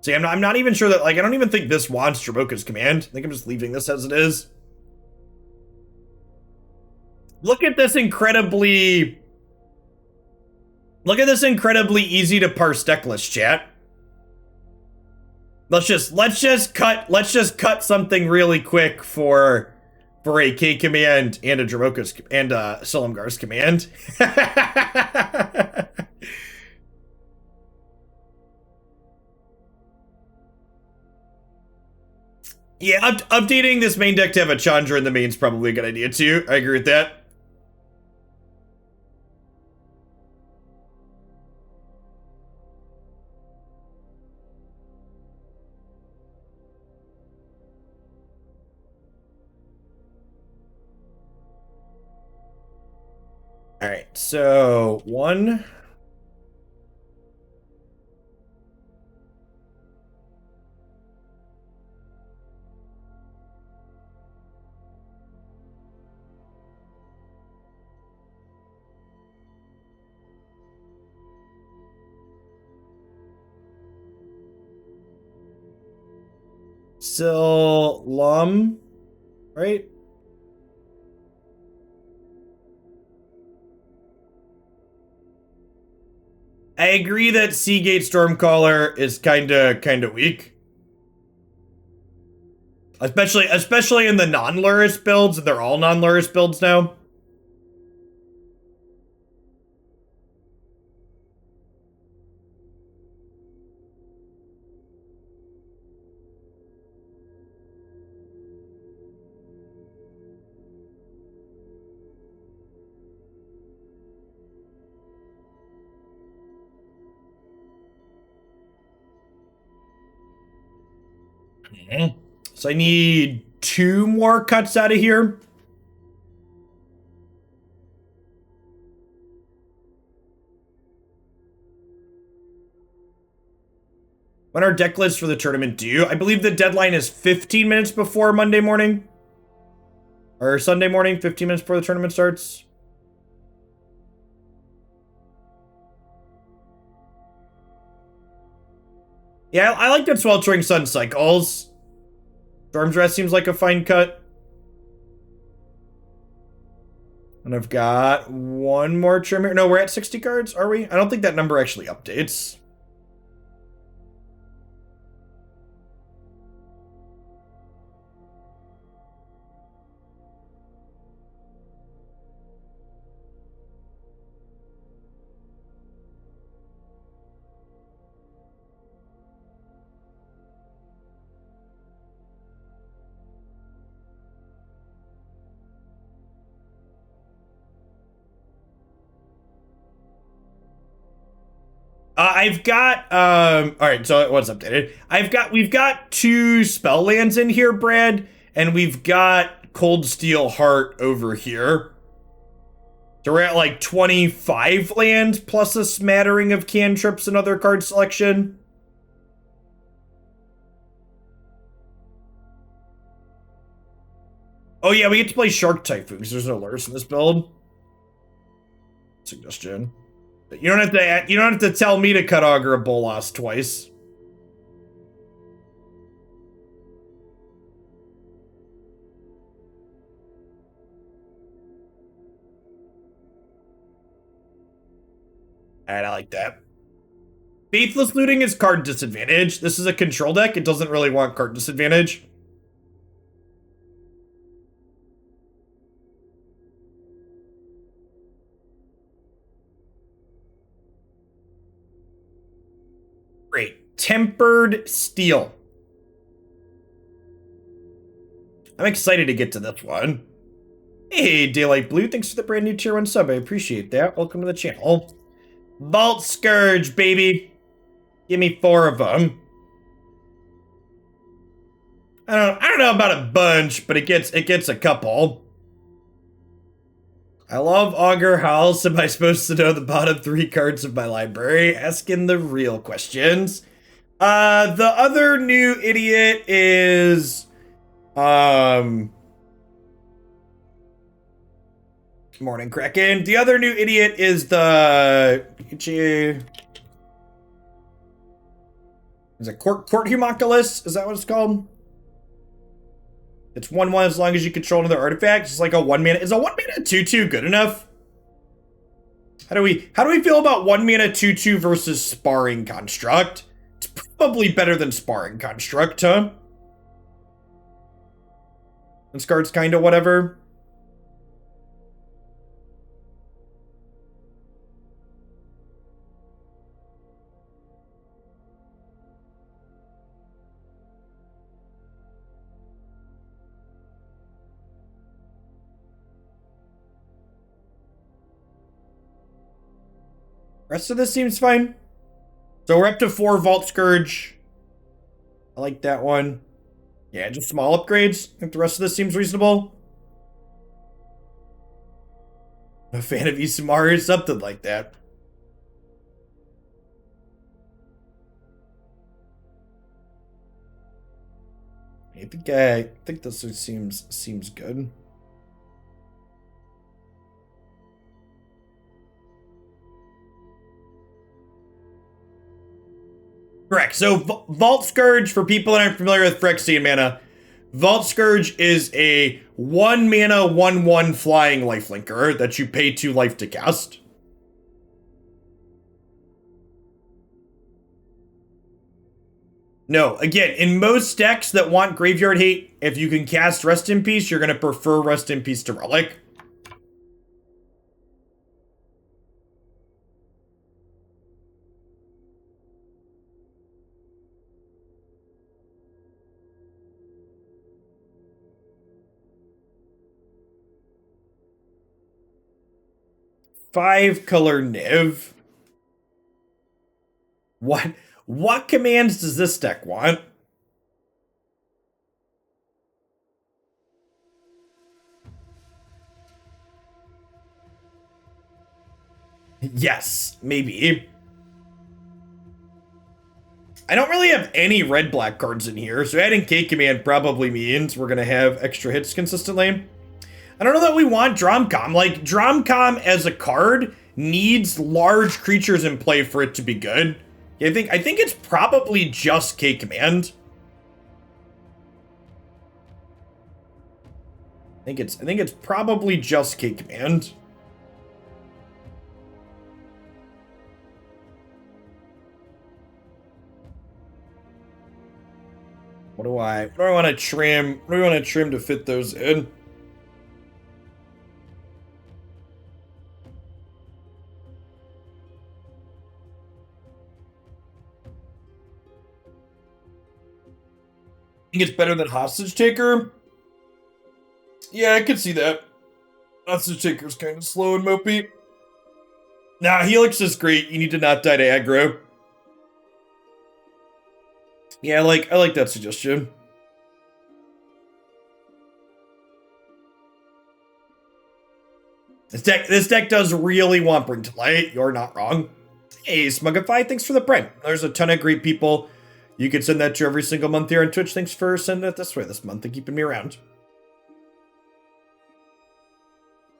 See, I'm not even sure that, like, I don't even think this wants Jamoka's Command. I think I'm just leaving this as it is. Look at this incredibly easy to parse deck list, chat. Let's just cut something really quick for a K command and a Jamoka's and a Silumgar's command. Yeah, updating this main deck to have a Chandra in the main is probably a good idea too. I agree with that. All right, so 1. Silum, right? I agree that Seagate Stormcaller is kinda weak. Especially in the non-Lurrus builds. They're all non-Lurrus builds now. So I need 2 more cuts out of here. When are deck lists for the tournament due? I believe the deadline is 15 minutes before Monday morning. Or Sunday morning, 15 minutes before the tournament starts. Yeah, I like that Sweltering Sun cycles. Storm's Wrath seems like a fine cut. And I've got 1 more trim here. No, we're at 60 cards, are we? I don't think that number actually updates. I've got all right, so what's updated? We've got 2 spell lands in here, Brad, and we've got Cold Steel Heart over here. So we're at like 25 lands plus a smattering of cantrips and other card selection. Oh yeah, we get to play Shark Typhoon because there's no Lurrus in this build. Suggestion. You don't have to tell me to cut Augur a Bolas twice. Alright, I like that. Faithless Looting is card disadvantage. This is a control deck. It doesn't really want card disadvantage. Great. Tempered Steel. I'm excited to get to this one. Hey, Daylight Blue, thanks for the brand new tier 1 sub. I appreciate that. Welcome to the channel. Vault Scourge, baby. Give me 4 of them. I don't know about a bunch, but it gets a couple. I love Augur House. Am I supposed to know the bottom 3 cards of my library? Asking the real questions. The other new idiot is Morning Kraken. The other new idiot is the is it Court Homunculus? Is that what it's called? It's 1/1 as long as you control another artifact. It's like a 1-mana. Is a 1-mana 2/2 good enough? How do we feel about 1-mana 2/2 versus Sparring Construct? It's probably better than Sparring Construct, huh? This card's kind of whatever. Rest of this seems fine. So we're up to 4 Vault Scourge. I like that one. Yeah, just small upgrades. I think the rest of this seems reasonable. A fan of Isamaru, something like that. I think this seems good. Correct. So Vault Scourge, for people that aren't familiar with Phyrexian mana, Vault Scourge is a 1-mana 1/1 flying lifelinker that you pay 2 life to cast. No, again, in most decks that want Graveyard Hate, if you can cast Rest in Peace, you're going to prefer Rest in Peace to Relic. Five-color Niv. What commands does this deck want? Yes, maybe. I don't really have any red-black cards in here, so adding K-Command probably means we're going to have extra hits consistently. I don't know that we want Dromcom. Like, Dromcom as a card needs large creatures in play for it to be good. I think it's probably just K-Command. I think it's probably just K-Command. What do I want to trim? What do we want to trim to fit those in? I think it's better than Hostage Taker. Yeah, I could see that. Hostage Taker's kind of slow and mopey. Nah, Helix is great. You need to not die to aggro. Yeah, I like that suggestion. This deck does really want Bring to Light. You're not wrong. Hey, Smugify, thanks for the prime. There's a ton of great people. You could send that to every single month here on Twitch. Thanks for sending it this way this month and keeping me around.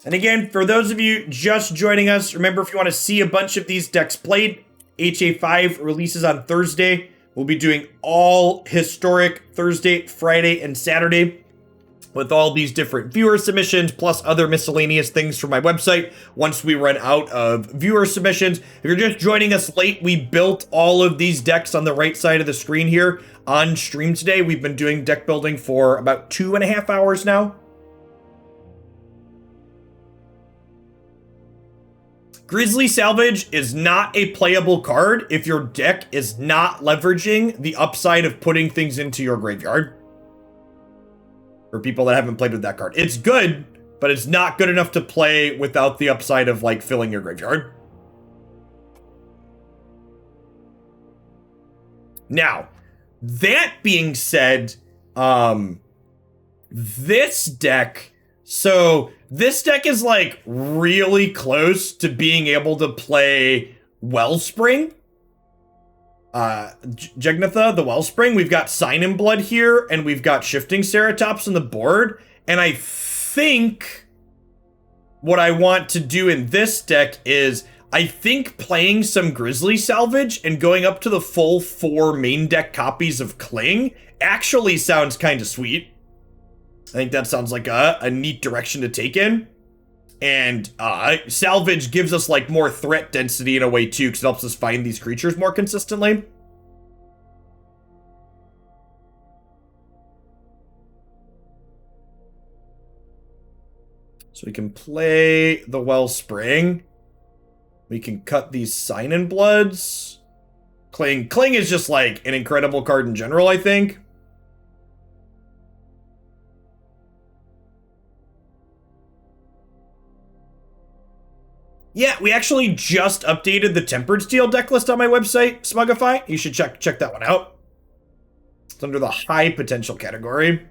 And again, for those of you just joining us, remember if you want to see a bunch of these decks played, HA5 releases on Thursday. We'll be doing all historic Thursday, Friday, and Saturday with all these different viewer submissions, plus other miscellaneous things from my website once we run out of viewer submissions. If you're just joining us late, we built all of these decks on the right side of the screen here on stream today. We've been doing deck building for about 2.5 hours now. Grizzly Salvage is not a playable card if your deck is not leveraging the upside of putting things into your graveyard. For people that haven't played with that card. It's good, but it's not good enough to play without the upside of, like, filling your graveyard. Now, that being said, This deck, so this deck is like really close to being able to play Wellspring. Jegnatha, the Wellspring. We've got Sign in Blood here, and we've got Shifting Ceratops on the board. And I think what I want to do in this deck is I think playing some Grizzly Salvage and going up to the full 4 main deck copies of Cling actually sounds kind of sweet. I think that sounds like a neat direction to take in. And Salvage gives us like more threat density in a way too, because it helps us find these creatures more consistently. So we can play the Wellspring. We can cut these Sign in Bloods. Cling is just like an incredible card in general, I think. Yeah, we actually just updated the Tempered Steel deck list on my website, Smugify. You should check that one out. It's under the high potential category.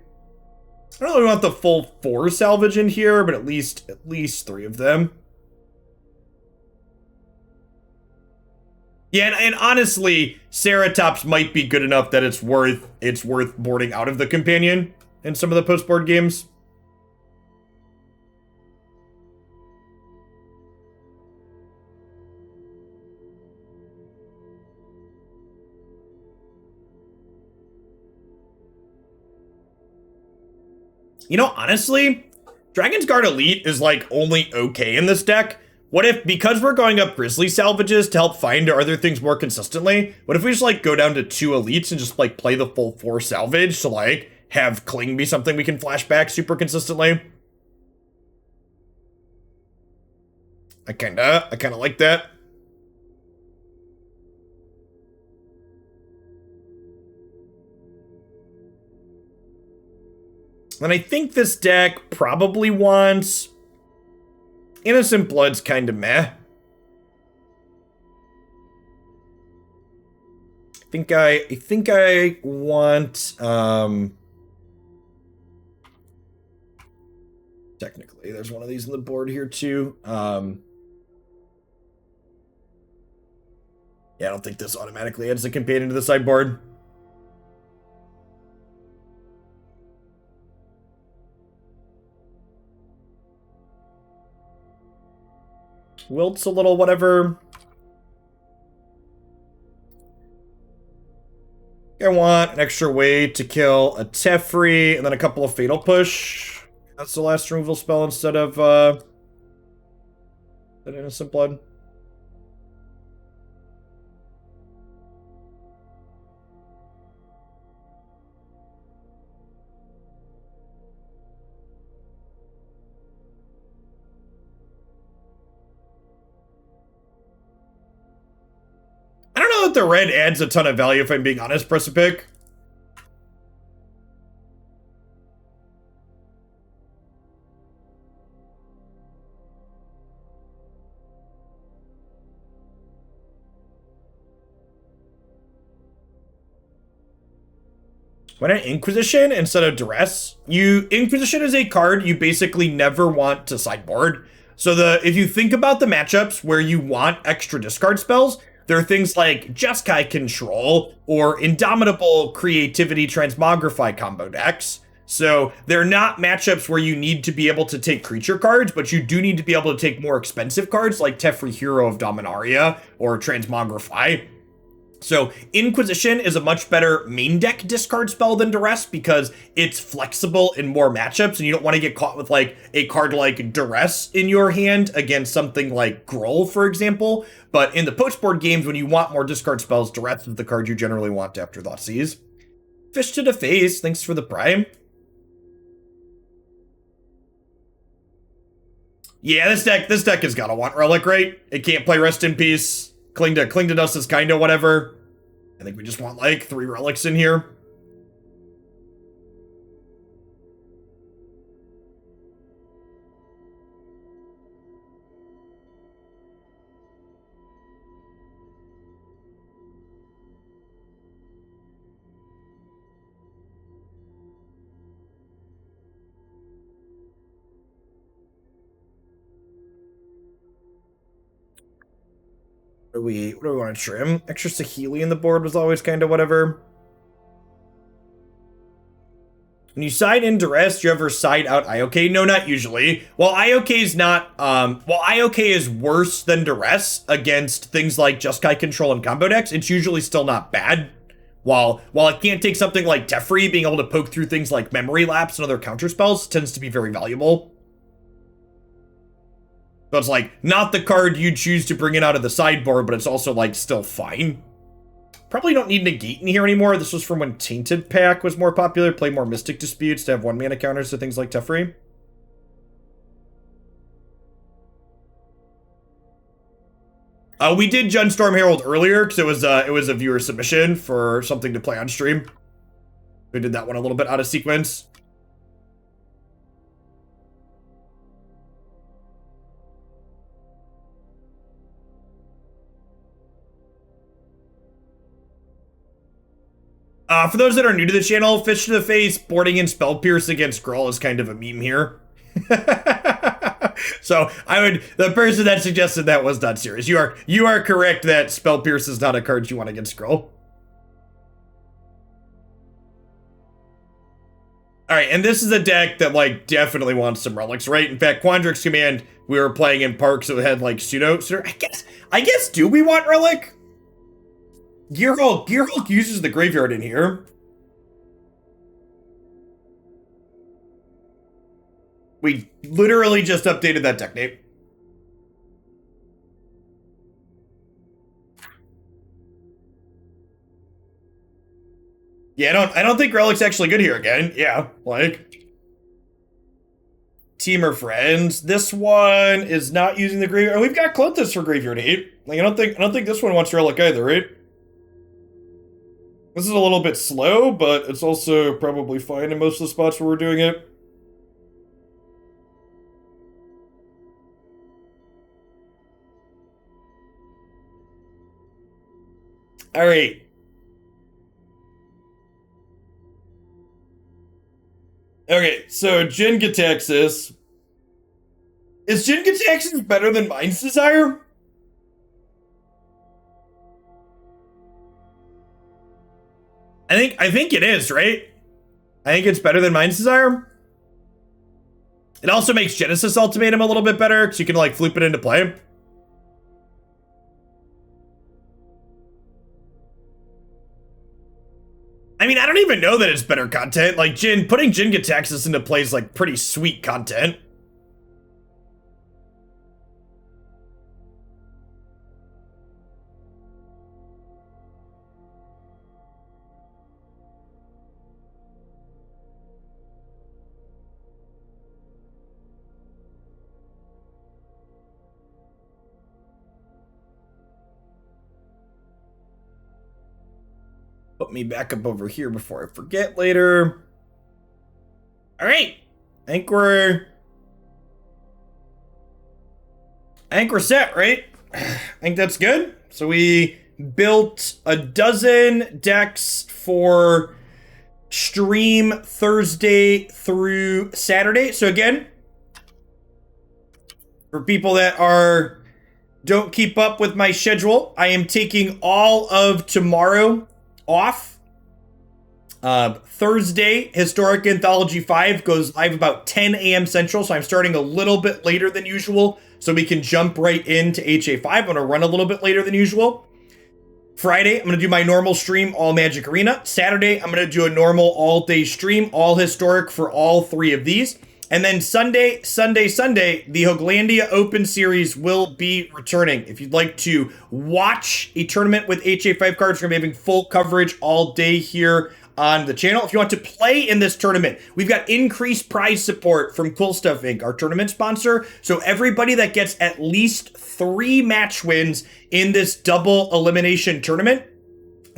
I don't really want the full 4 salvage in here, but at least 3 of them. Yeah, and honestly, Ceratops might be good enough that it's worth boarding out of the companion in some of the post-board games. You know, honestly, Dragon's Guard Elite is like only okay in this deck. What if, because we're going up Grizzly Salvages to help find our other things more consistently, what if we just like go down to 2 Elites and just like play the full 4 Salvage to like have Cling be something we can flash back super consistently? I kinda like that. And I think this deck probably wants Innocent Blood's kind of meh. I think I want technically there's one of these on the board here too. Yeah, I don't think this automatically adds a companion to the sideboard. Wilt's a little whatever. I want an extra way to kill a Teferi and then a couple of Fatal Push. That's the last removal spell instead of an Innocent Blood. I don't know that the red adds a ton of value, if I'm being honest, press a pick. Why not Inquisition instead of Duress? Inquisition is a card you basically never want to sideboard. So if you think about the matchups where you want extra discard spells, there are things like Jeskai Control or Indomitable Creativity Transmogrify combo decks. So they're not matchups where you need to be able to take creature cards, but you do need to be able to take more expensive cards like Teferi Hero of Dominaria or Transmogrify. So Inquisition is a much better main deck discard spell than Duress because it's flexible in more matchups, and you don't want to get caught with like a card like Duress in your hand against something like Gruul, for example. But in the post-board games, when you want more discard spells, Duress is the card you generally want after Thoughtseize. Fish to the Face, thanks for the Prime. Yeah, this deck has got to want Relic, right? It can't play Rest in Peace. Cling to Dust is kinda whatever. I think we just want like 3 relics in here. What do we want to trim? Extra Saheeli in the board was always kind of whatever. When you side in duress, do you ever side out IOK? No, not usually. While IOK is not, while IOK is worse than duress against things like Jeskai control and combo decks, it's usually still not bad. While it can't take something like Teferi, being able to poke through things like Memory Lapse and other counter spells tends to be very valuable. So it's like, not the card you choose to bring it out of the sideboard, but it's also like still fine. Probably don't need Negate in here anymore. This was from when Tainted Pack was more popular. Play more Mystic Disputes to have 1-mana counters to things like Teferi. We did Dragonstorm Herald earlier because it was a viewer submission for something to play on stream. We did that one a little bit out of sequence. For those that are new to the channel, Fish to the Face, boarding in Spell Pierce against Gruul is kind of a meme here. So the person that suggested that was not serious. You are correct that Spell Pierce is not a card you want against Gruul. Alright, and this is a deck that, like, definitely wants some relics, right? In fact, Quandrix Command, we were playing in Park, so it had, like, pseudo. I guess, do we want relic? Gearhulk uses the graveyard in here. We literally just updated that deck name. Yeah, I don't think Relic's actually good here again. Yeah, like Team or Friends. This one is not using the graveyard. We've got Clothis for graveyard hate. Like I don't think this one wants Relic either, right? This is a little bit slow, but it's also probably fine in most of the spots where we're doing it. All right. Okay, so Jin Gitaxis. Is Jin Gitaxis better than Mind's Desire? I think it is, right? I think it's better than Mind's Desire. It also makes Genesis Ultimatum a little bit better, because you can, like, flip it into play. I mean, I don't even know that it's better content. Like, putting Jin Gitaxis into play is, like, pretty sweet content. Put me back up over here before I forget later. All right. I think we're set, right? I think that's good. So we built a dozen decks for stream Thursday through Saturday. So again, for people that don't keep up with my schedule, I am taking all of tomorrow off. Thursday, Historic Anthology 5 goes live about 10 a.m. Central, so I'm starting a little bit later than usual, so we can jump right into HA5. I'm going to run a little bit later than usual. Friday, I'm going to do my normal stream, all Magic Arena. Saturday, I'm going to do a normal all-day stream, all Historic for all three of these. And then Sunday, the Hoaglandia Open Series will be returning. If you'd like to watch a tournament with HA5 cards, we're going to be having full coverage all day here on the channel. If you want to play in this tournament, we've got increased prize support from Cool Stuff Inc., our tournament sponsor. So everybody that gets at least 3 match wins in this double elimination tournament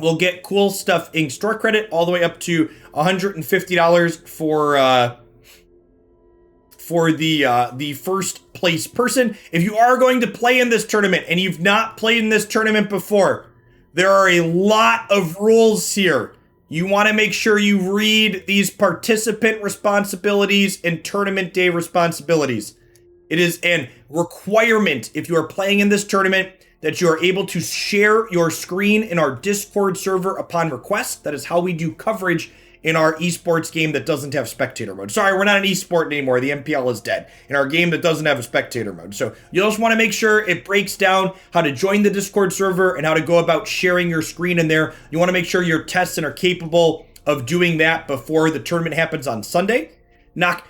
will get Cool Stuff Inc. store credit all the way up to $150 for the first place person. If you are going to play in this tournament and you've not played in this tournament before, there are a lot of rules here. You want to make sure you read these participant responsibilities and tournament day responsibilities. It is a requirement if you are playing in this tournament that you are able to share your screen in our Discord server upon request. That is how we do coverage in our esports game that doesn't have spectator mode. Sorry, we're not an esport anymore. The MPL is dead. In our game that doesn't have a spectator mode. So you just want to make sure it breaks down how to join the Discord server and how to go about sharing your screen in there. You want to make sure your tests are capable of doing that before the tournament happens on Sunday. Knock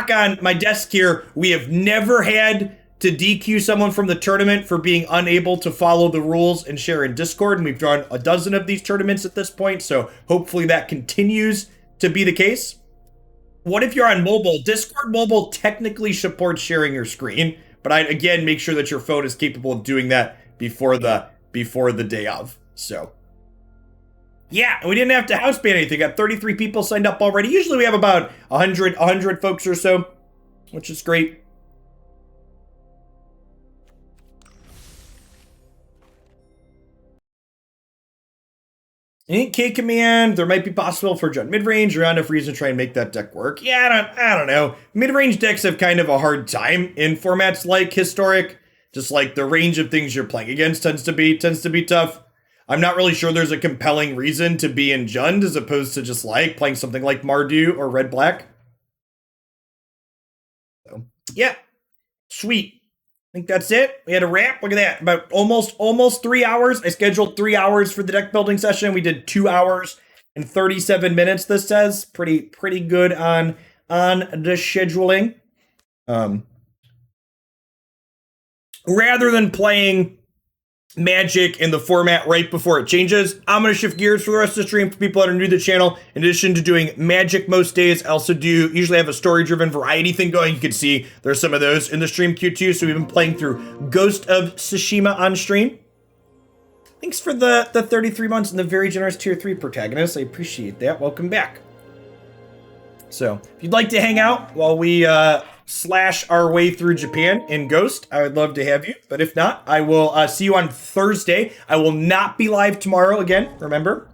on my desk here. We have never had to DQ someone from the tournament for being unable to follow the rules and share in Discord, and we've done a dozen of these tournaments at this point, so hopefully that continues to be the case. What if you're on mobile? Discord mobile technically supports sharing your screen, but I'd again make sure that your phone is capable of doing that before the day of. So yeah, we didn't have to house ban anything. Got 33 people signed up already. Usually we have about 100 folks or so, which is great. In K command, there might be possible for Jund mid-range around enough reason to try and make that deck work. Yeah, I don't know. Mid-range decks have kind of a hard time in formats like Historic. Just like the range of things you're playing against tends to be tough. I'm not really sure there's a compelling reason to be in Jund as opposed to just like playing something like Mardu or Red-Black. So, yeah, sweet. I think that's it. We had a wrap. Look at that. About almost 3 hours. I scheduled 3 hours for the deck building session. We did 2 hours and 37 minutes, this says. Pretty good on the scheduling. Rather than playing Magic in the format right before it changes, I'm going to shift gears for the rest of the stream for people that are new to the channel. In addition to doing Magic most days, I also usually have a story-driven variety thing going. You can see there's some of those in the stream queue too. So we've been playing through Ghost of Tsushima on stream. Thanks for the 33 months and the very generous tier 3 protagonist. I appreciate that. Welcome back. So if you'd like to hang out while we slash our way through Japan in Ghost, I would love to have you. But if not, I will see you on Thursday. I will not be live tomorrow again, remember.